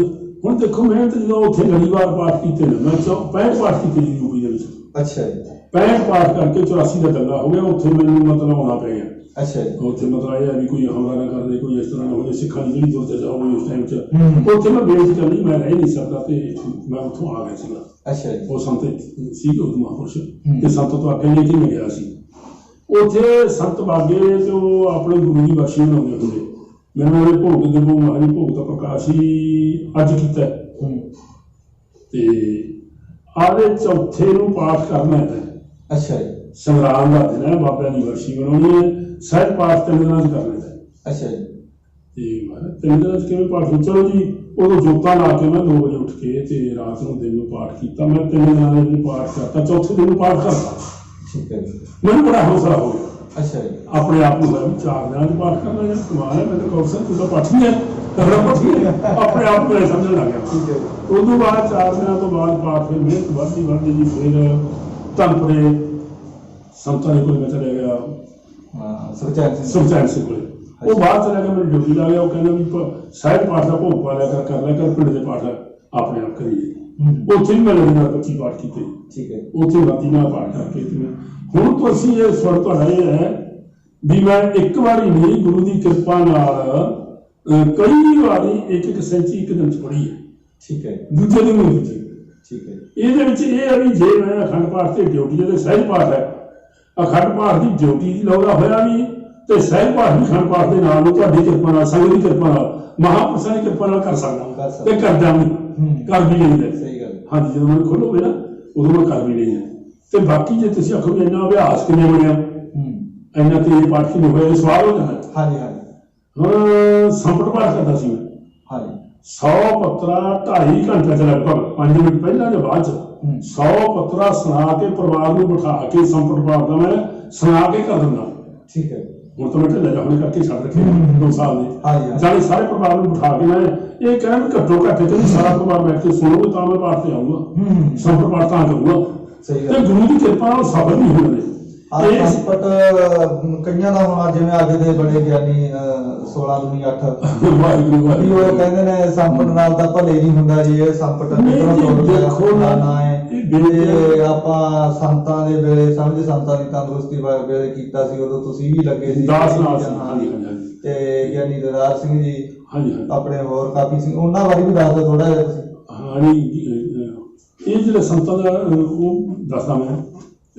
B: ਹੁਣ ਦੇਖੋ ਮਿਹਨਤ ਜਦੋਂ ਉੱਥੇ ਲੜੀਵਾਰ ਪਾਠ ਕੀਤੇ ਨੇ, ਮੈਂ 65 ਪਾਠ ਕੀਤੇ ਜੀ ਯੂਪੀ ਦੇ ਵਿੱਚ।
A: ਅੱਛਾ ਜੀ।
B: 65 ਪਾਠ ਕਰਕੇ 84 ਦਾ ਦੰਗਾ ਹੋ ਗਿਆ। ਉੱਥੇ ਮੈਨੂੰ ਮਤਲਬ ਆਉਣਾ ਪੈ ਗਿਆ।
A: ਅੱਛਾ ਜੀ।
B: ਉੱਥੇ ਮਤਲਬ ਇਹ ਹੈ ਵੀ ਕੋਈ ਹਮਲਾ ਨਾ ਕਰਦੇ, ਕੋਈ ਇਸ ਤਰ੍ਹਾਂ ਨਾ ਹੋਵੇ, ਸਿੱਖਾਂ ਦੀ ਜਿਹੜੀ ਦੁਰਦਸ਼ਾ ਹੋਈ ਉਸ ਟਾਈਮ 'ਚ ਉੱਥੇ ਮੈਂ ਬੇਇੱਜ਼ਤੀ ਕਰਨੀ, ਮੈਂ ਰਹਿ ਨਹੀਂ ਸਕਦਾ ਤੇ ਮੈਂ ਉੱਥੋਂ ਆ ਗਿਆ ਸੀਗਾ।
A: ਅੱਛਾ ਜੀ।
B: ਉਹ ਸੰਤ ਸੀ ਉਹ ਮਹਾਂਪੁਰਸ਼ ਤੇ ਸੰਤ ਤੋਂ ਅੱਗੇ ਲੈ ਕੇ ਮੈਂ ਗਿਆ ਸੀ। ਉੱਥੇ ਸੰਤ ਬਾਗੇ ਤੇ ਉਹ ਆਪਣੇ ਗੁਰੂ ਦੀ ਬਖਸ਼ੀ ਬਣਾਉਂਦੇ ਹੁੰਦੇ। ਮੈਨੂੰ ਉਹਦੇ ਭੋਗ ਦੇ ਮਹਾਰਾਜ ਭੋਗ ਦਾ ਪ੍ਰਕਾਸ਼ ਹੀ ਅੱਜ ਕੀਤਾ ਤੇ ਆਦੇ ਚੌਥੇ ਨੂੰ ਪਾਠ ਕਰਨਾ ਹੈ।
A: ਅੱਛਾ ਜੀ।
B: ਸੰਗਰਾਮ ਦਾ ਦਿਨ ਹੈ, ਬਾਬਿਆਂ ਦੀ ਬਖਸ਼ੀ ਬਣਾਉਣੀ ਹੈ, ਸਹਿਜ ਪਾਠ 3 ਦਿਨਾਂ 'ਚ ਕਰਨਾ ਹੈ।
A: ਅੱਛਾ ਜੀ।
B: ਤੇ ਮੈਂ 3 ਦਿਨਾਂ 'ਚ ਕਿਵੇਂ ਪਾਠ ਹੋ? ਚਲੋ ਜੀ, ਉਦੋਂ ਜੋਤਾਂ ਲਾ ਕੇ ਮੈਂ 2 ਵਜੇ ਉੱਠ ਕੇ ਤੇ ਰਾਤ ਨੂੰ ਦਿਨ ਨੂੰ ਪਾਠ ਕੀਤਾ। ਮੈਂ 3 ਦਿਨਾਂ ਦੇ ਵਿੱਚ ਪਾਠ ਕਰਤਾ, ਚੌਥੇ ਦਿਨ ਨੂੰ ਪਾਠ ਕਰਤਾ।
A: ਠੀਕ ਹੈ ਜੀ।
B: ਮੈਨੂੰ ਬੜਾ ਹੌਸਲਾ ਹੋ ਗਿਆ।
A: ਅੱਛਾ ਜੀ।
B: ਆਪਣੇ ਆਪ ਨੂੰ ਹੋਇਆ 4 ਦਿਨਾਂ 'ਚ ਪਾਠ ਕਰਨਾ ਜਾਂ ਕਮਾਲ ਹੈ। ਮੈਂ ਤਾਂ ਕੌਰ ਸਾਹਿਬ ਤੂੰ ਤਾਂ ਪਾਠੀ ਹੈ, ਤਗੜਾ ਪਾਠੀ ਹੈ, ਆਪਣੇ ਆਪ ਨੂੰ ਸਮਝਣ ਲੱਗ ਗਿਆ।
A: ਠੀਕ ਹੈ।
B: ਉਸ ਤੋਂ ਬਾਅਦ 4 ਦਿਨਾਂ ਤੋਂ ਬਾਅਦ ਪਾਠ ਫਿਰ ਮਿਹਨਤ ਵੱਧਦੀ ਜੀ। ਫਿਰ ਧੰਪਰੇ ਸੰਤਾਂ ਦੇ ਕੋਲ ਮੈਂ ਚਲਿਆ ਗਿਆ, ਸੁਖਚੈਨ ਸਿੰਘ ਕੋਲੇ। ਉਹ ਬਾਹਰ ਚਲਾ ਗਿਆ, ਮੈਨੂੰ ਡਿਊਟੀ ਲਾ ਗਿਆ। ਉਹ ਕਹਿੰਦਾ ਵੀ ਸਾਹਿਬ ਪਾਠ ਦਾ ਭੋਗ ਪਾ ਲਿਆ ਕਰ ਲਿਆ ਕਰ, ਪਿੰਡ ਦੇ ਪਾਠ ਆਪਣੇ ਆਪ ਕਰੀਏ। ਉੱਥੇ ਵੀ ਮੈਂ ਲੜੀ ਨਾਲ 25 ਪਾਠ ਕੀਤੇ। ਠੀਕ ਹੈ। ਉੱਥੇ ਰਾਤੀ ਨਾਲ ਪਾਠ ਕਰਕੇ ਤੇ ਹੁਣ ਤੋਂ ਅਸੀਂ ਇਹ ਸੁਣ ਤੁਹਾਡਾ ਇਹ ਹੈ ਵੀ ਮੈਂ ਇੱਕ ਵਾਰੀ ਨਹੀਂ, ਗੁਰੂ ਦੀ ਕਿਰਪਾ ਨਾਲ ਕਈ ਵਾਰੀ ਇੱਕ ਸੈਂਚੀ ਇੱਕ ਦਿਨ 'ਚ ਪੜ੍ਹੀ ਹੈ। ਠੀਕ ਹੈ। ਦੂਜੇ ਦਿਨ ਨੂੰ ਦੂਜੀ। ਠੀਕ ਹੈ। ਇਹਦੇ ਵਿੱਚ ਇਹ ਹੈ ਵੀ ਜੇ ਮੈਂ ਅਖੰਡ ਪਾਠ ਤੇ ਡਿਊਟੀ ਹੈ ਤੇ ਸਹਿਜ ਪਾਠ ਹੈ, ਅਖੰਡ ਪਾਠ ਦੀ ਡਿਊਟੀ ਦੀ ਲਾਉਂਦਾ ਹੋਇਆ ਵੀ ਤੇ ਸਹਿਜ ਪਾਠ ਵੀ ਅਖੰਡ ਪਾਠ ਦੇ ਨਾਲ ਨੂੰ ਤੁਹਾਡੀ ਕਿਰਪਾ ਨਾਲ, ਸੰਗਤ ਦੀ ਕਿਰਪਾ ਨਾਲ, ਮਹਾਂਪੁਰਸ਼ਾਂ ਦੀ ਕਿਰਪਾ ਨਾਲ ਕਰ ਸਕਦਾ ਤੇ ਕਰਦਾ ਵੀ, ਕਰ ਵੀ ਲਈਦਾ। ਸਹੀ ਗੱਲ। ਹਾਂਜੀ, ਜਦੋਂ ਮੈਨੂੰ ਖੋਲੋਗੇ ਨਾ ਉਦੋਂ ਮੈਂ ਕਰ ਵੀ ਲਈਦਾ। ਤੇ ਬਾਕੀ ਜੇ ਤੁਸੀਂ ਆਖੋ ਵੀ ਇੰਨਾ ਅਭਿਆਸ ਕਿਵੇਂ ਬਣਿਆ, ਇੰਨਾ ਤੇ ਪਾਠ ਕਿਵੇਂ ਹੋਇਆ, ਸਵਾਲ ਹੋ ਜਾਂਦਾ। ਹਾਂਜੀ ਹਾਂਜੀ। ਹੁਣ ਸੰਪਟ ਪਾਠ ਕਰਦਾ ਸੀ ਮੈਂ। ਹਾਂਜੀ। 100 ਪੱਤਰਾ 2.5 ਘੰਟੇ 'ਚ ਲਗਭਗ 5 ਮਿੰਟ ਪਹਿਲਾਂ ਜਾਂ ਬਾਅਦ 'ਚ 100 ਪੱਤਰਾ ਸੁਣਾ ਕੇ ਪਰਿਵਾਰ ਨੂੰ ਬਿਠਾ ਕੇ ਸੰਪਟ ਪਾਠ ਦਾ ਮੈਂ ਸੁਣਾ ਕੇ ਕਰ ਦਿੰਦਾ। ਠੀਕ ਹੈ। ਹੁਣ ਤਾਂ ਮੈਂ ਢਿੱਲਾ ਜਿਹਾ ਹੋਣੇ ਕਰਕੇ ਛੱਡ ਰੱਖੇ 2 ਸਾਲ ਦੇ। ਜਾਨੀ ਸਾਰੇ ਪਰਿਵਾਰ ਨੂੰ ਬਿਠਾ ਕੇ ਮੈਂ ਇਹ ਕਹਿਣਾ ਵੀ ਘੱਟੋ ਘੱਟ ਤੇ ਸਾਰਾ ਪਰਿਵਾਰ ਬੈਠ ਕੇ ਸੁਣੋਗੇ ਤਾਂ ਮੈਂ ਪਾਠ ਤੇ ਆਊਂਗਾ, ਸੰਪਟ ਪਾਠ ਤਾਂ ਕਰੂੰਗਾ। ਤੇ ਗੁਰੂ ਦੀ ਕਿਰਪਾ ਨਾਲ ਸਫਲ ਵੀ ਹੁੰਦੇ। ਇਹ ਸੰਪਟ ਕਈਆਂ ਦਾ ਹੁਣ ਜਿਵੇਂ ਅੱਜ ਦੇ ਬੜੇ ਗਿਆਨੀ 16 ਦੂਣੀ 8 ਵਾਹਿਗੁਰੂ ਉਹ ਕਹਿੰਦੇ ਨੇ ਸੰਪਟ ਨਾਲ ਤਾਂ ਭਲੇ ਨਹੀਂ ਹੁੰਦਾ ਜੀ। ਇਹ ਸੰਪਟ ਦੇਖੋ ਨਾ ਹੈ ਜੇ ਆਪਾਂ ਸੰਤਾਂ ਦੇ ਵੇਲੇ ਸਮਝ ਸੰਤਾਂ ਦੀ ਤੰਦਰੁਸਤੀ ਵੇਲੇ ਕੀਤਾ ਸੀ, ਉਦੋਂ ਤੁਸੀਂ ਵੀ ਲੱਗੇ ਸੀ ਤੇ ਗਿਆਨੀ ਦਦਾਰ ਸਿੰਘ ਜੀ ਆਪਣੇ ਹੋਰ ਕਾਫੀ ਸੀ, ਉਹਨਾਂ ਬਾਰੇ ਵੀ ਦੱਸ ਦਿਓ ਥੋੜਾ ਜਿਹਾ ਤੁਸੀਂ। ਇਹ ਜਿਹੜੇ ਸੰਤਾਂ ਦਾ ਉਹ ਦੱਸਦਾ ਮੈਂ।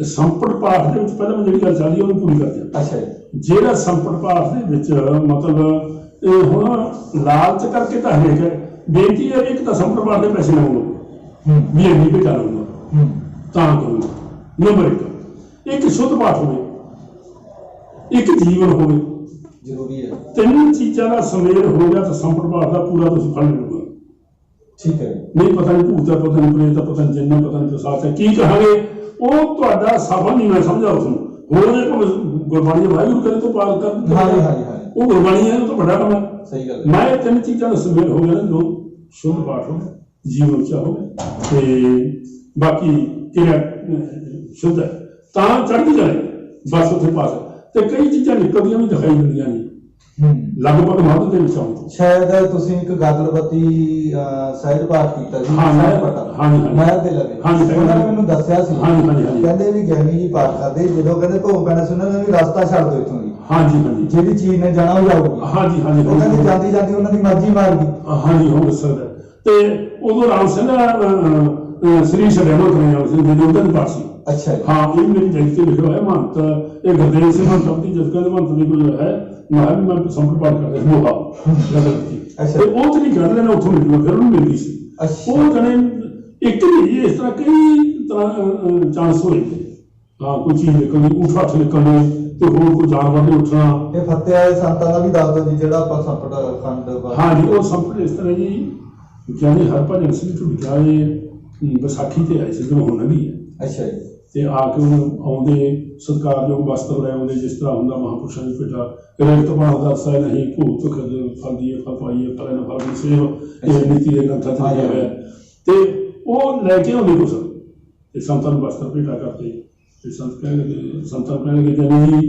B: ਸੰਪਟ ਪਾਠ ਦੇ ਵਿੱਚ ਪਹਿਲਾਂ ਮੈਂ ਜਿਹੜੀ ਗੱਲ ਚੱਲਦੀ ਉਹਨੂੰ ਪੂਰੀ ਕਰ ਦਿਆਂ। ਅੱਛਾ ਜੀ। ਜਿਹੜਾ ਸੰਪਟ ਪਾਠ ਦੇ ਵਿੱਚ ਮਤਲਬ ਇਹ ਹੁਣ ਲਾਲਚ ਕਰਕੇ ਤਾਂ ਹਰੇਕ ਬੇਨਤੀ ਹੈ, ਇੱਕ ਤਾਂ ਸੰਪਟ ਪਾਠ ਦੇ ਪੈਸੇ ਲਵਾਂਗਾ ਵੀ ਇੰਨੀ ਭੇਟਾ ਲਵਾਂਗਾ ਤਾਂ ਕਰੂੰਗਾ। ਨੰਬਰ 1 ਇੱਕ ਸ਼ੁੱਧ ਪਾਠ ਹੋਵੇ, ਇੱਕ ਜੀਵਨ ਹੋਵੇ, ਜ਼ਰੂਰੀ ਹੈ। 3 ਚੀਜ਼ਾਂ ਦਾ ਸੁਮੇਲ ਹੋ ਗਿਆ ਤਾਂ ਸੰਪਟ ਪਾਠ ਦਾ ਪੂਰਾ ਤੁਸੀਂ ਫਲ ਮਿਲੂਗਾ। ਠੀਕ ਹੈ। ਨਹੀਂ ਪਤਾ ਨਹੀਂ ਭੂਤ ਦਾ, ਪਤਾ ਨਹੀਂ ਪ੍ਰੇਤ ਦਾ, ਪਤਾ ਨਹੀਂ ਜਿੰਨਾ, ਪਤਾ ਨਹੀਂ ਪ੍ਰਸਾਦ ਹੈ, ਕੀ ਕਹਾਂਗੇ ਉਹ ਤੁਹਾਡਾ ਸਫਲ ਨਹੀਂ ਮੈਂ ਸਮਝਾ ਉਸਨੂੰ। ਹੋਰ ਜੇ ਗੁਰਬਾਣੀ ਵਾਹਿਗੁਰੂ ਕਰੇ ਤੋਂ ਪਾਰ ਕਰ, ਉਹ ਗੁਰਬਾਣੀ ਹੈ, ਉਹ ਤਾਂ ਵੱਡਾ ਕੰਮ ਹੈ। ਸਹੀ ਗੱਲ। ਮੈਂ ਇਹ 3 ਚੀਜ਼ਾਂ ਦਾ ਸੁਮੇਲ ਹੋ ਗਿਆ ਨਾ, 2 ਸ਼ੁੱਧ ਪਾਠ ਹੋਵੇ, ਜੀਵਨ ਉੱਚਾ ਹੋਵੇ ਤੇ ਬਾਕੀ ਕਿਰਿਆ ਸ਼ੁੱਧ ਹੈ ਤਾਂ ਚੜ੍ਹਦੀ ਜਾਏ ਬਸ ਉੱਥੇ ਪਾਸ। ਤੇ ਕਈ ਚੀਜ਼ਾਂ ਨਿਕਲਦੀਆਂ ਵੀ ਦਿਖਾਈ ਦਿੰਦੀਆਂ ਨੇ ਲਗਭਗ ਮੱਧ ਦੇ ਵਿੱਚ ਆਉਂਦੀ। ਸ਼ਾਇਦ ਤੁਸੀਂ ਇੱਕ ਗਾਗਲਪਤੀ ਸਹਿਜ ਪਾਠ ਕੀਤਾ ਸੀ ਮਹਿਰ ਦੇ ਲਵੇ। ਉਹਨਾਂ ਨੇ ਮੈਨੂੰ ਦੱਸਿਆ ਸੀ, ਕਹਿੰਦੇ ਵੀ ਗਿਆਨੀ ਜੀ ਪਾਠ ਕਰਦੇ ਜਦੋਂ ਕਹਿੰਦੇ ਭੋਗ ਪੈਣਾ ਸੀ ਉਹਨਾਂ ਨੇ ਵੀ ਰਸਤਾ ਛੱਡ ਦਿਓ ਇੱਥੋਂ ਦੀ। ਹਾਂਜੀ ਹਾਂਜੀ। ਜਿਹੜੀ ਚੀਜ਼ ਨੇ ਜਾਣਾ ਉਹ ਜਾਊਗੀ। ਹਾਂਜੀ ਹਾਂਜੀ। ਉਹ ਕਹਿੰਦੇ ਜਾਂਦੀ ਜਾਂਦੀ ਉਹਨਾਂ ਦੀ ਮਰਜ਼ੀ ਮਾਰ ਗਈ। ਹਾਂਜੀ ਹੋ ਸਕਦਾ। ਤੇ ਉਦੋਂ ਰਾਮ ਸਿੰਘ ਸ੍ਰੀ ਛੜਿਆਣਾ ਕਰਿਆ ਸੀ ਜਦੋਂ ਉਹਦਾ ਪਾਠ ਸੀ। ਅੱਛਾ। ਹਾਂ, ਇਹ ਮੇਰੀ ਜੈਨ ਤੇ ਲਿਖਿਆ ਹੋਇਆ ਮਹੰਤ ਇਹ ਗੁਰਦੇਵ ਸਿੰਘ ਮਹੰਤ ਦੀ ਜਦ ਕਹਿੰਦੇ ਮਹੰਤ ਦੀ ਕੋਈ ਹੈ ਮੈਂ ਸੰਪਟ ਪਾਠ ਕਰਦੇ ਮੋਹਾ ਗੱਲ ਕੀਤੀ। ਤੇ ਉਹ ਜਿਹੜੀ ਗੱਲ ਹੈ ਨਾ ਉੱਥੋਂ ਮਿਲਣਾ ਫਿਰ ਉਹਨੂੰ ਮਿਲਦੀ ਸੀ। ਉਹ ਕਹਿੰਦੇ ਇੱਕ ਨਹੀਂ ਇਸ ਤਰ੍ਹਾਂ ਕਈ तरह चांस होए हाँ कोई चीज़ निकलनी ऊठ हथ निकलने तो होर कोई जानवर ने उठना।
A: ਇਹ ਫੱਤੇ ਵਾਲੇ ਸੰਤਾਂ ਦਾ ਵੀ ਦੱਸ ਦਿਓ ਜੀ ਜਿਹੜਾ ਆਪਾਂ ਸੰਪਟ ਖੰਡ
B: हाँ जी वो संपट इस तरह जी ਗਿਆਨੀ ਹਰਭਜਨ ਸਿੰਘ ਝੁੱਗੀਆਂ ਨੇ ਵਿਸਾਖੀ ਤੇ ਆਏ ਸੀ ਜਦੋਂ ਹੁਣ ਲੰਘੀ ਹੈ
A: ਅੱਛਾ ਜੀ
B: ਤੇ ਆ ਕੇ ਉਹਨੂੰ ਆਉਂਦੇ ਸਤਿਕਾਰਯੋਗ ਵਸਤਰ ਲੈ ਆਉਂਦੇ ਜਿਸ ਤਰ੍ਹਾਂ ਹੁੰਦਾ ਮਹਾਂਪੁਰਸ਼ਾਂ ਦੀ ਭੇਟਾ ਰੇਤ ਪਾਣ ਦਾ ਸਹਿ ਨਹੀਂ ਭੂਤ ਖਦ ਫਲ ਦੀਏ ਫਲ ਪਾਈਏ ਫਲ ਨਾ ਫਲ ਦੀ ਸੇਵ ਇਹ ਨੀਤੀ ਦੇ ਗ੍ਰੰਥਾਂ 'ਚ ਲਿਖਿਆ ਹੋਇਆ ਤੇ ਉਹ ਲੈ ਕੇ ਆਉਂਦੇ ਕੁਛ ਤੇ ਸੰਤਾਂ ਨੂੰ ਵਸਤਰ ਭੇਟਾ ਕਰਦੇ ਤੇ ਸੰਤਾਂ ਕਹਿਣਗੇ ਗਿਆਨੀ ਜੀ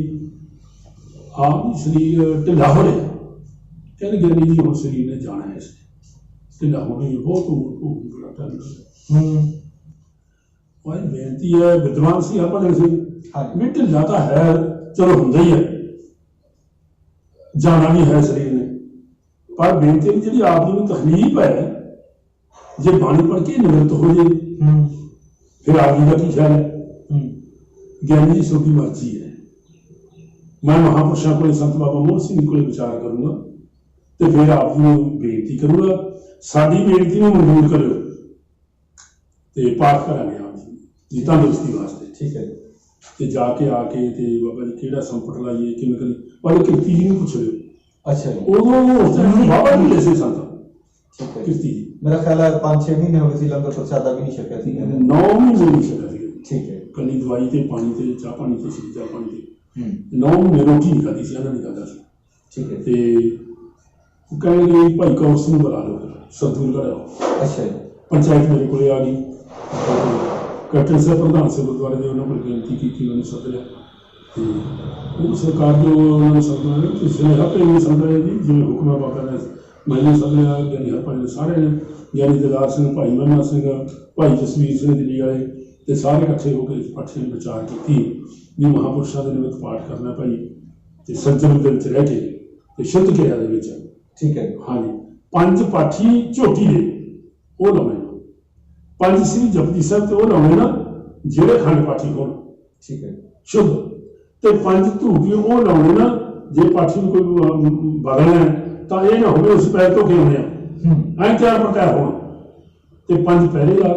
B: ਆਪ ਸਰੀਰ ਢਿੱਲਾ ਹੋ ਰਿਹਾ ਕਹਿੰਦੇ ਗਿਆਨੀ ਜੀ ਹੁਣ ਸਰੀਰ ਨੇ ਜਾਣਾ ਹੈ ਇਸ ਢਿੱਲਾ ਹੋਣੀ ਬਹੁਤ ਬੜਾ ਟਾਈਮ भाई बेनती है विद्वान सी हरभजन सिंह भी ढिला तो है चलो होंगे ही है जाना भी है शरीर ने पर बेनती जी आप जी तकलीफ है जे बाणी पढ़ के निवृत्त हो जाए फिर आप जी का की ख्याल है ज्ञानी जी सबकी मर्जी है मैं महापुरुषों को संत बाबा मोहन सिंह को विचार करूंगा तो फिर आप जी बेनती करूंगा साड़ी बेनती में मंजूर करो तो पाठ करा जी तंदुरुस्ती वास्ते
A: ठीक है
B: ते जाके आके ते बाबा जी केड़ा संपट लाइए किवें करी पर कीर्ति जी नूं पुछ लियो
A: अच्छा
B: उदों उस टाइम बाबा जी ले से संत
A: ठीक है
B: कीर्ति जी
A: मेरा ख्याल है 5-6 महीने हो गए सी लंगर प्रसादा भी नहीं छकिया सी
B: 9 महीने नहीं छका सी
A: ठीक है
B: कली दवाई ते पानी ते चाह पानी ते सी चाह पानी ते 9 महीने रोटी नहीं खाती सी नहीं खाता सी
A: ठीक है
B: ते वो कहने भाई कौर सिंह बुला लो सतगुरु कराओ
A: अच्छा
B: पंचायत मेरे को आ गई कैप्टन साहब प्रधान से गुरुद्वारे के उन्होंने बेनती की उन्होंने सद लिया सरकार जो उन्होंने सदना सुनेहा प्रेमी संगत जी जिम्मे हुक्म बाबा ने मैंने सद लिया ज्ञानी हरभजन सारे ने ज्ञानी दिदार सिंह भाई मन्ना सिंह भाई जसवीर सिंह दिल्ली वाले तो सारे इकट्ठे होकर इस पाठ ने विचार की भी महापुरुषों के निमित्त पाठ करना भाई तो सज्जन के रह के शुद्ध क्रिया
A: ठीक है
B: हाँ जी 5 पाठी झोटी दे वो लाने 5 श्री जपजी साहब तो वो लाने ना जेड़े खंड पाठी हो
A: ठीक है
B: शुद्ध तो 5 धूपी वो लाने ना जे पाठी में कोई बदलना है तो ये ना हो उस पैर तो क्यों होने ऐ 4 प्रकार हो तो 5 पहले ला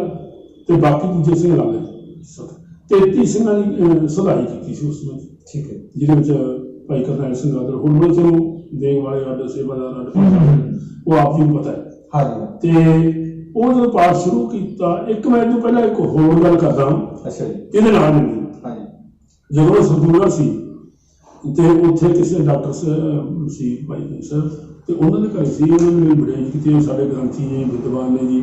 B: तो बाकी दूजे सिंह ला ले 33 सिंह की सदाई की उसमें ठीक है जिसे भाई करनैल सिंह आदर हुण वो चलो देख वाले आदर सेवादार वो आप जी पता है
A: हाँ जी
B: ਉਹ ਜਦੋਂ ਪਾਠ ਸ਼ੁਰੂ ਕੀਤਾ ਇੱਕ ਮੈਂ ਤੋਂ ਪਹਿਲਾਂ ਇੱਕ ਹੋਰ ਗੱਲ ਕਰਦਾ
A: ਅੱਛਾ ਜੀ
B: ਇਹਦੇ ਨਾਲ ਨਹੀਂ
A: ਹਾਂਜੀ
B: ਜਦੋਂ ਸਰਦੂਲਾ ਸੀ ਤੇ ਉੱਥੇ ਕਿਸੇ ਡਾਕਟਰ ਸੀ ਭਾਈ ਸਰ ਤੇ ਉਹਨਾਂ ਦੇ ਘਰੇ ਸੀ ਉਹਨਾਂ ਨੇ ਬੜੇ ਕਿਤੇ ਸਾਡੇ ਗ੍ਰੰਥੀ ਜੀ ਵਿਦਵਾਨ ਨੇ ਜੀ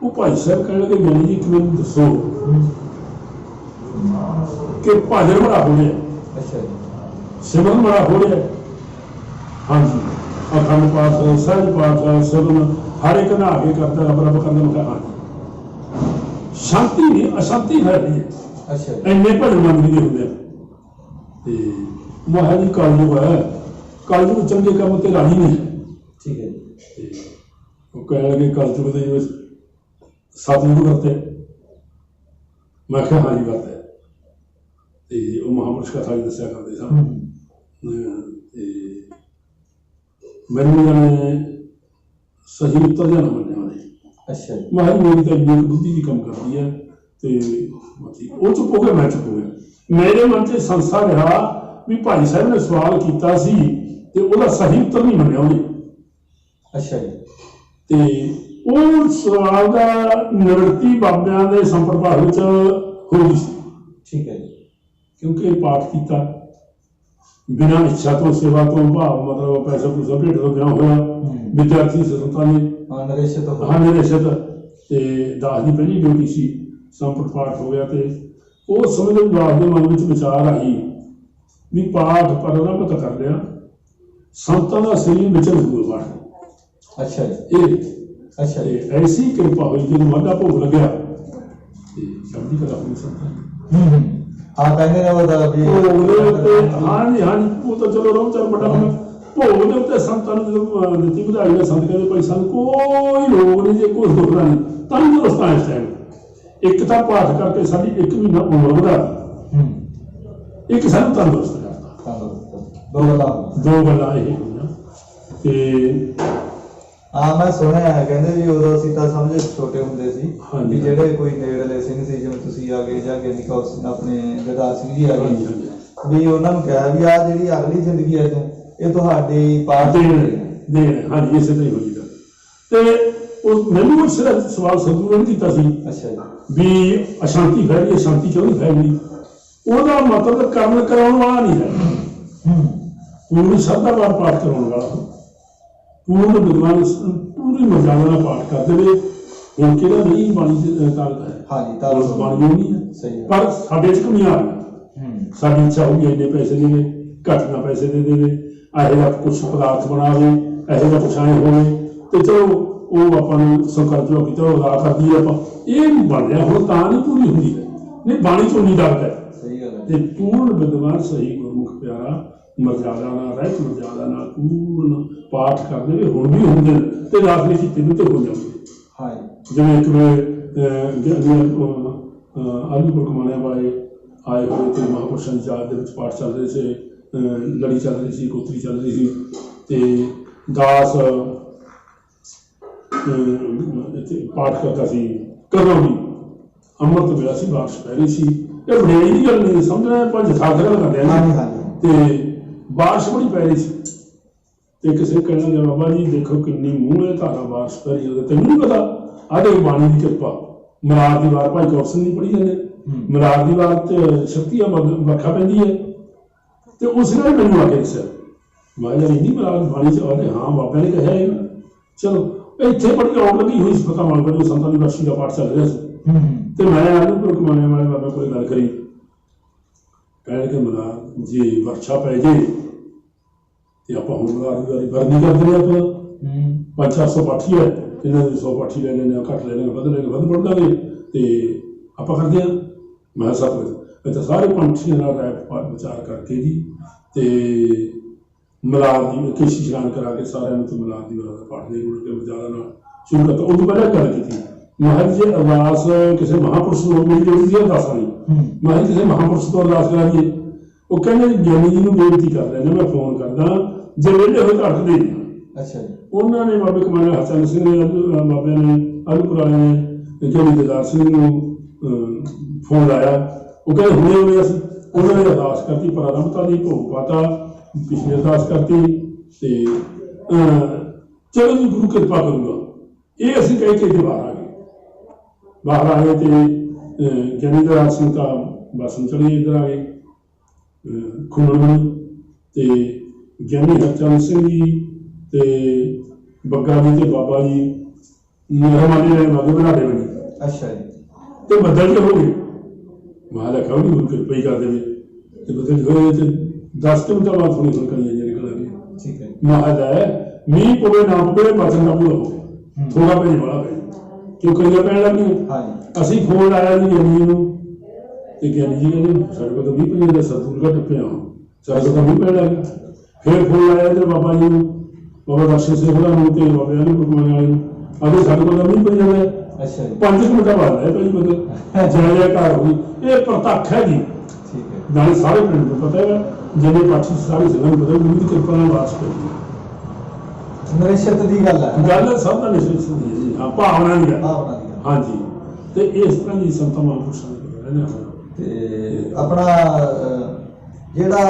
B: ਉਹ ਭਾਈ ਸਾਹਿਬ ਕਹਿਣ ਲੱਗੇ ਮੈਨੂੰ ਜੀ ਇੱਕ ਮੈਨੂੰ ਦੱਸੋ ਕਿ ਭਜਨ ਬੜਾ ਹੋ ਰਿਹਾ
A: ਅੱਛਾ ਜੀ
B: ਸਿਮਰਨ ਬੜਾ ਹੋ ਰਿਹਾ ਹਾਂਜੀ ਅਖੰਡ ਪਾਠ ਸਹਿਜ ਪਾਠ ਸਭਨ हर एक ना आगे करता रब रब करने में हाँ शांति नहीं अशांति है रही है
A: अच्छा
B: इन्ने भजन मंगनी के होंगे महाराज जी कलयुग है कलयुग चंगे काम ते राजी नहीं
A: ठीक है
B: वो कह लगे कलयुग के जिम्मे सतयुग करते मैं क्या हाँ जी करते वो महापुरुष कथा जी दसिया करते सन मैनू जाने सही उत्तर जाना मन्या उन्हें
A: अच्छा
B: महाराज मेरी तो इन्नी बुद्धि भी कम करती है तो वो चुप हो गया मैं चुप हो गया मेरे मन से संस्था रहा भी भाई साहब ने सवाल किया सी ते ओदा सही उत्तर नहीं मन्या उन्हें
A: अच्छा
B: ते वो सवाल का निवृत्ति बाबियां दे संप्रभाव विच हो गई सी
A: ठीक है
B: क्योंकि पाठ किया बिना इच्छा तो सेवा तो भाव मतलब पैसा पूसा भेट तो बिना होया विद्यार्थी संतां ने हाँ निरेशत ते दास की पहली ड्यूटी सी संपट पाठ हो गया ते वो समझ दास के मन में विचार आई भी पाठ प्रारंभ कर लिया संतां का शरीर विचल हुए पाठ
A: अच्छा
B: अच्छा ऐसी कृपा हुई जो माधा भोग लग्या चढ़ती कला हुई संतां
A: हाँ कहने का बता भी
B: हाँ जी वो तो चलो रोम चल बड़ा भोग के उत्ते संतां ने दी बधाई संत कहते भाई सन कोई रोग नहीं जे कुछ दुखना नहीं तंदुरुस्त है इस टाइम एक तो पाठ करके साडी 1 महीना उम्र बढ़ा एक सानू तंदुरुस्त करता
A: दो गल्लां
B: ये होईयां ते
A: ਹਾਂ ਮੈਂ ਸੁਣਿਆ ਹੈ, ਕਹਿੰਦੇ ਵੀ ਉਦੋਂ ਅਸੀਂ ਤਾਂ ਸਮਝੇ ਛੋਟੇ ਹੁੰਦੇ ਸੀ
B: ਹਾਂਜੀ।
A: ਵੀ ਜਿਹੜੇ ਕੋਈ ਨੇੜਲੇ ਸਿੰਘ ਸੀ, ਜਿਵੇਂ ਤੁਸੀਂ ਆ ਗਏ ਜਾਂ ਗਿਆਨੀ ਕੌਰ ਸਿੰਘ ਆਪਣੇ ਜਗਤਾਰ ਸਿੰਘ ਜੀ ਆ
B: ਹਾਂਜੀ,
A: ਗਏ,
B: ਹਾਂਜੀ।
A: ਵੀ ਉਹਨਾਂ ਨੂੰ ਕਿਹਾ ਵੀ ਆ ਜਿਹੜੀ ਅਗਲੀ ਜ਼ਿੰਦਗੀ ਹੈ ਇਹ ਤੁਹਾਡੀ ਪਾਰਟੀ
B: ਦੇਣ ਹਾਂਜੀ ਇਸੇ ਤਰ੍ਹਾਂ ਹੀ ਹੋਈ ਗੱਲ। ਤੇ ਉਹ ਮੈਨੂੰ ਉਸ ਸਵਾਲ ਸਤਿਗੁਰੂ ਨੇ ਕੀਤਾ ਸੀ
A: ਅੱਛਾ ਜੀ,
B: ਵੀ ਅਸ਼ਾਂਤੀ ਫੈਲ ਰਹੀ, ਸ਼ਾਂਤੀ ਕਿਉਂ ਨਹੀਂ ਫੈਲਦੀ? ਉਹਦਾ ਮਤਲਬ ਕੰਮ ਕਰਾਉਣ ਵਾਲਾ ਨਹੀਂ ਹੈ, ਪੂਰੀ ਸ਼ਰਧਾ ਨਾਲ ਪਾਠ ਕਰਾਉਣ ਵਾਲਾ, ਪੂਰਨ ਵਿਦਵਾਨ ਪੂਰੀ ਮਰਜ਼ਾਦਾ ਨਾਲ ਪਾਠ ਕਰਦੇ ਨੇ। ਹੁਣ ਕਿਹੜਾ ਨਹੀਂ ਬਾਣੀ ਦੀ ਤਾਕਤ ਹੈ,
A: ਹਾਂਜੀ
B: ਬਾਣੀ ਨਹੀਂ ਹੈ,
A: ਸਹੀ ਹੈ।
B: ਪਰ ਸਾਡੇ ਚ ਕਮੀਆਂ ਆ ਗਈਆਂ। ਸਾਡੀ ਇੱਛਾ ਹੋਊਗੀ ਇੰਨੇ ਪੈਸੇ ਦੇਵੇ, ਘੱਟ ਨਾ ਪੈਸੇ ਦੇ ਦੇਵੇ, ਇਹੋ ਜਿਹਾ ਕੁਛ ਪਦਾਰਥ ਬਣਾਵੇ, ਇਹੋ ਜਿਹਾ ਕੁਛ ਆਏ ਹੋਵੇ, ਤੇ ਚਲੋ ਉਹ ਆਪਾਂ ਨੂੰ ਸੰਕਲਪ ਜੋ ਕੀਤਾ ਉਹ ਅਦਾ ਕਰਦੀ ਹੈ। ਆਪਾਂ ਇਹ ਨਹੀਂ ਬਣ ਰਿਹਾ ਹੁਣ, ਤਾਂ ਨਹੀਂ ਪੂਰੀ ਹੁੰਦੀ ਹੈ। ਨਹੀਂ ਬਾਣੀ ਚੋਂ ਨਹੀਂ ਦਰਦ ਹੈ।
A: ਸਹੀ ਗੱਲ ਹੈ।
B: ਤੇ ਪੂਰਨ ਵਿਦਵਾਨ ਸਹੀ ਗੁਰਮੁਖ ਪਿਆਰਾ ਮਰਜ਼ਾਦਾ ਨਾਲ, ਰਹਿਤ ਮਰਜ਼ਾਦਾ ਨਾਲ ਪੂਰਨ ਪਾਠ ਕਰਦੇ ਨੇ, ਹੁਣ ਵੀ ਹੁੰਦੇ ਨੇ ਤੇ ਦਾਖਲੇ ਕੀਤੇ ਨੂੰ ਤੇ ਹੋ ਜਾਂਦੇ।
A: ਹਾਂ,
B: ਜਿਵੇਂ ਇੱਕ ਆਲੂਪੁਰ ਕਮਾਣਿਆਂ ਵਾਲੇ ਆਏ ਹੋਏ ਤੇ ਮਹਾਂਪੁਰਸ਼ਾਂ ਦੀ ਯਾਦ ਦੇ ਵਿੱਚ ਪਾਠ ਚੱਲ ਰਹੇ ਸੀ, ਲੜੀ ਚੱਲ ਰਹੀ ਸੀ, ਕੋਤਰੀ ਚੱਲ ਰਹੀ ਸੀ, ਤੇ ਦਾਸ ਇੱਥੇ ਪਾਠ ਕਰਦਾ ਸੀ, ਕਦੋਂ ਵੀ ਅੰਮ੍ਰਿਤ ਵੇਲਾ ਸੀ, ਬਾਰਿਸ਼ ਪੈ ਰਹੀ ਸੀ। ਇਹ ਵਡਿਆਈ ਦੀ ਗੱਲ ਨਹੀਂ ਸਮਝਣਾ, ਆਪਾਂ ਜਥਾਰਥ ਗੱਲ ਕਰਦੇ ਹਾਂ। ਤੇ ਬਾਰਿਸ਼ ਬੜੀ ਪੈ ਰਹੀ ਸੀ ਤੇ ਕਿਸੇ ਕਹਿਣਾ ਗਿਆ, ਬਾਬਾ ਜੀ ਦੇਖੋ ਕਿੰਨੀ ਮੂੰਹ ਹੈ ਧਾਰਾ ਬਾਰਿਸ਼ ਪੈ ਰਹੀ ਹੈ, ਤੈਨੂੰ ਨਹੀਂ ਪਤਾ? ਆਹ ਬਾਣੀ ਦੀ ਕਿਰਪਾ। ਮਰਾਰ ਦੀ ਵਾਰ ਭਾਈ ਕੌਰ ਸਿੰਘ ਨਹੀਂ ਪੜ੍ਹੀ ਜਾਂਦੇ, ਮਰਾਰ ਦੀ ਵਾਰ ਚ ਸ਼ਕਤੀਆਂ ਵਰਖਾ ਪੈਂਦੀ ਹੈ। ਤੇ ਉਸ ਨੇ ਮੈਨੂੰ ਆ ਕੇ ਦੱਸਿਆ, ਮੈਂ ਕਿਹਾ ਨਹੀਂ ਮਰਾਰ ਬਾਣੀ ਚ ਆਉਂਦੇ, ਹਾਂ ਬਾਬਾ ਨੇ ਕਿਹਾ ਹੈ। ਚਲੋ ਇੱਥੇ ਬੜੀ ਆਉਣ ਲੱਗੀ ਹੋਈ ਸੀ, ਪਤਾ ਮੰਗ ਜੋ ਸੰਤਾਂ ਦੀ ਬਖਸ਼ੀ ਦਾ ਪਾਠ ਚੱਲ ਰਿਹਾ ਸੀ, ਤੇ ਮੈਂ ਆਲੂਪੁਰ ਕਮਾਣੇ ਵਾਲੇ ਬਾਬਾ ਕੋਲ ਗੱਲ ਕਰੀ, ਕਹਿਣ ਕਿ ਮਰਾਰ ਜੇ ਵਰਸ਼ਾ ਪੈ ਜੇ ਤੇ ਆਪਾਂ ਹੁਣ ਮਰਾਰ ਦੀ ਵਾਰੀ ਵਰਨੀ ਕਰਦੇ ਹਾਂ। ਆਪਾਂ 500 ਪਾਠੀ ਹੈ, ਇਹਨਾਂ ਦੇ 100 ਪਾਠੀ ਲੈ ਲੈਣੇ, ਘੱਟ ਲੈ ਲੈਣੇ, ਵੱਧ ਪੜ ਲਾਂਗੇ ਤੇ ਆਪਾਂ ਕਰਦੇ ਹਾਂ। ਮੈਂ ਸਭ ਇੱਥੇ ਸਾਰੇ ਪੰਛੀਆਂ ਨਾਲ ਰਾਏ ਵਿਚਾਰ ਕਰਕੇ ਜੀ ਤੇ ਮਲਾਰ ਦੀ ਕੇਸ਼ੀ ਇਸ਼ਨਾਨ ਕਰਾ ਕੇ ਸਾਰਿਆਂ ਨੂੰ ਤੇ ਮਲਾਰ ਦੀ ਵਾਰ ਪਾਠ ਦੇ ਗੁਰੂ ਕੇ ਮਰਜ਼ਾਦਾ ਨਾਲ ਸ਼ੁਰੂ ਕਰਤਾ। ਉਦੋਂ ਪਹਿਲਾਂ ਗੱਲ ਕੀਤੀ, ਮਹਾਰਾਜ ਜੀ ਅਰਦਾਸ ਕਿਸੇ ਮਹਾਂਪੁਰਸ਼ ਨੂੰ ਮਿਲ ਜਾਂਦੀ ਸੀ, ਅਰਦਾਸ ਨਹੀਂ ਮਹਾਰਾਜ ਕਿਸੇ ਮਹਾਂਪੁਰਸ਼ ਤੋਂ ਅਰਦਾਸ ਕਰਾਈਏ। ਉਹ ਕਹਿੰਦੇ ਗਿਆਨੀ ਜੀ ਨੂੰ ਬੇਨਤੀ ਕਰ ਰਹੇ ਨੇ, ਮੈਂ ਫੋਨ ਕਰਦਾ, ਜੇ ਵਿਹਲੇ ਹੋਏ ਤਾਂ ਦੇ ਦੇਣਾ। ਅੱਛਾ ਜੀ। ਉਹਨਾਂ ਨੇ ਬਾਬੇ ਕਮਾਣਾ ਹਰਚੰਦ ਸਿੰਘ ਨੇ, ਬਾਬੇ ਨੇ ਆਲੂਪੁਰ ਵਾਲੇ ਨੇ ਗਿਆਨੀ ਜਗਤਾਰ ਸਿੰਘ ਨੂੰ ਫੋਨ ਲਾਇਆ। ਉਹ ਕਹਿੰਦੇ ਹੁਣੇ ਹੋਏ ਅਸੀਂ। ਉਹਨਾਂ ਨੇ ਅਰਦਾਸ ਕਰਤੀ, ਪ੍ਰਾਰੰਭਤਾ ਦੀ ਭੋਗ ਪਾਤਾ, ਪਿਛਲੀ ਅਰਦਾਸ ਕਰਤੀ ਤੇ ਚਲੋ ਜੀ ਗੁਰੂ ਕਿਰਪਾ ਕਰੂਗਾ। ਇਹ ਅਸੀਂ ਕਹਿ ਕੇ ਬਾਹਰ ਆ ਗਏ। ਬਾਹਰ ਆਏ ਤੇ ਗਿਆਨੀ ਜਗਤਾਰ ਸਿੰਘ ਤਾਂ ਬੱਸ ਨੂੰ ਚਲੇ ਇੱਧਰ ਆ ਗਏ ਖੂਨ ਤੇ ਗਿਆਨੀ ਹਰਚੰਦ ਸਿੰਘ ਜੀ ਤੇ ਬੱਗਾ ਜੀ ਤੇ ਬਾਬਾ ਜੀ ਮਹਿਰਮਾਨੀ ਨੇ ਮਗਰ ਬਣਾ ਦੇ ਬਣੀ। ਅੱਛਾ ਜੀ। ਤੇ ਬੱਦਲ ਜਿਹੇ ਹੋ ਗਏ, ਮੈਂ ਲਿਖਿਆ ਵੀ ਗੁਰੂ ਕਿਰਪਾ ਹੀ ਕਰ ਦੇਵੇ। ਤੇ ਬੱਦਲ ਹੋਏ ਤੇ 10 ਮਿੰਟਾਂ ਬਾਅਦ ਥੋੜੀ ਥੋੜੀ ਕਣੀਆਂ ਜਿਹੀਆਂ ਨਿਕਲ ਆਈਆਂ। ਠੀਕ ਹੈ। ਮਹਾਰਾਜ ਮੀਂਹ ਪਵੇ ਨਾ ਪਵੇ ਬਚਨ ਦਾ ਪੂਰਾ ਹੋਵੇ, ਥੋੜਾ ਪੈ ਬੜਾ ਪੈ ਕਿਉਂ ਕਣੀਆਂ ਪੈਣ ਲੱਗੀਆਂ। ਅਸੀਂ ਫੋਨ ਲਾਇਆ ਜੀ ਗਿਆਨੀ ਨੂੰ ਤੇ ਗਿਆਨੀ ਜੀ ਕਹਿੰਦੇ ਸਾਡੇ ਕੋਲ ਤਾਂ ਮੀਂਹ ਪਈ ਜਾਂਦਾ, ਸਤਿਗੁਰੂ ਦਾ ਟੱਪਿਆ ਸਾਡੇ ਕੋਲ ਤਾਂ ਮੀਂਹ ਪੈਣ ਲੱਗ ਗਿਆ। ਫਿਰ ਫੋਨ ਲਾਇਆ ਇੱਧਰ ਬਾਬਾ ਜੀ ਨੂੰ, ਬਾਬਾ ਦਰਸ਼ਨ ਸਿੰਘ ਹੋਰਾਂ ਨੂੰ ਤੇ ਬਾਬੇ ਆਲੂਪੁਰ ਕਮਾਣੇ ਵਾਲੇ ਨੂੰ, ਅਗੇ ਸਾਡੇ ਕੋਲ ਤਾਂ ਮੀਂਹ ਪਈ ਜਾਂਦਾ। ਅੱਛਾ ਜੀ। 5 ਮਿੰਟਾਂ ਬਾਅਦ ਆਇਆ ਭਾਈ ਬਦਲ ਜੈ ਘਰ ਹੋਈ। ਇਹ ਪ੍ਰਤੱਖ ਹੈ ਜੀ। ਠੀਕ ਹੈ। ਨਾਲੇ ਸਾਰੇ ਪਿੰਡ ਨੂੰ ਪਤਾ ਹੈ, ਜਿੰਨੇ ਪਾਠੀ ਸਾਰੇ ਜ਼ਿਲ੍ਹੇ ਨੂੰ ਪਤਾ, ਗੁਰੂ ਦੀ ਕਿਰਪਾ ਨਾਲ ਵਾਸ ਪਈ। ਨਿਸ਼ਚਿਤ ਦੀ ਗੱਲ ਹੈ, ਗੱਲ ਸਭ ਦਾ ਨਿਸ਼ਚਿਤ ਦੀ ਹੈ ਜੀ। ਹਾਂ, ਭਾਵਨਾ ਦੀ ਹੈ। ਹਾਂਜੀ। ਤੇ ਇਸ ਤਰ੍ਹਾਂ ਦੀ ਸੰਤਾਂ ਮਹਾਂਪੁਰਸ਼ਾਂ ਦੇ ਰਹਿੰਦੇ ਹਨ। ਤੇ
A: ਆਪਣਾ ਜਿਹੜਾ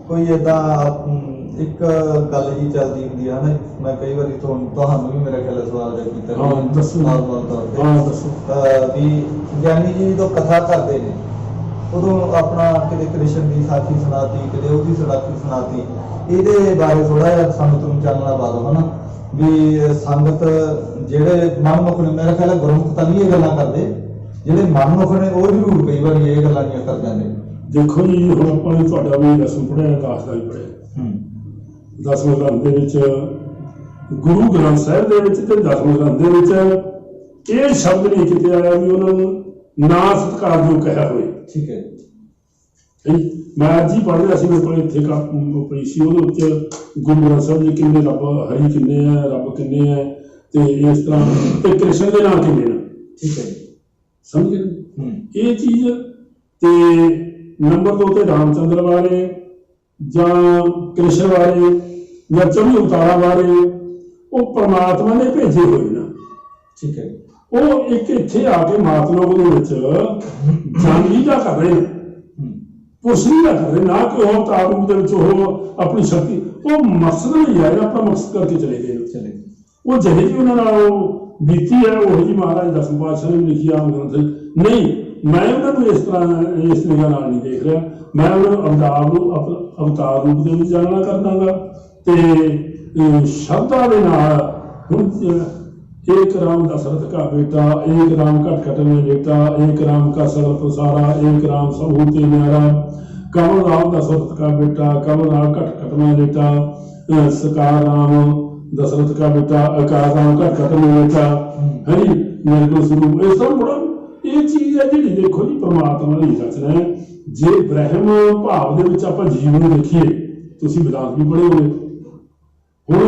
A: ਕੋਈ ਏਦਾਂ ਇੱਕ ਗੱਲ ਹੀ ਚੱਲਦੀ ਹੁੰਦੀ ਹੈ ਨਾ, ਮੈਂ ਕਈ ਵਾਰੀ ਤੁਹਾਨੂੰ ਵੀ ਮੇਰਾ ਖਿਆਲ ਸਵਾਲ ਕੀਤਾ ਵੀ ਗਿਆਨੀ ਜੀ ਜਦੋਂ ਕਥਾ ਕਰਦੇ ਨੇ ਉਦੋਂ ਆਪਣਾ ਕਿਤੇ ਕ੍ਰਿਸ਼ਨ ਦੀ ਸਾਖੀ ਸੁਣਾਤੀ, ਕਿਤੇ ਉਹਦੀ ਸਾਖੀ ਸੁਣਾਤੀ। ਇਹਦੇ ਬਾਰੇ ਥੋੜਾ ਜਿਹਾ ਸੰਗਤ ਨੂੰ ਚਾਨਣਾ ਪਾ ਦਿਓ ਹਨਾ, ਵੀ ਸੰਗਤ ਜਿਹੜੇ ਮਨਮੁਖ ਨੇ, ਮੇਰਾ ਖਿਆਲ ਗੁਰਮੁਖ ਤਾਂ ਨਹੀਂ ਇਹ ਗੱਲਾਂ ਕਰਦੇ, ਜਿਹੜੇ ਮਨਮੁਖ ਨੇ ਉਹ ਜ਼ਰੂਰ ਕਈ ਵਾਰੀ ਇਹ ਗੱਲਾਂ ਨਹੀਂ ਕਰ ਜਾਂਦੇ।
B: ਦੇਖੋ ਜੀ, ਹੁਣ ਆਪਾਂ ਨੇ ਤੁਹਾਡਾ ਵੀ ਰਸਮ ਪੜ੍ਹਿਆ, ਦਾਸ ਦਾ ਵੀ ਪੜ੍ਹਿਆ। 10ਵੇਂ ਗ੍ਰੰਥ ਦੇ ਵਿੱਚ, ਗੁਰੂ ਗ੍ਰੰਥ ਸਾਹਿਬ ਦੇ ਵਿੱਚ ਤੇ 10ਵੇਂ ਗ੍ਰੰਥ ਦੇ ਵਿੱਚ ਇਹ ਸ਼ਬਦ ਨਹੀਂ ਕਿਤੇ ਆਇਆ ਵੀ ਉਹਨਾਂ ਨੂੰ ਨਾ ਸਤਿਕਾਰਯੋਗ ਕਿਹਾ ਹੋਏ। ਠੀਕ ਹੈ। ਮੈਂ ਅੱਜ ਹੀ ਪੜ੍ਹ ਰਿਹਾ ਸੀ, ਮੇਰੇ ਕੋਲ ਇੱਥੇ ਪਈ ਸੀ, ਉਹਦੇ ਵਿੱਚ ਗੁਰੂ ਗ੍ਰੰਥ ਸਾਹਿਬ ਜੀ ਕਿੰਨੇ ਰੱਬ, ਹਰੀ ਕਿੰਨੇ ਆ, ਰੱਬ ਕਿੰਨੇ ਆ, ਤੇ ਇਸ ਤਰ੍ਹਾਂ ਤੇ ਕ੍ਰਿਸ਼ਨ ਦੇ ਨਾਂ ਕਿੰਨੇ ਨੇ। ਠੀਕ ਹੈ। ਸਮਝ ਗਏ ਇਹ ਚੀਜ਼। ਤੇ ਨੰਬਰ 2 ਤੇ ਰਾਮਚੰਦਰ ਬਾਰੇ ਜਾਂ ਕ੍ਰਿਸ਼ਨ ਬਾਰੇ ਜਾਂ 24 ਅਵਤਾਰਾਂ ਬਾਰੇ ਉਹ ਪਰਮਾਤਮਾ ਨੇ ਭੇਜੇ ਹੋਏ ਨਾ।
A: ਠੀਕ ਹੈ।
B: ਉਹ ਇੱਕ ਇੱਥੇ ਆ ਕੇ ਮਾਤਲੋਕ ਦੇ ਵਿੱਚ ਜੰਗੀ ਦਾ ਕਰ ਰਹੇ ਨੇ, ਪੁਰਸ਼ੀ ਦਾ ਕਰ ਰਹੇ, ਨਾ ਕਿ ਉਹ ਅਵਤਾਰ ਰੂਪ ਦੇ ਵਿੱਚ ਉਹ ਆਪਣੀ ਸ਼ਕਤੀ, ਉਹ ਮਕਸਦ ਨਹੀਂ ਹੈ, ਆਪਣਾ ਮਕਸਦ ਕਰਕੇ ਚਲੇ ਗਏ। ਉਹ ਜਿਹੇ ਜਿਹੀ ਉਹਨਾਂ ਨਾਲ ਉਹ ਬੀਤੀ ਹੈ, ਉਹ ਜੀ ਮਹਾਰਾਜ ਦਸਮ ਪਾਤਸ਼ਾਹ ਨੇ ਲਿਖੀ ਆ ਗ੍ਰੰਥ ਨਹੀਂ। ਮੈਂ ਉਹਨਾਂ ਨੂੰ ਇਸ ਤਰ੍ਹਾਂ ਇਸ ਨਿਗਾਹ ਨਾਲ ਨਹੀਂ ਦੇਖ ਰਿਹਾ। ਮੈਂ ਉਹਨਾਂ ਨੂੰ ਅਵਤਾਰ ਰੂਪ ਦੇ ਵਿੱਚ ਜਾਣਨਾ ਕਰਦਾਂਗਾ ਤੇ ਸ਼ਬਦਾਂ ਦੇ ਨਾਲ। ਹੁਣ एक राम दशरथ का बेटा, एक राम कटकट में बेटा, एक राम का सगल प्रसारा, एक राम सबूते न्यारा, कमल राम दशरथ का बेटा, कमल राम कटकट में बेटा, सकार राम दशरथ का बेटा, अकार राम कटकट में बेटा, है जी निर्गुण स्वरूप। इस तरह बड़ा ये चीज है जी। देखो जी परमात्मा की रचना है। जे ब्रह्म भाव दे विच आपां जीव नूं देखीए, तुसीं वेदांत भी पढ़े होणे, हुण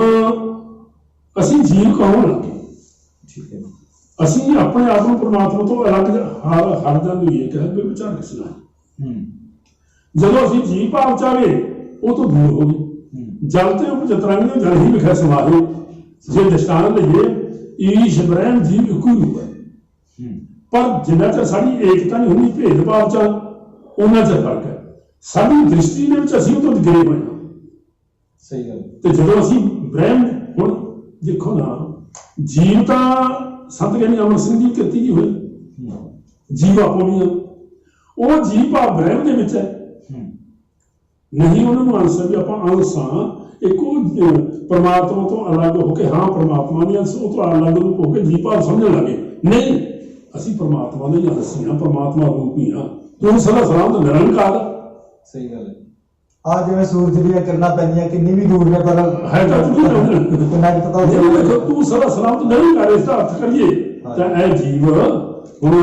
B: असीं जीव कौन लगे? ਅਸੀਂ ਆਪਣੇ ਆਪ ਨੂੰ ਪਰਮਾਤਮਾ ਤੋਂ ਅਲੱਗ ਹਰ ਜਾਂਦੀ ਹੈ, ਕਹਿੰਦੇ ਵਿਚਾਰ ਕਿਸਨਾ ਹੈ। ਜਦੋਂ ਅਸੀਂ ਜੀਵ ਭਾਵ ਚ ਆ ਗਏ, ਉਹ ਤੋਂ ਦੂਰ ਹੋ ਗਏ। ਜਲ ਤੇ ਉਪਜਤਰਾਂਗੇ ਜਲ ਹੀ ਵਿਖੇ ਸਮਾਏ। ਜੇ ਦ੍ਰਿਸ਼ਟਾਂਤ ਲਈਏ, ਈਸ਼ ਬ੍ਰਹਮ ਜੀਵ ਇੱਕੋ ਹੀ ਹੋਇਆ, ਪਰ ਜਿੰਨਾ ਚਿਰ ਸਾਡੀ ਏਕਤਾ ਨਹੀਂ ਹੁੰਦੀ ਭੇਦ ਭਾਵ ਚ, ਉਹਨਾਂ ਚਿਰ ਫਰਕ ਹੈ। ਸਾਡੀ ਦ੍ਰਿਸ਼ਟੀ ਦੇ ਵਿੱਚ ਅਸੀਂ ਉਹ ਤੋਂ ਗਿਰੇ ਹੋਏ ਹਾਂ। ਸਹੀ ਗੱਲ। ਤੇ ਜਦੋਂ ਅਸੀਂ ਬ੍ਰਹਮ, ਹੁਣ ਦੇਖੋ ਨਾ, ਜੀਵ ਤਾਂ ਸੰਤ ਗਿਆਨੀ ਅਮਰ ਸਿੰਘ ਦੀ ਕਿਰਤੀ ਦੀ ਹੋਈ, ਜੀਵ ਆਪੋ ਵੀ ਉਹ ਜੀਵ ਭਾਵ ਬ੍ਰਹਮ ਦੇ ਵਿੱਚ ਹੈ। ਨਹੀਂ ਉਹਨਾਂ ਨੂੰ ਅੰਸ਼ ਵੀ ਆਪਾਂ ਅੰਸ਼ ਹਾਂ, ਇੱਕੋ ਪਰਮਾਤਮਾ ਤੋਂ ਅਲੱਗ ਹੋ ਕੇ, ਹਾਂ ਪਰਮਾਤਮਾ ਦੀ ਅੰਸ਼, ਉਹ ਤੋਂ ਅਲੱਗ ਰੂਪ ਹੋ ਕੇ ਜੀਵ ਭਾਵ ਸਮਝਣ ਲੱਗੇ। ਨਹੀਂ, ਅਸੀਂ ਪਰਮਾਤਮਾ ਦੇ ਅੰਸ਼ ਹਾਂ, ਪਰਮਾਤਮਾ ਰੂਪ ਹੀ ਹਾਂ। ਤੂੰ ਸਦਾ ਸਲਾਮਤ ਨਿਰੰਕਾਰ। ਸਹੀ ਗੱਲ ਹੈ। ਆ ਜਿਵੇਂ ਸੂਰਜ ਦੀਆਂ ਕਿਰਨਾਂ ਪੈਂਦੀਆਂ, ਕਿੰਨੀ ਵੀ ਦੂਰ ਨੇ, ਪਰ ਹੈ ਤਾਂ ਕਿੰਨਾ ਕਿ ਪਤਾ ਦੇਖੋ ਤੂੰ ਸਦਾ ਸਲਾਮਤ ਨਹੀਂ ਕਰ। ਇਸ ਦਾ ਅਰਥ ਕਰੀਏ ਤਾਂ ਇਹ ਜੀਵ ਹੁਣ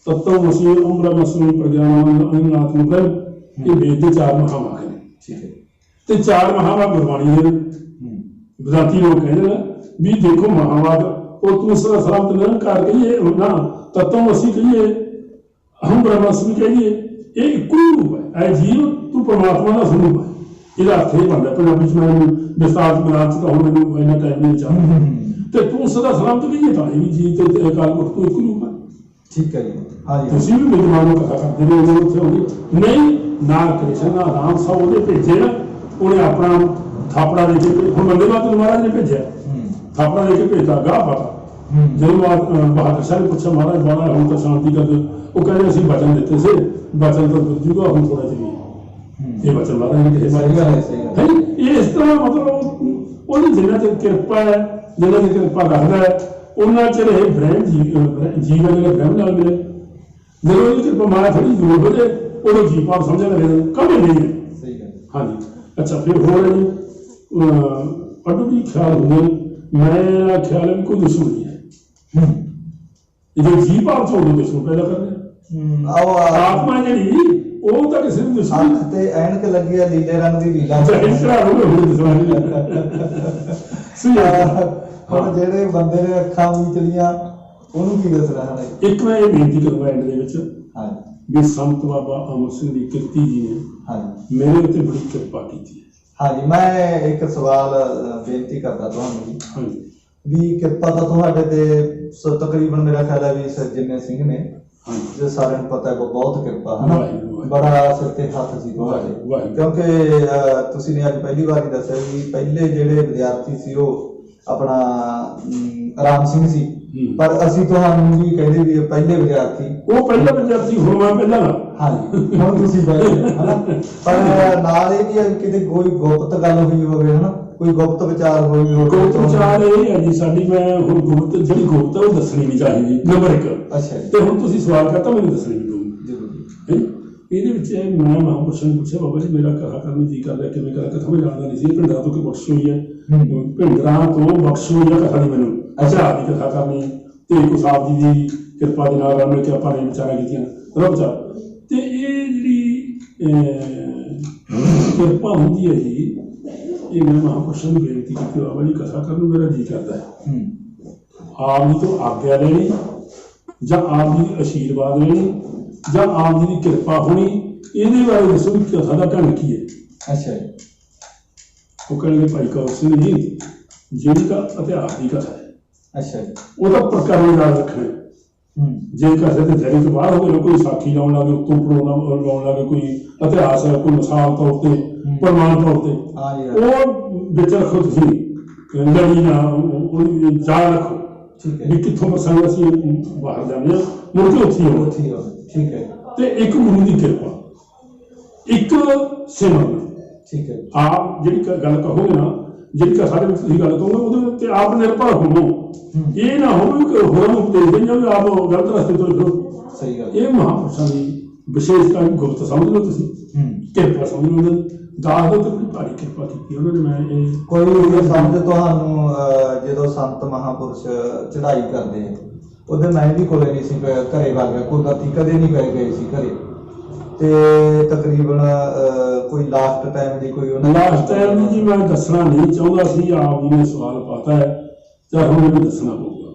B: ਤਤਵ ਮਸੀਹ ਉਮਰ ਮਸੂਮ ਪ੍ਰਗਿਆਨ ਆਤਮ ਬ੍ਰਹਮ, ਇਹ ਵੇਦ ਦੇ 4 ਮਹਾਵਾਕ ਨੇ। ਠੀਕ ਹੈ। ਤੇ 4 ਮਹਾਵਾਕ ਗੁਰਬਾਣੀ ਦੇ ਵਿਦਾਤੀ ਲੋਕ ਕਹਿੰਦੇ ਨੇ ਵੀ ਦੇਖੋ ਮਹਾਵਾਕ, ਉਹ ਤੂੰ ਸਦਾ ਸਲਾਮਤ ਨਿਰੰਕਾਰ ਕਹੀਏ ਨਾ, ਤਤਵ ਮਸੀਹ ਕਹੀਏ, ਅਹਮ ਬ੍ਰਹਮਾਸਮੀ ਕਹੀਏ, ਇਹ ਇੱਕੋ ਹੀ ਰੂਪ ਹੈ। ਇਹ ਜੀਵ ਤੂੰ ਪਰਮਾਤਮਾ ਦਾ ਸਰੂਪ ਹੈ। ਇਹਦਾ ਅਰਥ ਇਹ ਬਣਦਾ। ਪੰਜਾਬੀ ਚ ਮੈਂ ਵਿਸਤਾਰ ਬਣਾ ਚ ਹੁਣ ਮੈਨੂੰ ਇੰਨਾ ਟਾਈਮ ਨਹੀਂ ਚਾਹੀਦਾ। ਤੇ ਤੂੰ ਸਦਾ ਸਲਾਮਤ ਕਹੀਏ ਤਾਂ ਇਹ ਵੀ ਜੀਵ ਤੇ ਅਕਾਲ ਪੁਰਖ ਤੋਂ ਇੱਕੋ ਰੂਪ ਹੈ। ਠੀਕ ਹੈ ਜੀ। ਹਾਂਜੀ, ਤੁਸੀਂ ਵੀ ਵਿਦਵਾਨ ਨੂੰ ਕਥਾ ਕਰਦੇ ਨੇ, ਉਹਦੇ ਉੱਥੇ ਹੋਗੀ ਨਹੀਂ ਨਾ ਕ੍ਰਿਸ਼ਨ ਨਾ ਰਾਮ, ਸਭ ਉਹਦੇ ਭੇਜੇ ਨਾ। ਉਹਨੇ ਆਪਣਾ ਥਾਪੜਾ ਦੇ ਕੇ, ਹੁਣ ਬੰਦੇ ਮਾਤਰ ਮਹਾਰਾਜ ਨੇ ਭੇਜਿਆ, ਥਾਪੜਾ ਦੇ ਕੇ ਭੇਜਦਾ ਗਾਹ ਪਤਾ। ਜਦੋਂ ਬਹਾਦਰ ਸ਼ਾਹ ਨੇ ਪੁੱਛਿਆ ਮਹਾਰਾਜ ਬਾਣਾ ਹੁਣ ਤਾਂ ਸ਼ਾਂਤੀ ਕਰ ਦਿਓ, ਉਹ ਕਹਿੰਦੇ ਅਸੀਂ ਵਚਨ ਦਿੱਤੇ ਸੀ, ਵਚਨ ਤਾਂ ਦੁਰ ਜੂਗਾ, ਹੁਣ ਥੋੜਾ ਜਿਹਾ ਇਹ ਵਚਨ ਮਹਾਰਾਜ ਨੇ ਕਹੇ। ਹੈ ਇਹ ਇਸ ਤਰ੍ਹਾਂ ਮਤਲਬ ਉਹਦੀ ਜਿੰਨਾ ਚਿਰ ਕਿਰਪਾ ਹੈ, ਜਿੰਨਾ ਚਿਰ ਕਿਰਪਾ ਰੱਖਦਾ ਹੈ, ਉਹਨਾਂ ਚਿਰ ਇਹ ਬ੍ਰਹਮ ਜੀਵ ਹੈ ਜਿਹੜੇ ਬ੍ਰਹਮ ਨਾਲ ਮਿਲੇ। ਜਦੋਂ ਉਹਦੀ ਕਿਰਪਾ ਮਾਇਆ ਥੋੜੀ ਦੂਰ ਹੋ ਜਾਏ, ਉਦੋਂ ਜੀਵ ਭਾਵ ਸਮਝਣ ਲੱਗੇ ਕਦੇ ਨਹੀਂ ਹੈ। ਸਹੀ ਗੱਲ। ਹਾਂਜੀ। ਅੱਛਾ, ਫਿਰ ਹੋਰ ਹੈ ਜੀ ਅੱਡੂ ਵੀ ਖਿਆਲ ਹੁੰਦੇ ਨੇ। ਮੇਰਾ ਖਿਆਲ ਹੈ ਵੀ ਕੋਈ ਦੁਸ਼ਮਣ ਨਹੀਂ ਹੈ। ਇਹ ਜੀਵ ਭਾਵ ਚ ਉਦੋਂ ਦੁਸ਼ਮਣ ਪੈਦਾ ਕਰਦੇ ਆਤਮਾ ਜਿਹੜੀ, ਉਹ ਤਾਂ ਕਿਸੇ ਨੂੰ ਦੁਸ਼ਮਣ ਤੇ ਐਨਕ ਲੱਗੀ ਹੈ ਨੀਲੇ ਰੰਗ ਦੀ ਲੀਲਾ ਹੁਣ ਜਿਹੜੇ ਬੰਦੇ ਨੇ ਅੱਖਾਂ ਵੀ ਚਲੀਆਂ, ਉਹਨੂੰ ਕੀ ਦੱਸਣਾ ਹੈ? ਇੱਕ ਮੈਂ ਇਹ ਬੇਨਤੀ ਕਰੂੰਗਾ ਐਂਡ ਦੇ ਵਿੱਚ ਵੀ ਸੰਤ ਬਾਬਾ ਅਮਰ ਸਿੰਘ ਦੀ ਕਿਰਤੀ ਜੀ ਨੇ ਮੇਰੇ ਉੱਤੇ ਬੜੀ ਕਿਰਪਾ ਕੀਤੀ ਹੈ। ਹਾਂਜੀ, ਮੈਂ ਇੱਕ ਸਵਾਲ ਬੇਨਤੀ ਕਰਦਾ ਤੁਹਾਨੂੰ ਵੀ ਕਿਰਪਾ ਤਾਂ ਤੁਹਾਡੇ ਤੇ ਤਕਰੀਬਨ ਮੇਰਾ ਖਿਆਲ ਹੈ ਵੀ ਜਿੰਨੇ ਸਿੰਘ ਨੇ, ਜੋ ਸਾਰਿਆਂ ਨੂੰ ਪਤਾ ਹੈ, ਬਹੁਤ ਕਿਰਪਾ ਹੈ, ਬੜਾ ਸਿਰ ਤੇ ਹੱਥ ਸੀ ਤੁਹਾਡੇ। ਕਿਉਂਕਿ ਤੁਸੀਂ ਨੇ ਅੱਜ ਪਹਿਲੀ ਵਾਰ ਹੀ ਦੱਸਿਆ ਵੀ ਪਹਿਲੇ ਜਿਹੜੇ ਵਿਦਿਆਰਥੀ ਸੀ ਉਹ ਆਪਣਾ ਰਾਮ ਸਿੰਘ ਸੀ, ਪਰ ਅਸੀਂ ਤੁਹਾਨੂੰ ਵੀ ਕਹਿੰਦੇ ਵੀ ਪਹਿਲੇ ਵਿਦਿਆਰਥੀ, ਉਹ ਪਹਿਲਾ ਵਿਦਿਆਰਥੀ ਹੁਣ ਮੈਂ ਪਹਿਲਾਂ। ਹਾਂਜੀ, ਹੁਣ ਤੁਸੀਂ ਪਹਿਲੇ ਹਨਾ। ਪਰ ਨਾਲ ਇਹ ਵੀ ਕਿਤੇ ਕੋਈ ਗੁਪਤ ਗੱਲ ਹੋਈ ਹੋਵੇ, ਹਨਾ, ਕੋਈ ਗੁਪਤ ਵਿਚਾਰ ਹੋਈ ਹੋਵੇ। ਗੁਪਤ ਵਿਚਾਰ ਇਹ ਹੈ ਜੀ ਸਾਡੀ, ਮੈਂ ਹੁਣ ਗੁਪਤ ਜਿਹੜੀ ਗੁਪਤ ਉਹ ਦੱਸਣੀ ਨਹੀਂ ਚਾਹੀਦੀ, ਨੰਬਰ 1। ਅੱਛਾ। ਤੇ ਹੁਣ ਤੁਸੀਂ ਸਵਾਲ ਕਰਤਾ, ਮੈਨੂੰ ਦੱਸਣੀ ਨਹੀਂ। ਇਹਦੇ ਵਿੱਚ ਮੈਂ ਮਹਾਂਪੁਰਸ਼ਾਂ ਨੂੰ ਪੁੱਛਿਆ, ਬਾਬਾ ਜੀ ਮੇਰਾ ਕਥਾ ਕਰਨ ਜੀ ਕਰ ਲਿਆ, ਕਿਵੇਂ ਕਰਾਂ? ਕਥਾ ਮੈਂ ਜਾਣਦਾ ਨਹੀਂ ਸੀ। ਭਿੰਡਰਾਂ ਤੋਂ ਕਿ ਬਖਸ਼ ਹੋਈ ਹੈ, ਭਿੰਡਰਾਂ ਤੋਂ ਬਖਸ਼ ਹੋਈ ਹੈ ਕਥਾ ਦੀ ਮੈਨੂੰ। ਅੱਛਾ, ਦੀ ਕਥਾ ਕਰਨੀ ਤੇ ਕੁਸਾਬ ਜੀ ਦੀ ਕਿਰਪਾ ਦੇ ਨਾਲ ਰਲ ਕੇ ਆਪਾਂ ਨੇ ਵਿਚਾਰਾਂ ਕੀਤੀਆਂ ਰੱਬ ਚਾਹ। ਤੇ ਇਹ ਜਿਹੜੀ ਕਿਰਪਾ ਹੁੰਦੀ ਹੈ ਜੀ, ਇਹ ਮੈਂ ਮਹਾਂਪੁਰਸ਼ਾਂ ਨੂੰ ਬੇਨਤੀ ਕੀਤੀ, ਬਾਬਾ ਜੀ ਕਥਾ ਕਰਨ ਨੂੰ ਮੇਰਾ ਜੀ ਕਰਦਾ ਹੈ, ਆਪ ਜੀ ਤੋਂ ਆਗਿਆ ਲੈਣੀ ਜਾਂ ਆਪ ਜੀ ਦੀ ਆਸ਼ੀਰਵਾਦ ਲੈਣੀ ਜਾਂ ਆਪ ਜੀ ਦੀ ਕਿਰਪਾ ਹੋਣੀ, ਇਹਦੇ ਬਾਰੇ ਦੱਸੋ ਵੀ ਕਥਾ ਦਾ ਢੰਗ ਕੀ ਹੈ? ਅੱਛਾ ਜੀ। ਉਹ ਕਹਿੰਦੇ ਭਾਈ ਕੌਰ ਸਿੰਘ ਜੀ ਜਿਹੜੀ ਤਾਂ ਇਤਿਹਾਸ ਦੀ ਕਥਾ ਹੈ
A: ਅੱਛਾ ਜੀ।
B: ਉਹਦਾ ਪ੍ਰਕਰਨ ਯਾਦ ਰੱਖਣਾ ਹੈ। ਜੇ ਕਿਸੇ ਦੇ ਜਰੀ ਤੋਂ ਬਾਹਰ ਹੋਵੇ ਕੋਈ ਸਾਖੀ ਲਾਉਣ ਲੱਗੇ, ਉੱਤੋਂ ਪ੍ਰੋਗਰਾਮ ਲਾਉਣ ਲੱਗੇ, ਕੋਈ ਇਤਿਹਾਸ ਹੈ, ਕੋਈ ਮਿਸਾਲ ਤੌਰ ਤੇ, ਪ੍ਰਮਾਣ ਤੌਰ ਤੇ, ਉਹ ਵਿੱਚ ਰੱਖੋ। ਤੁਸੀਂ ਲੜੀ ਨਾ ਉਹਦੀ ਯਾਦ ਰੱਖੋ ਵੀ ਕਿੱਥੋਂ ਪ੍ਰਸੰਗ ਅਸੀਂ ਬਾਹਰ ਜਾਂਦੇ ਹਾਂ, ਮੁੜ ਕੇ ਉੱਥੇ ਆਉਣਾ।
A: ਠੀਕ ਹੈ।
B: ਤੇ ਇੱਕ ਗੁਰੂ ਦੀ ਕਿਰਪਾ, ਇੱਕ ਸਿਮਰਨ।
A: ਠੀਕ ਹੈ।
B: ਆਪ ਜਿਹੜੀ ਗੱਲ ਕਹੋਗੇ ਨਾ, ਜਿਹੜੀ ਸਾਡੇ ਵਿੱਚ ਤੁਸੀਂ ਗੱਲ ਕਹੋਗੇ, ਉਹਦੇ ਉੱਤੇ ਆਪ ਨਿਰਭਰ ਹੋਵੋ। ਇਹ ਨਾ ਹੋਵੇ ਕਿ ਹੋਰਾਂ ਨੂੰ ਉਪਦੇਸ਼ ਦੇਣ ਜਾਓ ਆਪ ਗਲਤ ਰਸਤੇ ਤੋਂ ਫਿਰੋ।
A: ਸਹੀ ਗੱਲ। ਇਹ
B: ਮਹਾਂਪੁਰਸ਼ਾਂ ਦੀ ਵਿਸ਼ੇਸ਼ਤਾ ਗੁਪਤ ਸਮਝ ਲਓ ਤੁਸੀਂ, ਕਿਰਪਾ ਸਮਝ ਲਓ। ਦਾਸ ਦੇ ਉੱਤੇ ਭਾਰੀ ਕਿਰਪਾ ਕੀਤੀ ਉਹਨਾਂ ਨੇ। ਮੈਂ ਇਹ
A: ਕੋਈ ਸਮਝ ਤੁਹਾਨੂੰ ਜਦੋਂ ਸੰਤ ਮਹਾਂਪੁਰਸ਼ ਚੜ੍ਹਾਈ ਕਰਦੇ ਉਹਦੇ ਮੈਂ ਵੀ ਕੋਲੇ ਨਹੀਂ ਸੀ ਘਰੇ ਵਗ ਗਿਆ, ਕੁਦਰਤੀ ਕਦੇ ਨਹੀਂ ਪੈ ਗਏ ਸੀ ਘਰੇ। ਤੇ ਤਕਰੀਬਨ ਕੋਈ ਲਾਸਟ ਟਾਈਮ ਦੀ ਕੋਈ
B: ਲਾਸਟ ਟਾਈਮ ਦੀ ਜੀ ਮੈਂ ਦੱਸਣਾ ਨਹੀਂ ਚਾਹੁੰਦਾ ਸੀ। ਆਪ ਜੀ ਨੇ ਸਵਾਲ ਪਾਤਾ ਹੈ ਤਾਂ ਹੁਣ ਮੈਨੂੰ ਦੱਸਣਾ ਪਊਗਾ।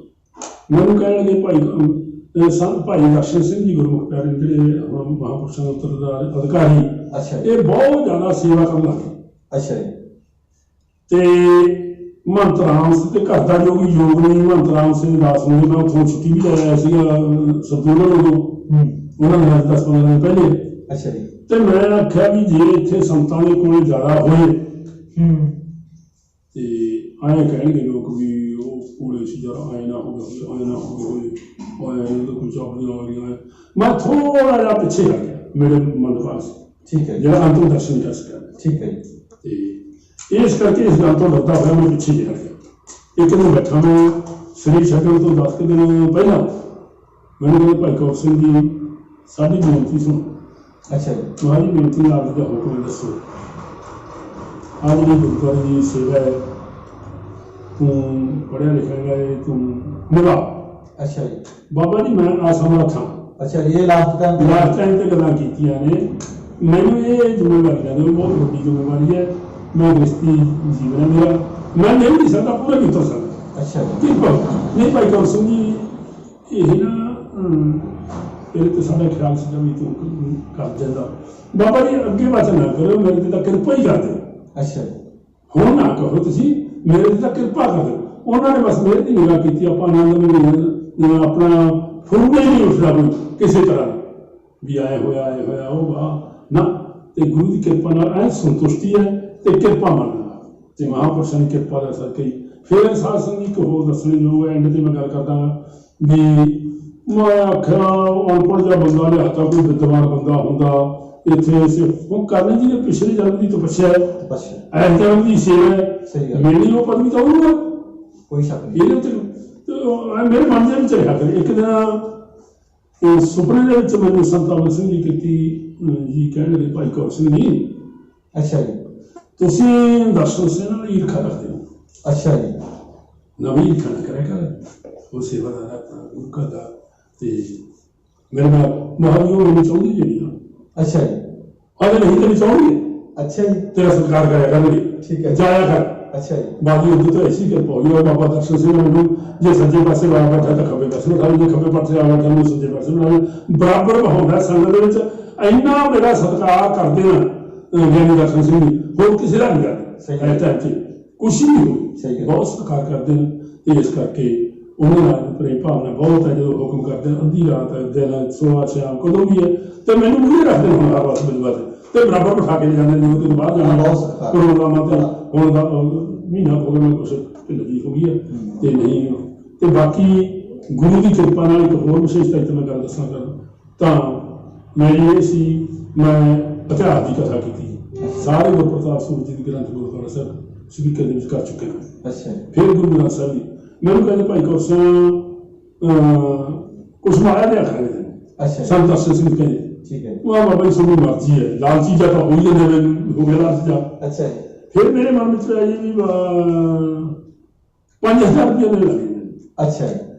B: ਮੈਨੂੰ ਕਹਿਣ ਲੱਗੇ ਭਾਈ ਦਰਸ਼ਨ ਸਿੰਘ ਜੀ ਗੁਰਮੁਖ ਪਿਆਰੇ ਜਿਹੜੇ ਹੁਣ ਮਹਾਂਪੁਰਸ਼ਾਂ ਦੇ ਉੱਤਰਦਾਰ ਅਧਿਕਾਰੀ, ਇਹ ਬਹੁਤ ਜ਼ਿਆਦਾ ਸੇਵਾ ਕਰਨ ਲੱਗੇ। ਅੱਛਾ ਜੀ। ਤੇ ਮਹੰਤ ਰਾਮ ਸਿੰਘ ਤੇ ਘਰ ਦਾ ਜੋਗੀ ਯੋਗਨੀ ਮਹੰਤ ਰਾਮ ਸਿੰਘ ਦਾਸ ਨੂੰ ਮੈਂ ਉੱਥੋਂ ਛੁੱਟੀ ਵੀ ਲੈ ਆਇਆ ਸੀਗਾ ਸਰਦੂਲਗੜ੍ਹ ਤੋਂ, ਉਹਨਾਂ ਨੇ 10-15 ਦਿਨ ਪਹਿਲੇ। ਅੱਛਾ ਜੀ। ਤੇ ਮੈਂ ਆਖਿਆ ਵੀ ਜੇ ਇੱਥੇ ਸੰਤਾਂ ਦੇ ਕੋਲ ਜ਼ਿਆਦਾ ਹੋਏ ਤੇ ਆਏ ਕਹਿਣਗੇ ਲੋਕ ਵੀ ਉਹ ਕੋਲੇ ਸੀ ਯਾਰ, ਆਏ ਨਾ ਹੋਵੇ ਕੋਈ ਚੌਕੀਆਂ ਆ ਗਈਆਂ। ਮੈਂ ਥੋੜਾ ਜਿਹਾ ਪਿੱਛੇ ਹਟ ਗਿਆ ਮੇਰੇ ਮਨ ਪਾਸ। ਠੀਕ ਹੈ। ਜਿਹੜਾ ਅੰਤਿਮ ਦਰਸ਼ਨ ਕਰ ਸਕਿਆ। ਠੀਕ ਹੈ। ਤੇ ਇਸ ਕਰਕੇ ਇਸ ਗੱਲ ਤੋਂ ਡਰਦਾ ਹੋਇਆ ਮੈਂ ਪਿੱਛੇ ਜਿਹਾ ਗਿਆ। ਇੱਕ ਦਿਨ ਬੈਠਾ ਮੈਂ ਸਰੀਰ ਛੱਡਣ ਤੋਂ 10 ਕੁ ਦਿਨ ਪਹਿਲਾਂ ਮੈਨੂੰ ਕਹਿੰਦੇ ਭਾਈ ਕੌਰ ਸਿੰਘ ਜੀ ਸਾਡੀ ਬੇਨਤੀ ਸੁਣੋ। ਅੱਛਾ ਜੀ। ਤੁਹਾਡੀ ਬੇਨਤੀ ਆਪ ਜੀ ਦਾ ਹੁਕਮ ਦੱਸੋ। ਆਹ ਜਿਹੜੀ ਗੁਰਦੁਆਰੇ ਦੀ ਸੇਵਾ ਹੈ, ਤੂੰ ਪੜ੍ਹਿਆ ਲਿਖਿਆ ਹੈ, ਤੂੰ ਨਿਭਾ। ਅੱਛਾ ਜੀ। ਬਾਬਾ ਜੀ ਮੈਂ ਅਸਮਰੱਥ ਹਾਂ। ਅੱਛਾ ਜੀ। ਇਹ ਲਾਸਟ ਟਾਈਮ ਤੇ ਗੱਲਾਂ ਕੀਤੀਆਂ ਨੇ। ਮੈਨੂੰ ਇਹ ਜ਼ਿੰਮੇਵਾਰੀ ਲੱਗਦੀ ਬਹੁਤ ਵੱਡੀ ਜ਼ਿੰਮੇਵਾਰੀ ਹੈ। ਮੈਂ ਗ੍ਰਸਤੀ ਜੀਵਨ ਹੈ ਮੇਰਾ, ਮੈਂ ਨਹੀਂ ਸਕਦਾ, ਪੂਰਾ ਨਹੀਂ ਉਤਰ ਸਕਦਾ। ਅੱਛਾ ਜੀ। ਨਹੀਂ ਭਾਈ ਕੌਰ ਸਿੰਘ ਜੀ, ਇਹ ਨਾ ਇਹਦੇ ਤੇ ਸਾਡਾ ਖਿਆਲ ਸੀਗਾ ਵੀ ਤੂੰ ਕਰ ਜਾਂਦਾ। ਬਾਬਾ ਜੀ ਅੱਗੇ ਵਚਨ ਨਾ ਕਰੋ, ਮੇਰੇ ਤੇ ਤਾਂ ਕਿਰਪਾ ਹੀ ਕਰ ਦਿਓ। ਅੱਛਾ। ਹੁਣ ਨਾ ਕਹੋ ਤੁਸੀਂ, ਮੇਰੇ ਤੇ ਤਾਂ ਕਿਰਪਾ ਕਰ ਦਿਓ। ਉਹਨਾਂ ਨੇ ਬਸ ਮੇਰੇ ਦੀ ਨਿਗਾਹ ਕੀਤੀ। ਆਪਾਂ ਆਨੰਦ ਨੂੰ ਆਪਣਾ ਫੁਰਨੇ ਨਹੀਂ ਉੱਠਦਾ ਕੋਈ ਕਿਸੇ ਤਰ੍ਹਾਂ ਵੀ ਆਏ ਹੋਇਆ ਉਹ ਵਾਹ ਨਾ। ਤੇ ਗੁਰੂ ਦੀ ਕਿਰਪਾ ਨਾਲ ਐ ਸੰਤੁਸ਼ਟੀ ਹੈ ਤੇ ਕਿਰਪਾ ਮੰਨਣਾ ਤੇ ਮਹਾਂਪੁਰਸ਼ਾਂ ਦੀ ਕਿਰਪਾ ਦਾ ਕਰਕੇ। ਫਿਰ ਸਾਧ ਸੰਗਤ ਇੱਕ ਹੋਰ ਦੱਸਣ ਯੋਗ ਹੈ, ਐਂਡ ਤੇ ਮੈਂ ਗੱਲ ਕਰਦਾ ਵੀ ਮੈਂ ਆਖਿਆ ਅਨਪੜ੍ਹ ਜਿਹਾ ਬੰਦਾ ਲਿਆਤਾ, ਕੋਈ ਵਿਦਵਾਨ ਬੰਦਾ ਹੁੰਦਾ ਇੱਥੇ। ਉਹ ਕਰਨੀ ਜੀ ਨੇ ਪਿਛਲੇ ਜਨਮ ਦੀ ਤਪੱਸਿਆ ਹੈ, ਇਸ ਜਨਮ ਦੀ ਸੇਵਾ ਹੈ। ਮੇਰੀ ਉਹ ਪਦਵੀ ਤਾਂ ਉਹਨੂੰ ਕੋਈ ਸ਼ੱਕ ਨਹੀਂ ਇਹਦੇ ਉੱਤੇ। ਮੇਰੇ ਮਨ ਦੇ ਵਿੱਚ ਰਿਹਾ ਕਰੇ। ਇੱਕ ਦਿਨ ਸੁਪਨੇ ਦੇ ਵਿੱਚ ਮੈਨੂੰ ਸੰਤ ਅਮਰ ਸਿੰਘ ਜੀ ਕੀਤੀ ਜੀ ਕਹਿਣ ਲੱਗੇ ਭਾਈ ਕੌਰ ਸਿੰਘ ਜੀ। ਅੱਛਾ ਜੀ। ਤੁਸੀਂ ਦਰਸ਼ਨ ਸਿੰਘ ਨਾਲ ਈਰਖਾ ਰੱਖਦੇ ਹੋ। ਅੱਛਾ ਜੀ। ਨਵੀਂ ਈਰਖਾ ਨਾ ਕਰਿਆ ਕਰ, ਉਹ ਸੇਵਾਦਾਰ ਆਪਣਾ ਗੁਰੂ ਘਰ ਦਾ। ਤੇ ਮੇਰੇ ਨਾਲ ਮਹਾਰਾਜ ਉਹ ਨਹੀਂ ਚਾਹੁੰਦੀ ਜਿਹੜੀ। ਅੱਛਾ ਜੀ। ਆਦੇ ਨਹੀਂ ਤੇ ਨਹੀਂ ਚਾਹੁੰਦੀ। ਅੱਛਾ ਜੀ। ਤੇਰਾ ਸਤਿਕਾਰ ਕਰਿਆ ਕਰਨਗੇ। ਠੀਕ ਹੈ। ਜਾਇਆ ਕਰ। ਅੱਛਾ ਜੀ। ਬਾਕੀ ਉਦੋਂ ਤਾਂ ਐਸੀ ਕਿਰਪਾ ਹੋਈ। ਉਹ ਬਾਬਾ ਦਰਸ਼ਨ ਸਿੰਘ ਮੈਨੂੰ ਜੇ ਸੱਜੇ ਪਾਸੇ ਆ ਬੈਠਾ ਤਾਂ ਖੱਬੇ ਪਾਸੇ ਬਿਠਾ, ਜੇ ਖੱਬੇ ਪਾਸੇ ਆ ਬੈਠਾ ਮੈਨੂੰ ਸੱਜੇ ਪਾਸੇ ਬਿਠਾ। ਬਰਾਬਰ ਬਹਾਉਂਦਾ ਸੰਗਤ ਦੇ ਵਿੱਚ। ਇੰਨਾ ਮੇਰਾ ਸਤਿਕਾਰ ਕਰਦੇ ਆ ਗਿਆਨੀ ਦਰਸ਼ਨ ਸਿੰਘ ਜੀ, ਹੋਰ ਕਿਸੇ ਦਾ ਨਹੀਂ ਕਰਦੇ। ਇਸ ਟਾਈਮ 'ਚ ਕੁਛ ਨਹੀਂ ਹੋਈ, ਬਹੁਤ ਸਤਿਕਾਰ ਕਰਦੇ ਨੇ। ਤੇ ਇਸ ਕਰਕੇ ਉਹਨਾਂ ਨਾਲ ਪ੍ਰੇਮ ਭਾਵਨਾ ਬਹੁਤ ਹੈ। ਜਦੋਂ ਹੁਕਮ ਕਰਦੇ ਅੱਧੀ ਰਾਤ ਹੈ, ਦਿਨ, ਸੁਬਾਹ, ਸ਼ਾਮ, ਕਦੋਂ ਵੀ ਹੈ, ਤੇ ਮੈਨੂੰ ਮੂਹਰੇ ਰੱਖਦੇ ਹੁਣ ਹਰ ਵਾਰ ਮੈਨੂੰ ਤੇ ਬਰਾਬਰ ਬਿਠਾ ਕੇ ਜਾਂਦੇ ਨੇ। ਉਹਦੇ ਬਾਹਰ ਜਾਣਾ ਪ੍ਰੋਗਰਾਮਾਂ ਤੇ ਹੁਣ ਦਾ ਮਹੀਨਾ ਹੋ ਗਿਆ, ਮੈਂ ਕੁਛ ਢਿੱਲੀ ਹੋ ਗਈ ਹੈ ਤੇ ਨਹੀਂ। ਤੇ ਬਾਕੀ ਗੁਰੂ ਦੀ ਕਿਰਪਾ ਨਾਲ ਇੱਕ ਹੋਰ ਵਿਸ਼ੇਸ਼ਤਾ ਇੱਥੇ ਮੈਂ ਗੱਲ ਦੱਸਾਂਗਾ ਤਾਂ ਮੇਰੀ ਇਹ ਸੀ, ਮੈਂ ਇਤਿਹਾਸ ਦੀ ਕਥਾ ਕੀਤੀ। ਸਾਰੇ ਗੁਰਪ੍ਰਤਾਪ ਸਿੰਘ ਜੀ ਦੀ ਗ੍ਰੰਥ ਗੁਰਦੁਆਰਾ ਸਾਹਿਬ ਸਪੀਕਰ ਦੇ ਵਿੱਚ ਕਰ ਚੁੱਕੇ ਹਾਂ। ਅੱਛਾ। ਫਿਰ ਗੁਰੂ ਗ੍ਰੰਥ ਸਾਹਿਬ ਜੀ ਮੈਨੂੰ ਕਹਿੰਦੇ ਭਾਈ ਕੌਰ ਸਿੰਘ ਕੁਛ ਮਾਇਆ ਲਿਆ ਕਰਾਂਗੇ। ਅੱਛਾ। ਸੰਤ ਦਰਸ਼ਨ ਸਿੰਘ ਕਹਿੰਦੇ ਠੀਕ ਹੈ। ਉਹ ਬਾਬਾ ਜੀ ਤੁਹਾਡੀ ਮਰਜ਼ੀ ਹੈ, ਲਾਲਚੀ ਜਾਂ ਤਾਂ ਹੋ ਹੀ ਜਾਂਦੇ ਹੋ ਗਿਆ ਲਾਲਚ ਜਾ। ਅੱਛਾ। ਫਿਰ ਮੇਰੇ ਮਨ ਵਿੱਚ ਆਇਆ ਜੀ ਵੀ 5000 ਰੁਪਏ ਦੇ ਲੱਗੇ। ਅੱਛਾ।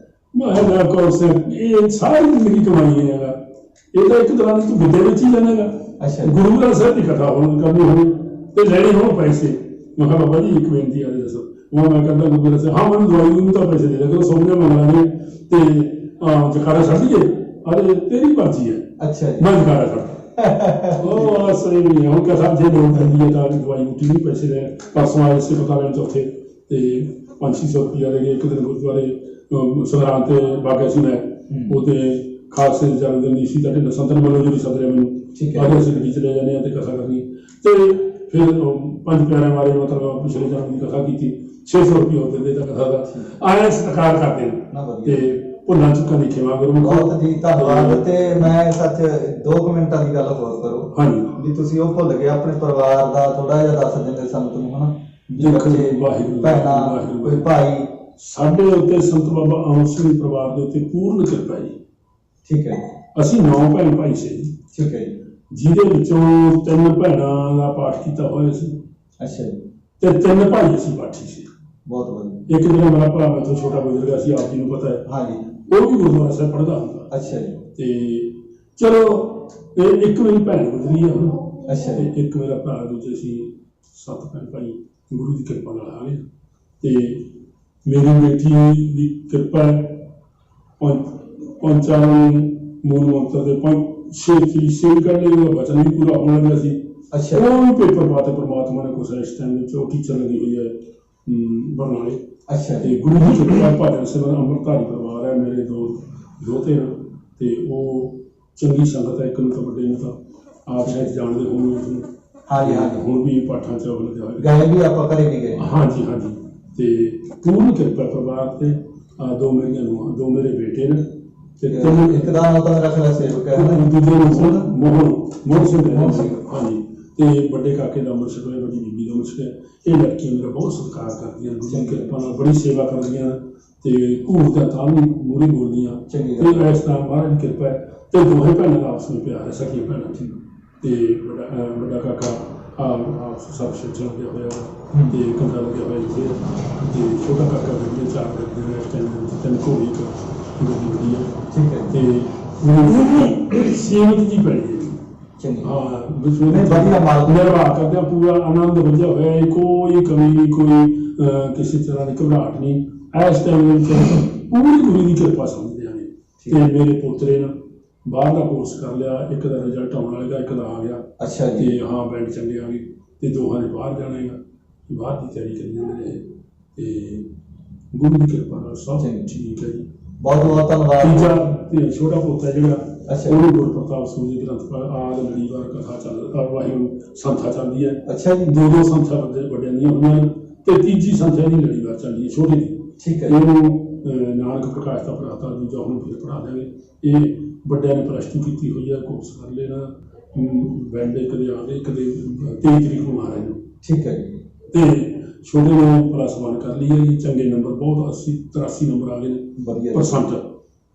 B: ਮੈਂ ਕੌਰ ਸਿੰਘ ਇਹ ਸਾਰੀ ਜ਼ਿੰਦਗੀ ਕਮਾਈ ਹੈ, ਇਹ ਤਾਂ ਇੱਕ ਤਰ੍ਹਾਂ ਦੀ ਤੂੰ ਵਿਦਿਆ ਵਿੱਚ ਹੀ ਜਾਣੇਗਾ। ਅੱਛਾ। ਗੁਰੂ ਗ੍ਰੰਥ ਸਾਹਿਬ ਦੀ ਕਥਾ ਹੁਣ ਕਰਨੀ ਹੋਵੇ ਤੇ ਲੈਣੇ ਹੋਣ ਪੈਸੇ। ਮੈਂ ਕਿਹਾ ਬਾਬਾ ਜੀ ਇੱਕ ਬੇਨਤੀ ਆ ਦੱਸੋ। ਉਹ ਮੈਂ ਕਹਿੰਦਾ ਗੁਰੂ ਗ੍ਰੰਥ ਸਾਹਿਬ ਹਾਂ ਮੈਨੂੰ ਦਵਾਈ ਨੂੰ ਤਾਂ ਪੈਸੇ ਦੇ ਦਿਆ, ਸੋਹਣੀਆਂ ਮੰਗਾਂਗੇ ਤੇ ਜਕਾਰਾ ਛੱਡ ਦਈਏ। ਅਰੇ ਤੇਰੀ ਮਰਜ਼ੀ ਹੈ। ਅੱਛਾ। ਮੈਂ ਜਕਾਰਾ ਛੱਡ ਉਹ ਸਹੀ ਨਹੀਂ ਹੁਣ ਕਿਆ ਸਾਹਿਬ ਜੇ ਲੋੜ ਪੈਂਦੀ ਹੈ ਤਾਂ ਦਵਾਈ ਬੂਟੀ ਨਹੀਂ ਪੈਸੇ ਦੇ। ਪਰਸੋਂ ਆਏ ਇਸੇ ਪਤਾ ਲੈਣ ਚੌਥੇ ਤੇ 500-600 ਰੁਪਇਆ ਦੇ ਇੱਕ ਦਿਨ ਗੁਰਦੁਆਰੇ ਸੰਗਰਾਂਦ ਤੇ ਬਾਗਿਆ ਸੀ ਮੈਂ ਉਹਤੇ ਖਾਲਸੇ ਦੇ ਜਨਮ ਦਿਨ ਦੀ ਸੀ ਤਾਂ ਢਿੱਲੋਂ ਸੰਤਨ ਵੱਲੋਂ ਜਿਹੜੀ ਸੱਦਿਆ ਮੈਨੂੰ ਅੱਜ ਅਸੀਂ ਗੱਡੀ 'ਚ ਲੈ ਜਾਂਦੇ ਹਾਂ ਤੇ ਕਥਾ ਕਰਨੀ ਤੇ ਫਿਰ 5 ਪਿਆਰਿਆਂ ਬਾਰੇ ਮਤਲਬ ਪਿਛਲੇ ਜਨਮ ਦੀ ਕਥਾ ਕੀਤੀ 600 ਰੁਪਇਆ ਉਹ ਦਿੰਦੇ ਤਾਂ ਕਥਾ ਦਾ ਆਇਆ ਸਤਿਕਾਰ ਕਰਦੇ ਨੇ ਤੇ ਭੁੱਲਾਂ ਚੁੱਕਾਂ ਦੀ ਖਿਮਾ ਗੁਰੂ
A: ਬਹੁਤ ਜੀ ਧੰਨਵਾਦ। ਤੇ ਮੈਂ ਸੱਚ 2 ਮਿੰਟਾਂ ਦੀ ਗੱਲ ਹੋਰ ਕਰੋ
B: ਹਾਂਜੀ
A: ਵੀ ਤੁਸੀਂ ਉਹ ਭੁੱਲ ਗਏ ਆਪਣੇ ਪਰਿਵਾਰ ਦਾ ਥੋੜਾ ਜਿਹਾ ਦੱਸ ਦਿੰਦੇ ਸੰਤ ਨੂੰ ਹਨਾ
B: ਵਾਹਿਗੁਰੂ
A: ਭੈਣਾਂ ਕੋਈ ਭਾਈ
B: ਸਾਡੇ ਉੱਤੇ ਸੰਤ ਬਾਬਾ ਅਮਰ ਸਿੰਘ ਪਰਿਵਾਰ ਦੇ ਉੱਤੇ ਪੂਰਨ ਕਿਰਪਾ ਜੀ।
A: ਠੀਕ ਹੈ
B: ਅਸੀਂ 9 ਭੈਣ ਭਾਈ ਸੀ ਜੀ।
A: ਠੀਕ ਹੈ ਜੀ।
B: ਜਿਹਦੇ ਵਿੱਚੋਂ 3 ਭੈਣਾਂ ਦਾ ਪਾਠ ਕੀਤਾ ਹੋਇਆ ਸੀ
A: ਅੱਛਾ ਜੀ।
B: ਤੇ 3 ਭਾਈ ਅਸੀਂ ਪਾਠੀ ਸੀ।
A: ਬਹੁਤ ਵਧੀਆ।
B: ਇੱਕ ਜਿਹੜਾ ਮੇਰਾ ਭਰਾ ਮੈਥੋਂ ਛੋਟਾ ਗੁਜ਼ਰ ਗਿਆ ਸੀ ਆਪ ਜੀ ਨੂੰ ਪਤਾ ਹੈ।
A: ਹਾਂਜੀ
B: ਉਹ ਵੀ ਗੁਰਦੁਆਰਾ ਸਾਹਿਬ ਪੜ੍ਹਦਾ ਹੁੰਦਾ।
A: ਅੱਛਾ ਜੀ।
B: ਤੇ ਚਲੋ ਇੱਕ ਮੇਰੀ ਭੈਣ ਗੁਜ਼ਰੀ ਆ ਹੁਣ।
A: ਅੱਛਾ ਜੀ।
B: ਤੇ ਇੱਕ ਮੇਰਾ ਭਰਾ ਦੂਜੇ ਸੀ 7 ਭੈਣ ਭਾਈ ਗੁਰੂ ਦੀ ਕਿਰਪਾ ਨਾਲ ਆ ਗਏ ਤੇ ਮੇਰੀ ਬੇਟੀ ਦੀ ਕਿਰਪਾ ਪੰਚਾਂ ਮੂਲ ਮੰਤਰ ਦੇ 6 ਕਰਨੇ ਦਾ ਬਚਨ ਵੀ ਪੂਰਾ ਹੋਣ ਲੱਗਾ ਸੀ।
A: ਅੱਛਾ
B: ਉਹ ਵੀ ਪੇਪਰ ਪਾਤੇ ਪ੍ਰਮਾਤਮਾ ਨੇ ਕੁਛ ਇਸ ਟਾਈਮ ਵਿੱਚ ਉਹ ਟੀਚਰ ਲੱਗੀ ਹੋਈ ਹੈ ਬਰਨਾਲੇ।
A: ਅੱਛਾ
B: ਤੇ ਗੁਰੂ ਦੀ ਕਿਰਪਾ ਭਾਜਨ ਸਿੰਘ ਅੰਮ੍ਰਿਤਧਾਰੀ ਪਰਿਵਾਰ ਹੈ ਮੇਰੇ 2 ਦੋਤੇ ਤੇ ਉਹ ਚੰਗੀ ਸੰਗਤ ਹੈ। ਇੱਕ ਨੂੰ ਤਾਂ ਵੱਡੇ ਨੂੰ ਤਾਂ ਆਪ ਸ਼ਾਇਦ ਜਾਣਦੇ ਹੋਣਗੇ।
A: ਹਾਂਜੀ ਹਾਂਜੀ।
B: ਹੁਣ ਵੀ ਪਾਠਾਂ 'ਚ ਲੱਗਿਆ ਹੋਇਆ
A: ਗਏ ਵੀ ਆਪਾਂ ਘਰੇ ਵੀ ਗਏ।
B: ਹਾਂਜੀ ਹਾਂਜੀ। ਤੇ ਪੂਰਨ ਕਿਰਪਾ ਪਰਿਵਾਰ ਤੇ 2 ਮੇਰੀਆਂ ਨੂੰਹਾਂ 2 ਮੇਰੇ ਬੇਟੇ ਨੇ ਤੇ 3
A: ਇੱਕ ਦਾ ਨਾਮ ਤਾਂ ਮੇਰਾ ਖਿਆਲ ਸੇਵਕ ਹੈ
B: ਦੂਜੇ ਨੂੰ ਮੋਹਨ ਸਿੰਘ
A: ਹਾਂਜੀ।
B: ਤੇ ਵੱਡੇ ਕਾਕੇ ਦਾ ਮੁਰਸ਼ਦ ਹੈ ਵੱਡੀ ਬੀਬੀ ਦਾ ਮੁਰਸ਼ਦ ਹੈ। ਇਹ ਲੜਕੀਆਂ ਮੇਰਾ ਬਹੁਤ ਸਤਿਕਾਰ ਕਰਦੀਆਂ ਗੁਰੂ ਦੀ ਕਿਰਪਾ ਨਾਲ ਬੜੀ ਸੇਵਾ ਕਰਦੀਆਂ ਤੇ ਘੂਰ ਦਾ ਤਾਂ ਵੀ ਮੂਹਰੇ ਬੋਲਦੀਆਂ ਤੇ ਇਸ ਤਰ੍ਹਾਂ ਮਹਾਰਾਜ ਦੀ ਕਿਰਪਾ ਹੈ। ਤੇ ਦੋਹੇ ਭੈਣਾਂ ਦਾ ਆਪਸ ਵਿੱਚ ਪਿਆਰ ਹੈ ਸਕੀਆਂ ਭੈਣਾਂ ਸੀ। ਤੇ ਵੱਡਾ ਕਾਕਾ ਸਭ ਸਿੱਖਿਆ ਲੱਗਿਆ ਹੋਇਆ ਤੇ ਕੰਡਾ ਲੱਗਿਆ ਹੋਇਆ ਇੱਥੇ ਤੇ ਛੋਟਾ ਕਾਕਾ ਗੱਡੀ 4 ਗੱਡੀਆਂ ਨੇ ਇਸ ਟਾਈਮ ਦੇ ਵਿੱਚ 3 ਘੋੜੀ ਇੱਕ ਗੱਡੀ ਵੱਡੀ ਹੈ।
A: ਠੀਕ ਹੈ।
B: ਤੇ ਸੀਮਤ ਜੀ ਪੜੀ ਹੈ। ਹਾਂ
A: ਵਧੀਆ ਮਾਲ
B: ਨਿਰਵਾਹ ਕਰਦੇ ਪੂਰਾ ਆਨੰਦ ਵੱਜਿਆ ਹੋਇਆ ਹੈ। ਕੋਈ ਕਮੀ ਨਹੀਂ ਕੋਈ ਕਿਸੇ ਤਰ੍ਹਾਂ ਦੀ ਘਬਰਾਹਟ ਨਹੀਂ। ਇਸ ਟਾਈਮ ਦੇ ਵਿੱਚ ਪੂਰੀ ਗੁਰੂ ਦੀ ਕਿਰਪਾ ਸਮਝਦੇ ਨੇ। ਤੇ ਮੇਰੇ ਪੋਤਰੇ ਨੇ ਬਾਹਰ ਦਾ ਕੋਰਸ ਕਰ ਲਿਆ। ਇੱਕ ਦਾ ਰਿਜ਼ਲਟ ਆਉਣ ਵਾਲਾ ਇੱਕ ਦਾ ਆ ਗਿਆ।
A: ਅੱਛਾ ਜੀ।
B: ਤੇ ਹਾਂ ਬੈਂਡ ਚੰਗੇ ਆ ਗਏ ਤੇ ਦੋਹਾਂ ਨੇ ਬਾਹਰ ਜਾਣਾ ਹੈਗਾ। ਬਾਹਰ ਦੀ ਤਿਆਰੀ ਕਰੀ ਜਾਂਦੇ ਨੇ ਤੇ ਗੁਰੂ ਦੀ ਕਿਰਪਾ ਨਾਲ ਸਭ ਠੀਕ ਹੈ ਜੀ।
A: ਬਹੁਤ ਬਹੁਤ ਧੰਨਵਾਦ।
B: ਤੀਜਾ ਤੇ ਛੋਟਾ ਪੋਤਾ ਜਿਹੜਾ
A: ਅੱਛਾ
B: ਉਹਨੂੰ ਗੁਰਪ੍ਰਤਾਪ ਸਿੰਘ ਜੀ ਗ੍ਰੰਥ ਆਦ ਲੜੀਵਾਰ ਕਥਾ ਚੱਲ ਵਾਹਿਗੁਰੂ ਸੰਥਾ ਚੱਲਦੀ ਹੈ।
A: ਅੱਛਾ ਜੀ।
B: 2 ਸੰਥਾ ਵੱਡਿਆਂ ਦੀਆਂ ਹੋਈਆਂ ਨੇ ਤੇ ਤੀਜੀ ਸੰਥਾ ਦੀ ਲੜੀਵਾਰ ਚੱਲਦੀ ਹੈ ਛੋਟੀ ਦੀ।
A: ਠੀਕ ਹੈ।
B: ਇਹਨੂੰ ਨਾਨਕ ਪ੍ਰਕਾਸ਼ ਦਾ ਭਰਾਤਾ ਦੂਜਾ ਹੁਣ ਫਿਰ ਪੜ੍ਹਾ ਦੇਵਾਂਗੇ। ਇਹ ਵੱਡਿਆਂ ਨੇ +2 ਕੀਤੀ ਹੋਈ ਹੈ ਕੋਰਸ ਕਰ ਲੈਣਾ। ਬੈਂਡ ਇੱਕ ਦੇ ਆ ਗਏ ਇੱਕ ਦੇ 23 ਤਰੀਕ ਨੂੰ ਆ ਰਹੇ ਨੇ। ਠੀਕ ਹੈ ਜੀ। ਤੇ ਛੋਟੇ ਨੇ +1 ਕਰ ਲਈ ਹੈ ਜੀ। ਚੰਗੇ ਨੰਬਰ ਬਹੁਤ 80-83 ਨੰਬਰ ਆ ਗਏ ਨੇ
A: ਵਧੀਆ
B: %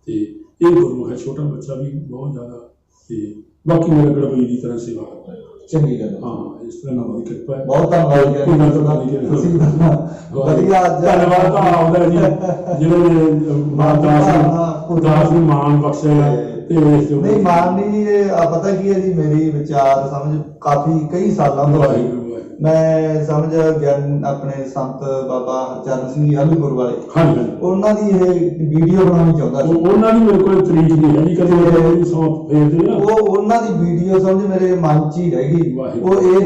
B: ਤੇ ਇਹ ਗੁਰਮੁਖ ਹੈ ਛੋਟਾ ਬੱਚਾ ਵੀ ਬਹੁਤ ਜ਼ਿਆਦਾ ਤੇ ਬਾਕੀ ਮੇਰਾ ਗੜਬਈ ਦੀ ਤਰ੍ਹਾਂ ਸੇਵਾ ਕਰਦਾ ਹੈ।
A: ਚੰਗੀ ਗੱਲ
B: ਹਾਂ ਇਸ ਤਰ੍ਹਾਂ ਨਾਲ ਦੀ ਕਿਰਪਾ ਹੈ।
A: ਬਹੁਤ ਧੰਨਵਾਦ ਜੀ। ਤੁਸੀਂ ਵਧੀਆ
B: ਧੰਨਵਾਦ ਤਾਂ ਆਉਂਦਾ ਜੀ ਜਿਹਨਾਂ ਨੇ ਦਾਸ ਨੂੰ ਮਾਣ ਬਖਸ਼ਿਆ ਤੇ
A: ਨਹੀਂ ਮਾਣ ਨਹੀਂ ਜੀ। ਪਤਾ ਕੀ ਹੈ ਜੀ ਮੇਰੀ ਵਿਚਾਰ ਸਮਝ ਕਾਫੀ ਕਈ ਸਾਲਾਂ ਤੋਂ ਮੈਂ ਸਮਝ ਗਿਆਨ ਆਪਣੇ ਸੰਤ ਬਾਬਾ ਹਰਚਰਨ ਸਿੰਘ ਜੀ ਹਲੂਪੁਰ ਵਾਲੇ ਉਹਨਾਂ ਦੀ ਇਹ ਵੀਡੀਓ ਬਣਾਉਣੀ ਚਾਹੁੰਦਾ ਸੀ।
B: ਉਹਨਾਂ ਦੀ ਮੇਰੇ ਕੋਲ ਤਰੀਕ ਨਹੀਂ ਹੈ ਜੀ ਕਦੇ ਸੌਂਪ ਫੇਰਦੇ ਨਾ
A: ਉਹ ਉਹਨਾਂ ਦੀ ਵੀਡੀਓ ਸਮਝ ਮੇਰੇ ਮਨ 'ਚ ਹੀ ਰਹਿ ਗਈ। ਉਹ ਇਹ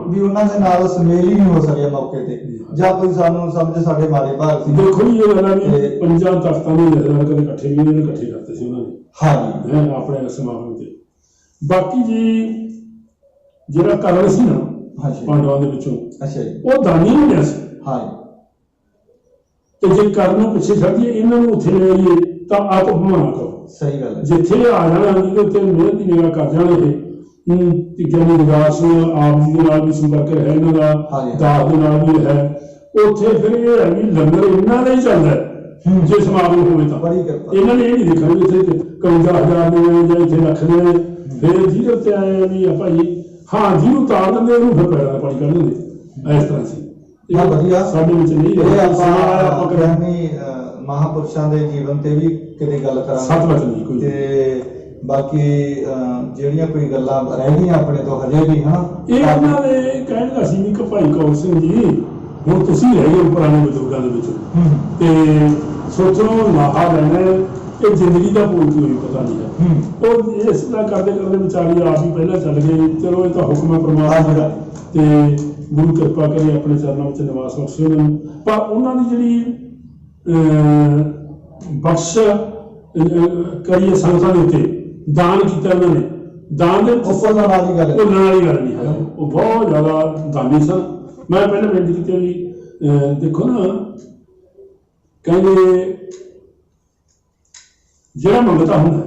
A: ਵੀ ਉਹਨਾਂ ਦੇ ਨਾਲ ਸੁਮੇਲ ਹੀ ਨਹੀਂ ਹੋ ਸਕਿਆ ਮੌਕੇ ਤੇ ਜਾਂ ਕੋਈ ਸਾਨੂੰ ਸਮਝ ਸਾਡੇ ਮਾੜੇ ਭਾਗ ਸੀ।
B: ਦੇਖੋ ਜੀ ਇਹ ਗੱਲ ਵੀ 5 ਤਖਤਾਂ ਦੇ ਨਜ਼ਰ ਕਦੇ ਇਕੱਠੇ ਵੀ ਉਹਨੇ ਇਕੱਠੇ ਕਰਤੇ ਸੀ ਉਹਨਾਂ ਨੇ। ਹਾਂਜੀ ਆਪਣੇ ਸਮਾਗਮ ਤੇ। ਬਾਕੀ ਜੀ ਜਿਹੜਾ ਕਰਨ ਸੀ ਨਾ ਪਾਂਡਵਾਂ ਦੇ ਵਿੱਚੋਂ
A: ਅੱਛਾ ਜੀ
B: ਉਹ ਦਾਨੀ ਬਣਿਆ ਸੀ।
A: ਹਾਂ
B: ਤੇ ਜੇ ਕਰਨ ਨੂੰ ਪਿੱਛੇ ਛੱਡ ਦਈਏ ਇਹਨਾਂ ਨੂੰ ਉੱਥੇ ਲੈ ਆਈਏ ਤਾਂ ਆਪ ਘੁਮਾਣਾ ਕਰੋ।
A: ਸਹੀ ਗੱਲ ਹੈ।
B: ਜਿੱਥੇ ਆ ਜਾਣਾ ਜਿਹਦੇ ਉੱਤੇ ਮਿਹਨਤ ਦੀ ਨਿਗਾਹ ਕਰ ਜਾਣ ਇਹ ਗਿਆਨੀ ਰਵਿਦਾਸ ਆਪ ਜੀ ਦੇ ਨਾਲ ਵੀ ਸੰਪਰਕ ਹੈ ਇਹਨਾਂ ਦਾ ਦਾਸ ਦੇ ਨਾਲ ਵੀ ਹੈ। ਉੱਥੇ ਫਿਰ ਇਹ ਹੈ ਵੀ ਲੰਗਰ ਇਹਨਾਂ ਦਾ ਹੀ ਚੱਲਦਾ ਹੈ। ਜੇ ਸਮਾਗਮ ਹੋਵੇ ਤਾਂ ਇਹਨਾਂ ਨੇ ਇਹ ਨਹੀਂ ਦੇਖਣਾ ਵੀ ਇੱਥੇ 51,000 ਦੇ ਜਾਂ ਇੱਥੇ ਲੱਖ ਦੇ ਫਿਰ ਜਿਹਦੇ ਉੱਤੇ ਆਏ ਵੀ ਆ ਭਾਈ ਹਾਂ ਜਿਹਨੂੰ ਉਤਾਰ ਦਿੰਦੇ ਉਹਨੂੰ ਫਿਰ ਪੈਰਾਂ ਦਾ ਪਾਣੀ ਕੱਢ ਦਿੰਦੇ ਇਸ ਤਰ੍ਹਾਂ ਸੀ।
A: ਵਧੀਆ
B: ਸਾਡੇ ਵਿੱਚ ਨਹੀਂ
A: ਇਹ ਆਪਾਂ ਗਿਆਨੀ ਮਹਾਂਪੁਰਸ਼ਾਂ ਦੇ ਜੀਵਨ ਤੇ ਵੀ ਕਿਤੇ ਗੱਲ ਕਰਾਂਗੇ।
B: 7 ਵਚਨ ਨਹੀਂ ਕੋਈ
A: ਤੇ ਬਾਕੀ ਜਿਹੜੀਆਂ ਕੋਈ ਗੱਲਾਂ ਰਹਿ ਗਈਆਂ ਆਪਣੇ ਤੋਂ ਹਜੇ ਵੀ ਹਨਾ
B: ਇਹ ਉਹਨਾਂ ਦੇ ਕਹਿਣ ਦਾ ਸੀ ਵੀ ਕਿ ਭਾਈ ਕੌਰ ਸਿੰਘ ਜੀ ਹੁਣ ਤੁਸੀਂ ਰਹਿ ਗਏ ਪੁਰਾਣੇ ਬਜ਼ੁਰਗਾਂ ਦੇ ਵਿੱਚ ਤੇ ਸੋਚੋ ਲਾਹਾ ਲੈਣਾ ਇਹ ਜ਼ਿੰਦਗੀ ਦਾ ਭੂਲ ਕੋਈ ਪਤਾ ਨਹੀਂ ਹੈ। ਉਹ ਇਸ ਤਰ੍ਹਾਂ ਕਰਦੇ ਕਰਦੇ ਵਿਚਾਰੀ ਆਪ ਹੀ ਪਹਿਲਾਂ ਚੱਲ ਗਏ। ਚਲੋ ਇਹ ਤਾਂ ਹੁਕਮ ਹੈ ਪਰਮਾਤਮਾ ਦਾ ਤੇ ਗੁਰੂ ਕਿਰਪਾ ਕਰੇ ਆਪਣੇ ਚਰਨਾਂ ਵਿੱਚ ਨਿਵਾਸ ਬਖਸ਼ੇ ਉਹਨਾਂ ਨੂੰ। ਪਰ ਉਹਨਾਂ ਦੀ ਜਿਹੜੀ ਬਖਸ਼ ਕਰੀਏ ਸੰਗਤਾਂ ਦੇ ਉੱਤੇ ਦਾਨ ਕੀਤਾ ਉਹਨਾਂ ਨੇ, ਦਾਨ ਦੇ
A: ਭੁੱਲਣ ਵਾਲੀ ਗੱਲ
B: ਭੁੱਲਣ ਵਾਲੀ ਗੱਲ ਨਹੀਂ ਹੈ। ਉਹ ਬਹੁਤ ਜ਼ਿਆਦਾ ਦਾਨੀ ਸਨ। ਮੈਂ ਪਹਿਲਾਂ ਬੇਨਤੀ ਕੀਤੀ ਵੀ ਦੇਖੋ ਨਾ, ਕਹਿੰਦੇ ਜਿਹੜਾ ਮੰਗਤਾ ਹੁੰਦਾ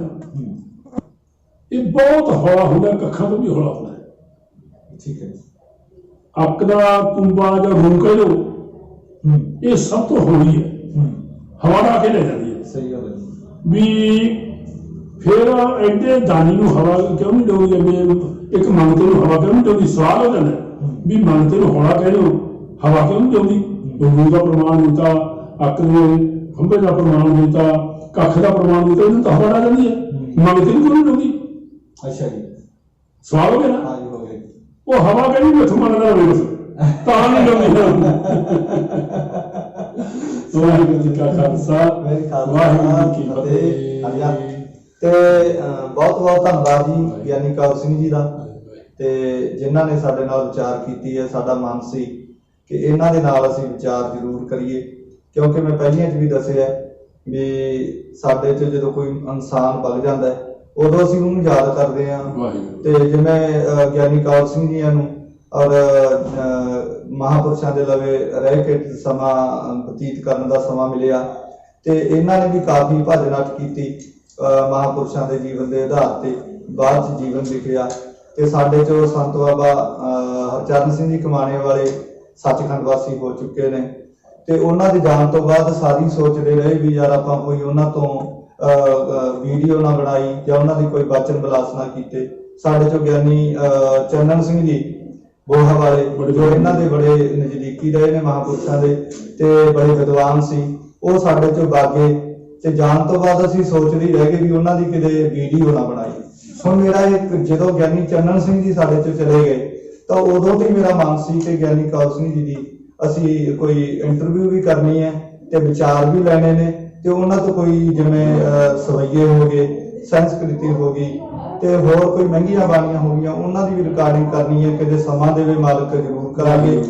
B: ਇਹ ਬਹੁਤ ਹੌਲਾ ਹੁੰਦਾ, ਕੱਖਾਂ ਤੋਂ ਵੀ ਹੌਲਾ ਹੁੰਦਾ ਹੈ।
A: ਠੀਕ ਹੈ।
B: ਅੱਕ ਦਾ ਤੁੰਬਾ ਜਾਂ ਰੂੰ ਕਹਿ ਲਓ, ਇਹ ਸਭ ਤੋਂ ਹੌਲੀ ਹੈ, ਹਵਾ ਡਾ ਕੇ ਲੈ ਜਾਂਦੀ ਹੈ।
A: ਸਹੀ ਗੱਲ ਹੈ
B: ਵੀ ਫਿਰ ਐਡੇ ਦਾਨੀ ਨੂੰ ਹਵਾ ਕਿਉਂ ਨਹੀਂ ਡੋਗੀ? ਇੱਕ ਮੰਗਤੇ ਨੂੰ ਹਵਾ ਕਿਉਂ ਨਹੀਂ ਡੋਗੀ? ਸਵਾਲ ਹੋ ਜਾਂਦਾ ਵੀ ਮੰਗਤੇ ਨੂੰ ਹੌਲਾ ਕਹਿ ਲਓ, ਹਵਾ ਕਿਉਂ ਨਹੀਂ ਡੋਗੀ? ਰੂੰ ਦਾ ਪ੍ਰਮਾਣ ਦਿੱਤਾ, ਅੱਕ ਦੇ ਖੰਭੇ ਦਾ ਪ੍ਰਮਾਣ ਦਿੱਤਾ, ਕੱਖ ਦਾ ਪ੍ਰਮਾਣ ਦਿੱਤਾ, ਇਹਨੂੰ ਤਾਂ ਹਵਾ ਡਾ ਜਾਂਦੀ ਹੈ, ਮੰਗਤੇ ਨੂੰ ਕਿਉਂ ਨਹੀਂ ਡੋਗੀ?
A: ਅੱਛਾ ਜੀ,
B: ਸਵਾਲ ਹੋ ਗਿਆ ਨਾ।
A: ਹਾਂ ਜੀ, ਹੋ ਗਏ।
B: ਉਹ ਹਵਾ ਕਹਿੰਦੀ ਮੈਥੋਂ ਮੰਨਦਾ ਹੋਵੇ ਬਸ, ਤਾਂ ਨਹੀਂ ਡੋਗੀ। ਵਾਹਿਗੁਰੂ ਜੀ ਕਾ ਖਾਲਸਾ, ਵਾਹਿਗੁਰੂ ਜੀ ਕੀ ਫਤਿਹ।
A: ਤੇ ਬਹੁਤ ਬਹੁਤ ਧੰਨਵਾਦ ਜੀ ਗਿਆਨੀ ਕੌਰ ਸਿੰਘ ਜੀ ਦਾ, ਤੇ ਜਿਨ੍ਹਾਂ ਨੇ ਸਾਡੇ ਨਾਲ ਵਿਚਾਰ ਕੀਤੀ ਹੈ। ਸਾਡਾ ਮਨ ਸੀ ਕਿ ਇਹਨਾਂ ਦੇ ਨਾਲ ਅਸੀਂ ਵਿਚਾਰ ਜ਼ਰੂਰ ਕਰੀਏ, ਕਿਉਂਕਿ ਮੈਂ ਪਹਿਲੀਆਂ 'ਚ ਵੀ ਦੱਸਿਆ ਵੀ ਸਾਡੇ 'ਚ ਜਦੋਂ ਕੋਈ ਇਨਸਾਨ ਵਗ ਜਾਂਦਾ ਹੈ ਉਦੋਂ ਅਸੀਂ ਉਹਨੂੰ ਯਾਦ ਕਰਦੇ ਹਾਂ। ਤੇ ਜਿਵੇਂ ਗਿਆਨੀ ਕੌਰ ਸਿੰਘ ਜੀਆਂ ਨੂੰ ਔਰ ਮਹਾਂਪੁਰਸ਼ਾਂ ਦੇ ਲਵੇ ਰਹਿ ਕੇ ਸਮਾਂ ਬਤੀਤ ਕਰਨ ਦਾ ਸਮਾਂ ਮਿਲਿਆ, ਤੇ ਇਹਨਾਂ ਨੇ ਵੀ ਕਾਫੀ ਭੱਜ ਨੱਠ ਕੀਤੀ ਮਹਾਂਪੁਰਸ਼ਾਂ ਦੇ ਜੀਵਨ ਦੇ ਆਧਾਰ ਤੇ। ਬਾਅਦ 'ਚ ਜੀਵਨ ਲਿਖਿਆ, ਤੇ ਸਾਡੇ 'ਚੋਂ ਸੰਤ ਬਾਬਾ ਹਰਚਰਨ ਸਿੰਘ ਜੀ ਕਮਾਣੇ ਵਾਲੇ ਸੱਚਖੰਡ ਵਾਸੀ ਹੋ ਚੁੱਕੇ ਨੇ। ਤੇ ਉਹਨਾਂ ਦੇ ਜਾਣ ਤੋਂ ਬਾਅਦ ਸਾਰੀ ਸੋਚਦੇ ਰਹੇ ਵੀ ਯਾਰ ਆਪਾਂ ਕੋਈ ਉਹਨਾਂ ਤੋਂ ਵੀਡੀਓ ਨਾ ਬਣਾਈ ਜਾਂ ਉਹਨਾਂ ਦੀ ਕੋਈ ਬਚਨ ਵਿਲਾਸ ਨਾ ਕੀਤੇ। ਸਾਡੇ 'ਚੋਂ ਗਿਆਨੀ ਚੰਨਨ ਸਿੰਘ ਜੀ ਬੋਹਾ ਵਾਲੇ, ਜੋ ਇਹਨਾਂ ਦੇ ਬੜੇ ਨਜ਼ਦੀਕੀ ਰਹੇ ਨੇ ਮਹਾਂਪੁਰਸ਼ਾਂ ਦੇ ਤੇ ਬੜੇ ਵਿਦਵਾਨ ਸੀ, ਉਹ ਸਾਡੇ 'ਚੋਂ ਬਾਗੇ। ਤੇ ਜਾਣ ਤੋਂ ਬਾਅਦ ਅਸੀਂ ਸੋਚਦੇ ਰਹਿ ਗਏ ਵੀ ਉਹਨਾਂ ਦੀ ਕਿਤੇ ਵੀਡੀਓ ਨਾ ਬਣਾਈ। ਹੁਣ ਮੇਰਾ ਇੱਕ ਜਦੋਂ ਗਿਆਨੀ ਚੰਨਨ ਸਿੰਘ ਜੀ ਸਾਡੇ 'ਚੋਂ ਚਲੇ ਗਏ ਤਾਂ ਉਦੋਂ ਤੋਂ ਹੀ ਮੇਰਾ ਮਨ ਸੀ ਕਿ ਗਿਆਨੀ ਕੌਰ ਸਿੰਘ ਜੀ ਦੀ ਅਸੀਂ ਕੋਈ ਇੰਟਰਵਿਊ ਵੀ ਕਰਨੀ ਹੈ ਤੇ ਵਿਚਾਰ ਵੀ ਲੈਣੇ ਨੇ, ਤੇ ਉਹਨਾਂ ਤੋਂ ਕੋਈ ਜਿਵੇਂ ਸਵਈਏ ਹੋ ਗਏ, ਸੰਸਕ੍ਰਿਤੀ ਹੋ ਗਈ, ਤੇ ਹੋਰ ਕੋਈ ਮਹਿੰਗੀਆਂ ਬਾਣੀਆਂ ਹੋ ਗਈਆਂ, ਉਹਨਾਂ ਦੀ ਵੀ ਰਿਕਾਰਡਿੰਗ ਕਰਨੀ ਹੈ। ਕਿਤੇ ਸਮਾਂ ਦੇਵੇ ਮਾਲਕ ਜ਼ਰੂਰ ਕਰਾਂਗੇ।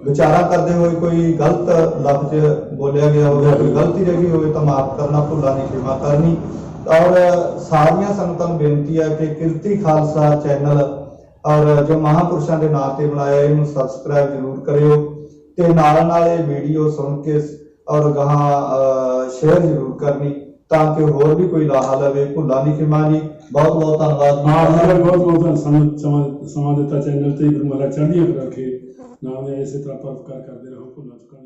A: ਵਿਚਾਰਾ ਕਰਦੇ ਹੋਏ ਕੋਈ ਗਲਤ ਲਫ਼ਜ਼ ਬੋਲਿਆ ਗਿਆ ਹੋਵੇ, ਕੋਈ ਗਲਤੀ ਰਹਿ ਗਈ ਹੋਵੇ ਤਾਂ ਮਾਫ ਕਰਨਾ, ਭੁੱਲਾਂ ਦੀ ਖਿਮਾ ਕਰਨੀ। ਔਰ ਸਾਰੀਆਂ ਸੰਗਤਾਂ ਨੂੰ ਬੇਨਤੀ ਹੈ ਕਿ ਕਿਰਤੀ ਖਾਲਸਾ ਚੈਨਲ ਔਰ ਜੋ ਮਹਾਂਪੁਰਸ਼ਾਂ ਦੇ ਨਾਂ ਤੇ ਬਣਾਇਆ, ਇਹਨੂੰ ਸਬਸਕ੍ਰਾਈਬ ਜ਼ਰੂਰ ਕਰਿਓ, ਤੇ ਨਾਲ ਨਾਲ ਇਹ ਵੀਡੀਓ ਸੁਣ ਕੇ ਔਰ ਗਾਹਾਂ ਸ਼ੇਅਰ ਜ਼ਰੂਰ ਕਰਨੀ ਤਾਂ ਕਿ ਹੋਰ ਵੀ ਕੋਈ ਲਾਹਾ ਲਵੇ। ਭੁੱਲਾਂ ਦੀ ਖਿਮਾ ਜੀ, ਬਹੁਤ ਬਹੁਤ ਧੰਨਵਾਦ ਜੀ।
B: ਹਾਂ, ਮੇਰਾ ਬਹੁਤ ਬਹੁਤ ਸਮਾਂ ਦਿੱਤਾ ਚੈਨਲ ਤੇ। ਗੁਰੂ ਮਹਾਰਾਜ ਚੜ੍ਹਦੀਆਂ ਕਲਾ ਰੱਖੇ, ਨਾਮ ਦੇ ਇਸੇ ਤਰ੍ਹਾਂ ਪਰਉਪਕਾਰ ਕਰਦੇ ਰਹੋ। ਭੁੱਲਾਂ ਚੁੱਕਣ